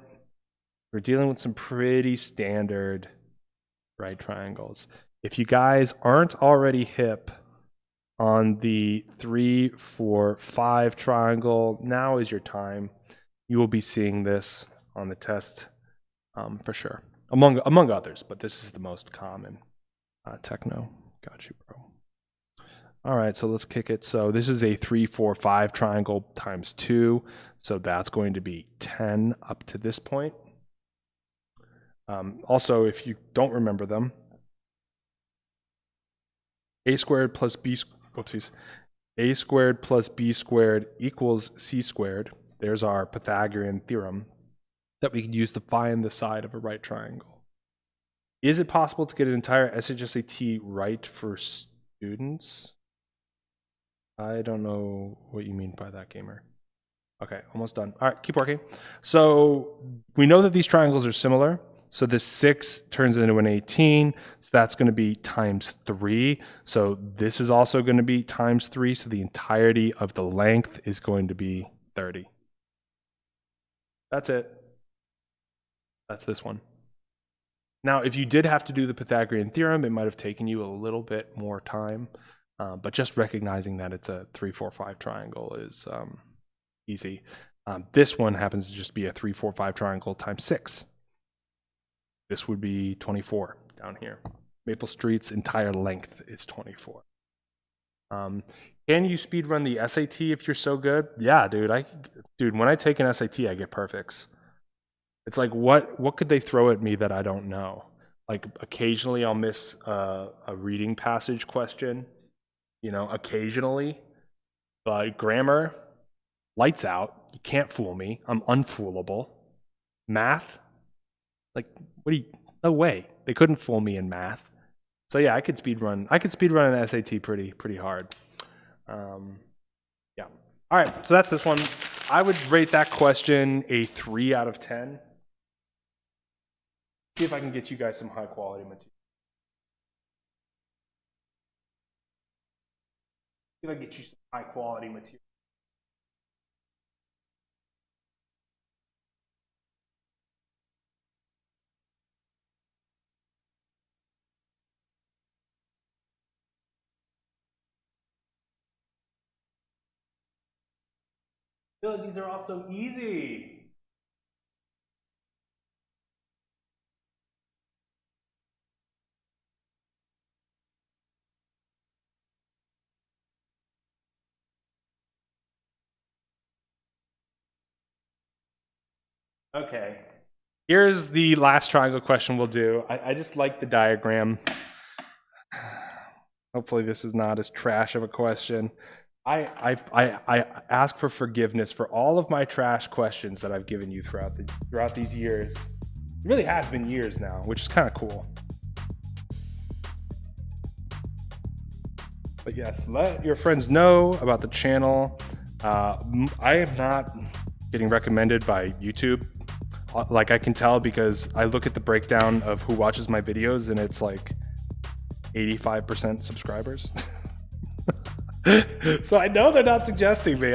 we're dealing with some pretty standard right triangles. If you guys aren't already hip on the 3, 4, 5 triangle, now is your time. You will be seeing this on the test for sure, among others, but this is the most common. Techno, got you, bro. All right, so let's kick it. So this is a 3, 4, 5 triangle times 2, so that's going to be 10 up to this point. Also, if you don't remember them, a squared plus b squared equals c squared. There's our Pythagorean theorem that we can use to find the side of a right triangle. Is it possible to get an entire SHSAT right for students? I don't know what you mean by that, gamer. Okay, almost done. All right, keep working. So we know that these triangles are similar. So this 6 turns into an 18, so that's going to be times 3. So this is also going to be times 3, so the entirety of the length is going to be 30. That's it. That's this one. Now, if you did have to do the Pythagorean theorem, it might have taken you a little bit more time, but just recognizing that it's a 3, 4, 5 triangle is easy. This one happens to just be a 3, 4, 5 triangle times 6. This would be 24 down here. Maple Street's entire length is 24. Can you speed run the SAT if you're so good? Yeah, dude. When I take an SAT, I get perfects. It's like, what could they throw at me that I don't know? Like, occasionally I'll miss a reading passage question, you know, occasionally. But grammar, lights out. You can't fool me. I'm unfoolable. Math, like, no way. They couldn't fool me in math. So yeah, I could speed run an SAT pretty hard. Yeah. All right, so that's this one. I would rate that question a 3 out of 10. See if I can get you guys some high quality material. See if I can get you some high quality material. I feel like these are all so easy. Okay. Here's the last triangle question we'll do. I just like the diagram. Hopefully this is not as trash of a question. I ask for forgiveness for all of my trash questions that I've given you throughout these years. It really has been years now, which is kind of cool. But yes, let your friends know about the channel. I am not getting recommended by YouTube. Like, I can tell because I look at the breakdown of who watches my videos and it's like 85% subscribers. So I know they're not suggesting me.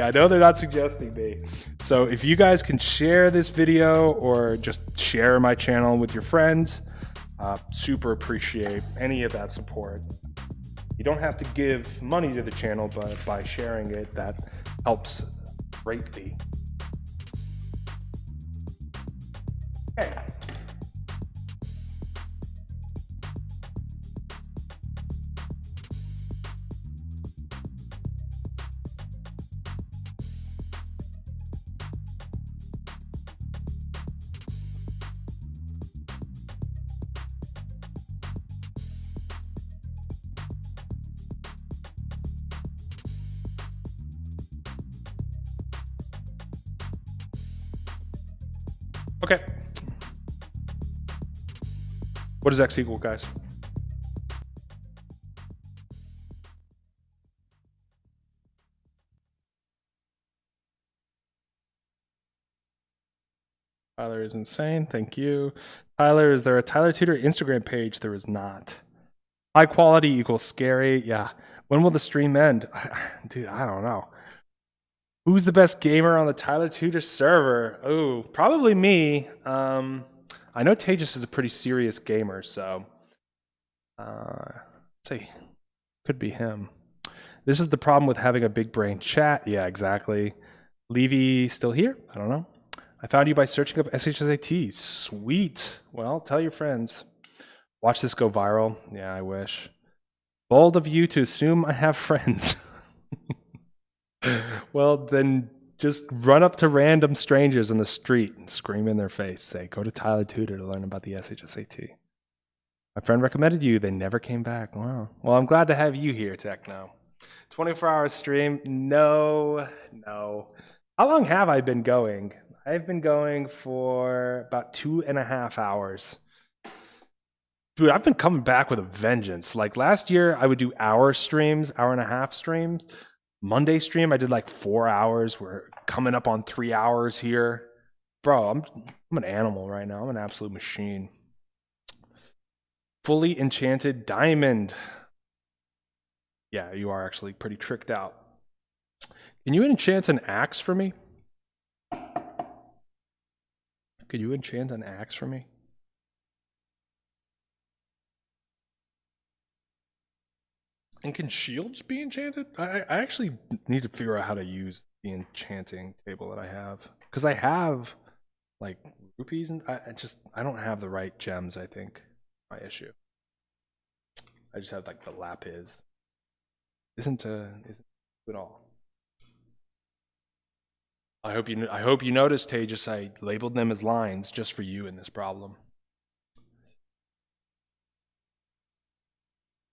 So if you guys can share this video or just share my channel with your friends, Super appreciate any of that support. You don't have to give money to the channel, but by sharing it, that helps greatly. Okay. Okay. What does X equal, guys? Tyler is insane. Thank you. Tyler, is there a Tyler Tutor Instagram page? There is not. High quality equals scary. Yeah. When will the stream end? Dude, I don't know. Who's the best gamer on the Tyler Tutor server? Oh, probably me. I know Tejas is a pretty serious gamer, so let's see. Could be him. This is the problem with having a big brain chat. Yeah, exactly. Levy still here? I don't know. I found you by searching up SHSAT. Sweet. Well, tell your friends. Watch this go viral. Yeah, I wish. Bold of you to assume I have friends. Well, then just run up to random strangers on the street and scream in their face. Say, go to Tyler Tutor to learn about the SHSAT. My friend recommended you. They never came back. Wow. Well, I'm glad to have you here, Techno. 24-hour stream? No. How long have I been going? I've been going for about 2.5 hours. Dude, I've been coming back with a vengeance. Like last year, I would do hour streams, 1.5-hour streams. Monday stream, I did like 4 hours. We're coming up on 3 hours here. Bro, I'm an animal right now. I'm an absolute machine. Fully enchanted diamond. Yeah, you are actually pretty tricked out. Can you enchant an axe for me? Could you enchant an axe for me? And can shields be enchanted? I actually need to figure out how to use the enchanting table that I have. Because I have like rupees and I don't have the right gems, I think. My issue. I just have like the lapis. Isn't at all. I hope you noticed, Tejas, I labeled them as lines just for you in this problem.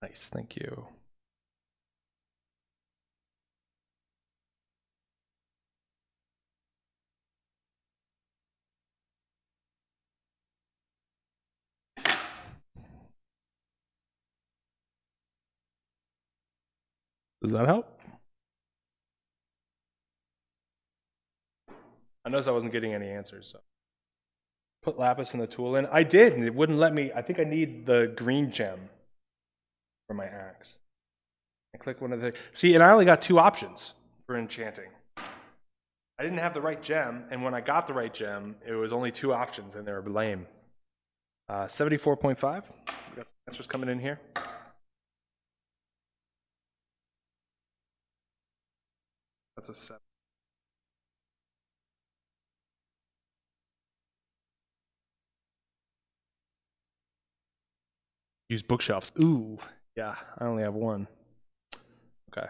Nice, thank you. Does that help? I noticed I wasn't getting any answers. So. Put lapis in the tool in. I did, and it wouldn't let me. I think I need the green gem for my axe. I click one of the. See, and I only got 2 options for enchanting. I didn't have the right gem, and when I got the right gem, it was only 2 options, and they were lame. 74.5. We got some answers coming in here. That's a 7. Use bookshelves. Ooh, yeah, I only have 1. Okay.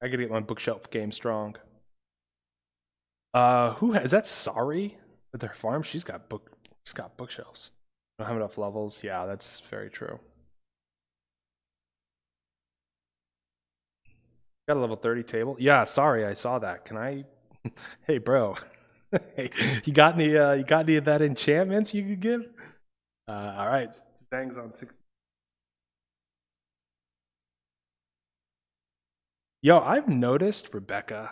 I gotta get my bookshelf game strong. Is that Sorry with her farm? She's got bookshelves. I don't have enough levels. Yeah, that's very true. Got a level 30 table. Yeah, sorry, I saw that. Can I? Hey, bro. Hey, you got any of that enchantments you could give? All right, Zang's on 60. Yo, I've noticed, Rebecca.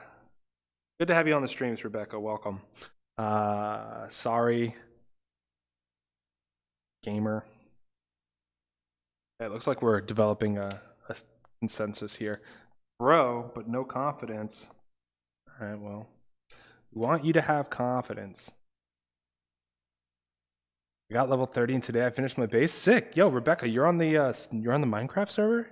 Good to have you on the streams, Rebecca. Welcome. Sorry, gamer. It looks like we're developing a consensus here. Bro, but no confidence. All right, well, we want you to have confidence. I got level 30 and today I finished my base. Sick. Yo, Rebecca, you're on the Minecraft server?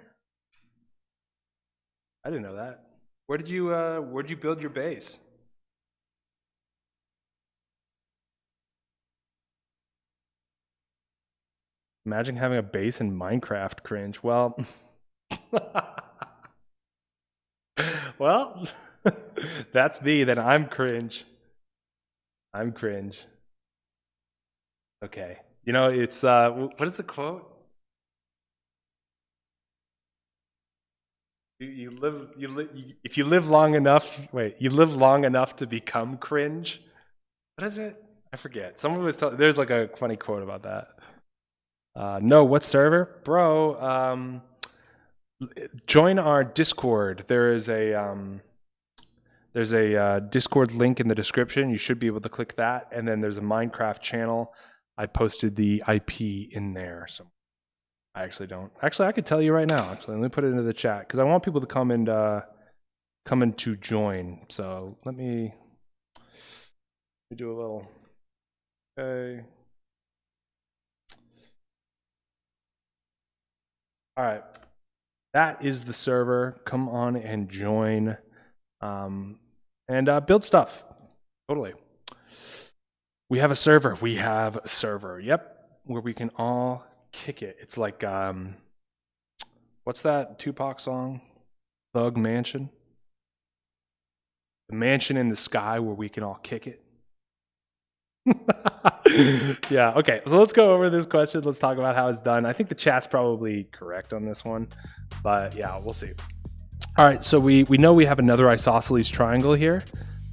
I didn't know that. Where'd you build your base? Imagine having a base in Minecraft, cringe. Well, well, that's me, then I'm cringe. I'm cringe. Okay. You know, it's what is the quote? If you live long enough, you live long enough to become cringe. What is it? I forget. Someone was there's like a funny quote about that. No, what server? Bro, join our Discord. There's a Discord link in the description. You should be able to click that. And then there's a Minecraft channel. I posted the IP in there. So I actually don't. Actually, I could tell you right now. Actually, let me put it into the chat because I want people to come in to join. So let me do a little. Okay. All right, that is the server. Come on and join, and build stuff. Totally. We have a server. We have a server. Yep, where we can all kick it. It's like what's that Tupac song? Thug Mansion. The mansion in the sky where we can all kick it. Yeah, okay, so let's go over this question. Let's talk about how it's done. I think the chat's probably correct on this one, but yeah, we'll see. All right, so we know we have another isosceles triangle here,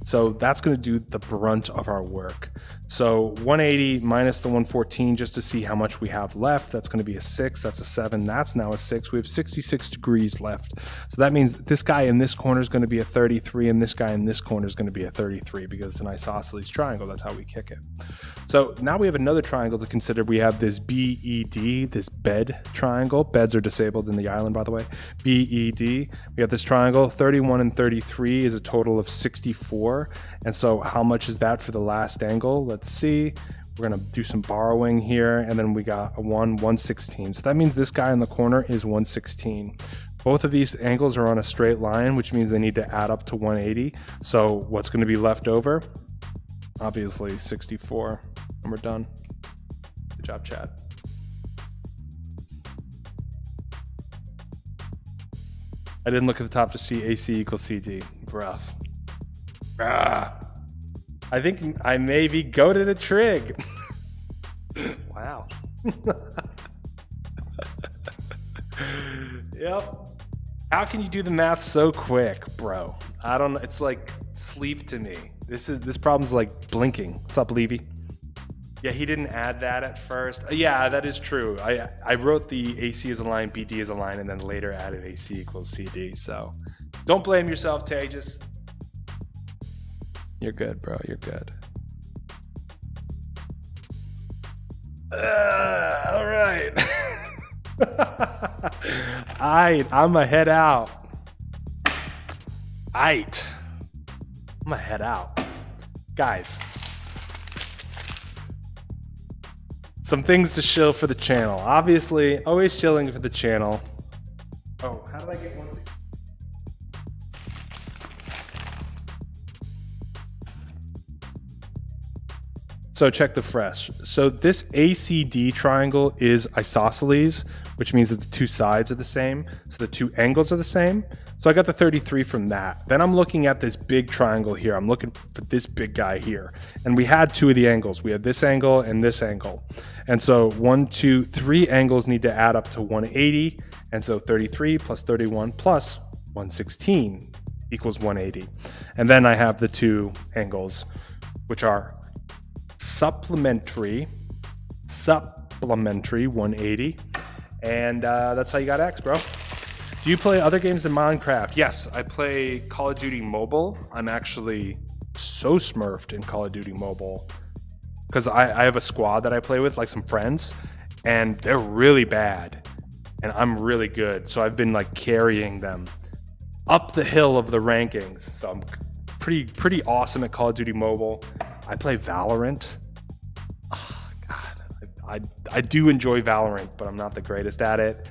so that's going to do the brunt of our work. So 180 minus the 114 just to see how much we have left. That's going to be a 6. That's a 7. That's now a 6. We have 66 degrees left. So that means this guy in this corner is going to be a 33, and this guy in this corner is going to be a 33 because it's an isosceles triangle. That's how we kick it. So now we have another triangle to consider. We have this BED, this bed triangle. Beds are disabled in the island, by the way. BED. We have this triangle. 31 and 33 is a total of 64. And so how much is that for the last angle? Let's see. We're going to do some borrowing here. And then we got a 116. So that means this guy in the corner is 116. Both of these angles are on a straight line, which means they need to add up to 180. So what's going to be left over? Obviously 64. And we're done. Good job, chat. I didn't look at the top to see AC equals CD. Rough. I think I may be goated a trig. Wow. Yep. How can you do the math so quick, bro? I don't know. It's like sleep to me. This problem's like blinking. What's up, Levy? Yeah, he didn't add that at first. Yeah, that is true. I wrote the AC as a line, BD as a line, and then later added AC equals CD. So don't blame yourself, Tay. Just you're good, bro. You're good. All right. I'ma head out. I'ma head out. Guys, some things to chill for the channel. Obviously, always chilling for the channel. Oh, how did I get one? So check the fresh. So this ACD triangle is isosceles, which means that the two sides are the same. So the two angles are the same. So I got the 33 from that. Then I'm looking at this big triangle here. I'm looking for this big guy here. And we had two of the angles. We had this angle and this angle. And so 1, 2, 3 angles need to add up to 180. And so 33 plus 31 plus 116 equals 180. And then I have the two angles, which are supplementary 180, and that's how you got X, bro. Do you play other games than Minecraft? Yes, I play Call of Duty Mobile. I'm actually so smurfed in Call of Duty Mobile because I have a squad that I play with, like some friends, and they're really bad and I'm really good, so I've been like carrying them up the hill of the rankings. So I'm pretty awesome at Call of Duty Mobile. I play Valorant. Oh, God. I do enjoy Valorant, but I'm not the greatest at it.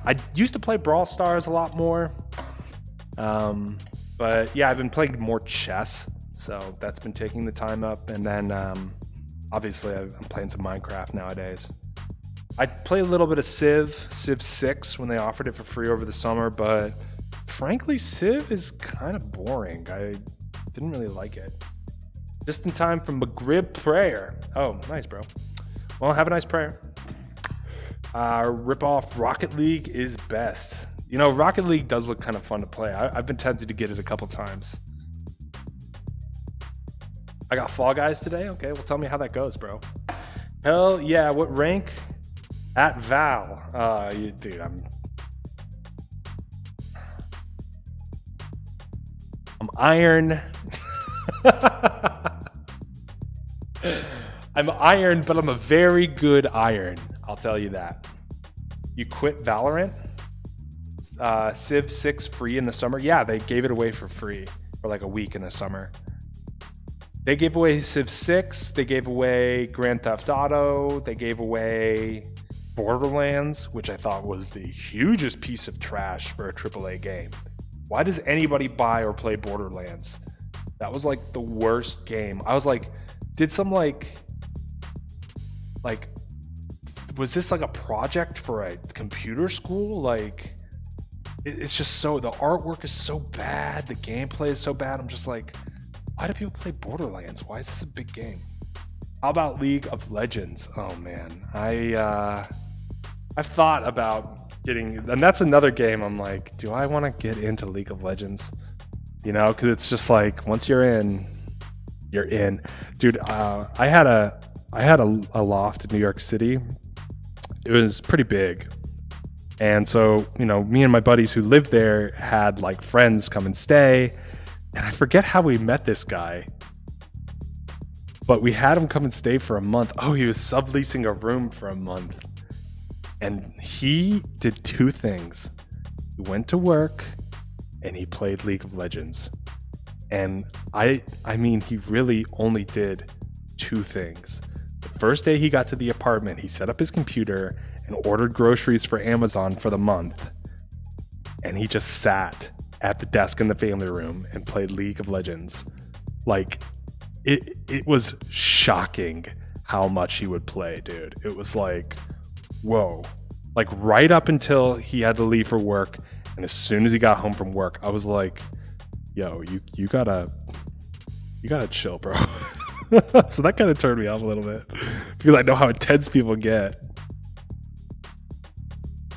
I used to play Brawl Stars a lot more. But yeah, I've been playing more chess, so that's been taking the time up. And then obviously I'm playing some Minecraft nowadays. I play a little bit of Civ 6 when they offered it for free over the summer, but frankly, Civ is kind of boring. I didn't really like it. Just in time for McGrib prayer. Oh, nice, bro. Well, have a nice prayer. Rip off Rocket League is best. You know, Rocket League does look kind of fun to play. I've been tempted to get it a couple times. I got Fall Guys today. Okay, well, tell me how that goes, bro. Hell yeah. What rank? At Val. Dude, I'm iron. I'm iron, but I'm a very good iron. I'll tell you that. You quit Valorant? Civ 6 free in the summer? Yeah, they gave it away for free for like a week in the summer. They gave away Civ 6. They gave away Grand Theft Auto. They gave away Borderlands, which I thought was the hugest piece of trash for a AAA game. Why does anybody buy or play Borderlands? That was like the worst game. I was like, did some like, was this like a project for a computer school? Like, it's just so, the artwork is so bad. The gameplay is so bad. I'm just like, why do people play Borderlands? Why is this a big game? How about League of Legends? Oh man, I've thought about getting, and that's another game I'm like, do I want to get into League of Legends? You know, because it's just like, once you're in, you're in. Dude, I had a loft in New York City. It was pretty big. And so, you know, me and my buddies who lived there had like friends come and stay. And I forget how we met this guy, but we had him come and stay for a month. Oh, he was subleasing a room for a month. And he did two things. He went to work and he played League of Legends. And I mean, he really only did two things. The first day he got to the apartment, he set up his computer and ordered groceries for Amazon for the month. And he just sat at the desk in the family room and played League of Legends. Like, it was shocking how much he would play, dude. It was like, whoa. Like, right up until he had to leave for work, and as soon as he got home from work, I was like, yo, you gotta chill, bro. So that kind of turned me off a little bit, because I know how intense people get.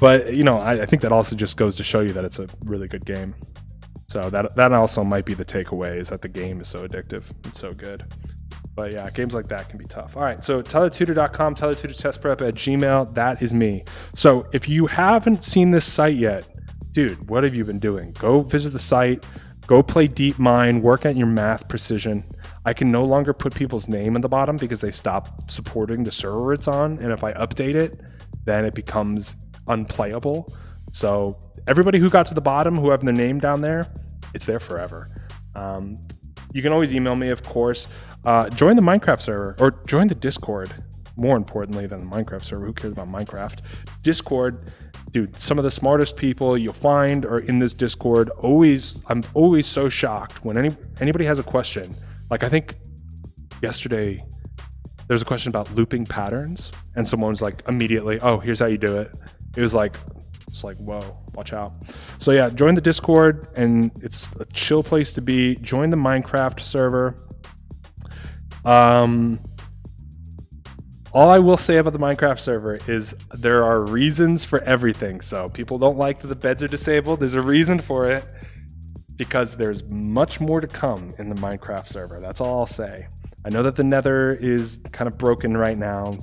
But, you know, I think that also just goes to show you that it's a really good game. So that also might be the takeaway, is that the game is so addictive and so good. But yeah, games like that can be tough. All right, so telettutor.com, telettutortestprep@gmail.com, that is me. So if you haven't seen this site yet, dude, what have you been doing? Go visit the site, go play Deep Mind, work at your math precision. I can no longer put people's name in the bottom because they stopped supporting the server it's on, and if I update it, then it becomes unplayable. So everybody who got to the bottom, who have their name down there, it's there forever. You can always email me, of course. Join the Minecraft server, or join the Discord. More importantly than the Minecraft server, who cares about Minecraft? Discord, dude, some of the smartest people you'll find are in this Discord. I'm always so shocked when anybody has a question. Like, I think yesterday there's a question about looping patterns, and someone's like, immediately, oh, here's how you do it. It was like, it's like, whoa, watch out. So yeah, join the Discord, and it's a chill place to be. Join the Minecraft server. All I will say about the Minecraft server is there are reasons for everything. So people don't like that the beds are disabled. There's a reason for it, because there's much more to come in the Minecraft server. That's all I'll say. I know that the Nether is kind of broken right now.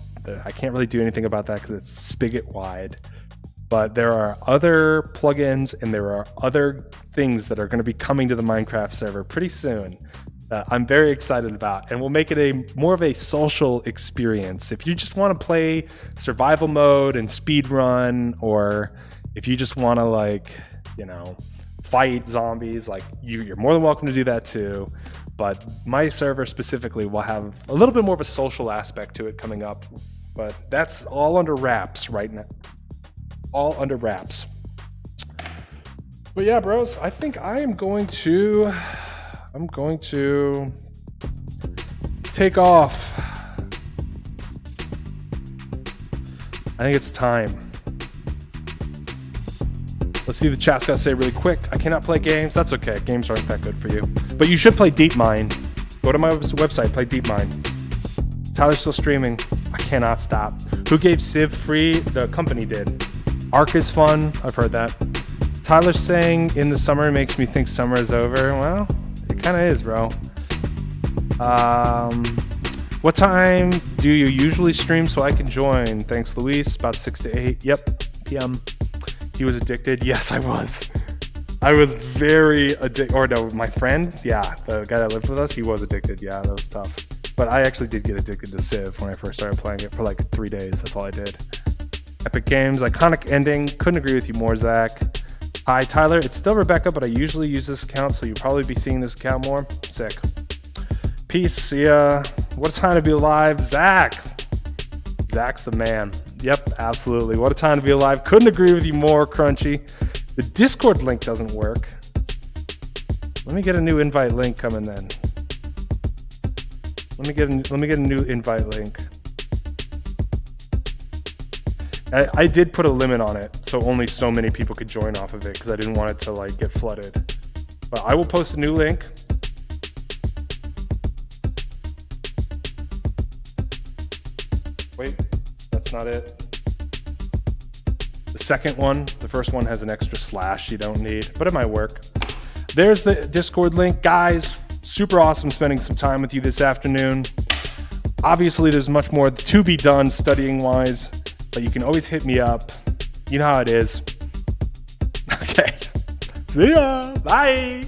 I can't really do anything about that because it's spigot wide. But there are other plugins and there are other things that are going to be coming to the Minecraft server pretty soon that I'm very excited about, and we'll make it more of a social experience. If you just want to play survival mode and speed run, or if you just want to, like, you know, fight zombies, like, you're more than welcome to do that too. But my server specifically will have a little bit more of a social aspect to it coming up but that's all under wraps right now. All under wraps. But yeah, bros, I think I'm going to take off. I think it's time. Let's see what the chat's got to say really quick. I cannot play games. That's okay. Games aren't that good for you. But you should play DeepMind. Go to my website, play DeepMind. Tyler's still streaming. I cannot stop. Who gave Civ free? The company did. Arc is fun. I've heard that. Tyler's saying in the summer makes me think summer is over. Well, it kind of is, bro. What time do you usually stream so I can join? Thanks, Luis. About 6 to 8. Yep, p.m. He was addicted. Yes, I was. I was very addicted. Or no, my friend. Yeah, the guy that lived with us, he was addicted. Yeah, that was tough. But I actually did get addicted to Civ when I first started playing it for like 3 days. That's all I did. Epic Games, iconic ending. Couldn't agree with you more, Zach. Hi, Tyler. It's still Rebecca, but I usually use this account, so you'll probably be seeing this account more. Sick. Peace. See ya. What a time to be alive. Zach. Zach's the man. Yep, absolutely. What a time to be alive. Couldn't agree with you more, Crunchy. The Discord link doesn't work. Let me get a new invite link coming then. Let me get a new invite link. I did put a limit on it, so only so many people could join off of it because I didn't want it to like get flooded. But I will post a new link. Wait, that's not it. The second one, the first one has an extra slash you don't need, but it might work. There's the Discord link. Guys, super awesome spending some time with you this afternoon. Obviously, there's much more to be done studying-wise, but you can always hit me up. You know how it is. Okay. See ya. Bye.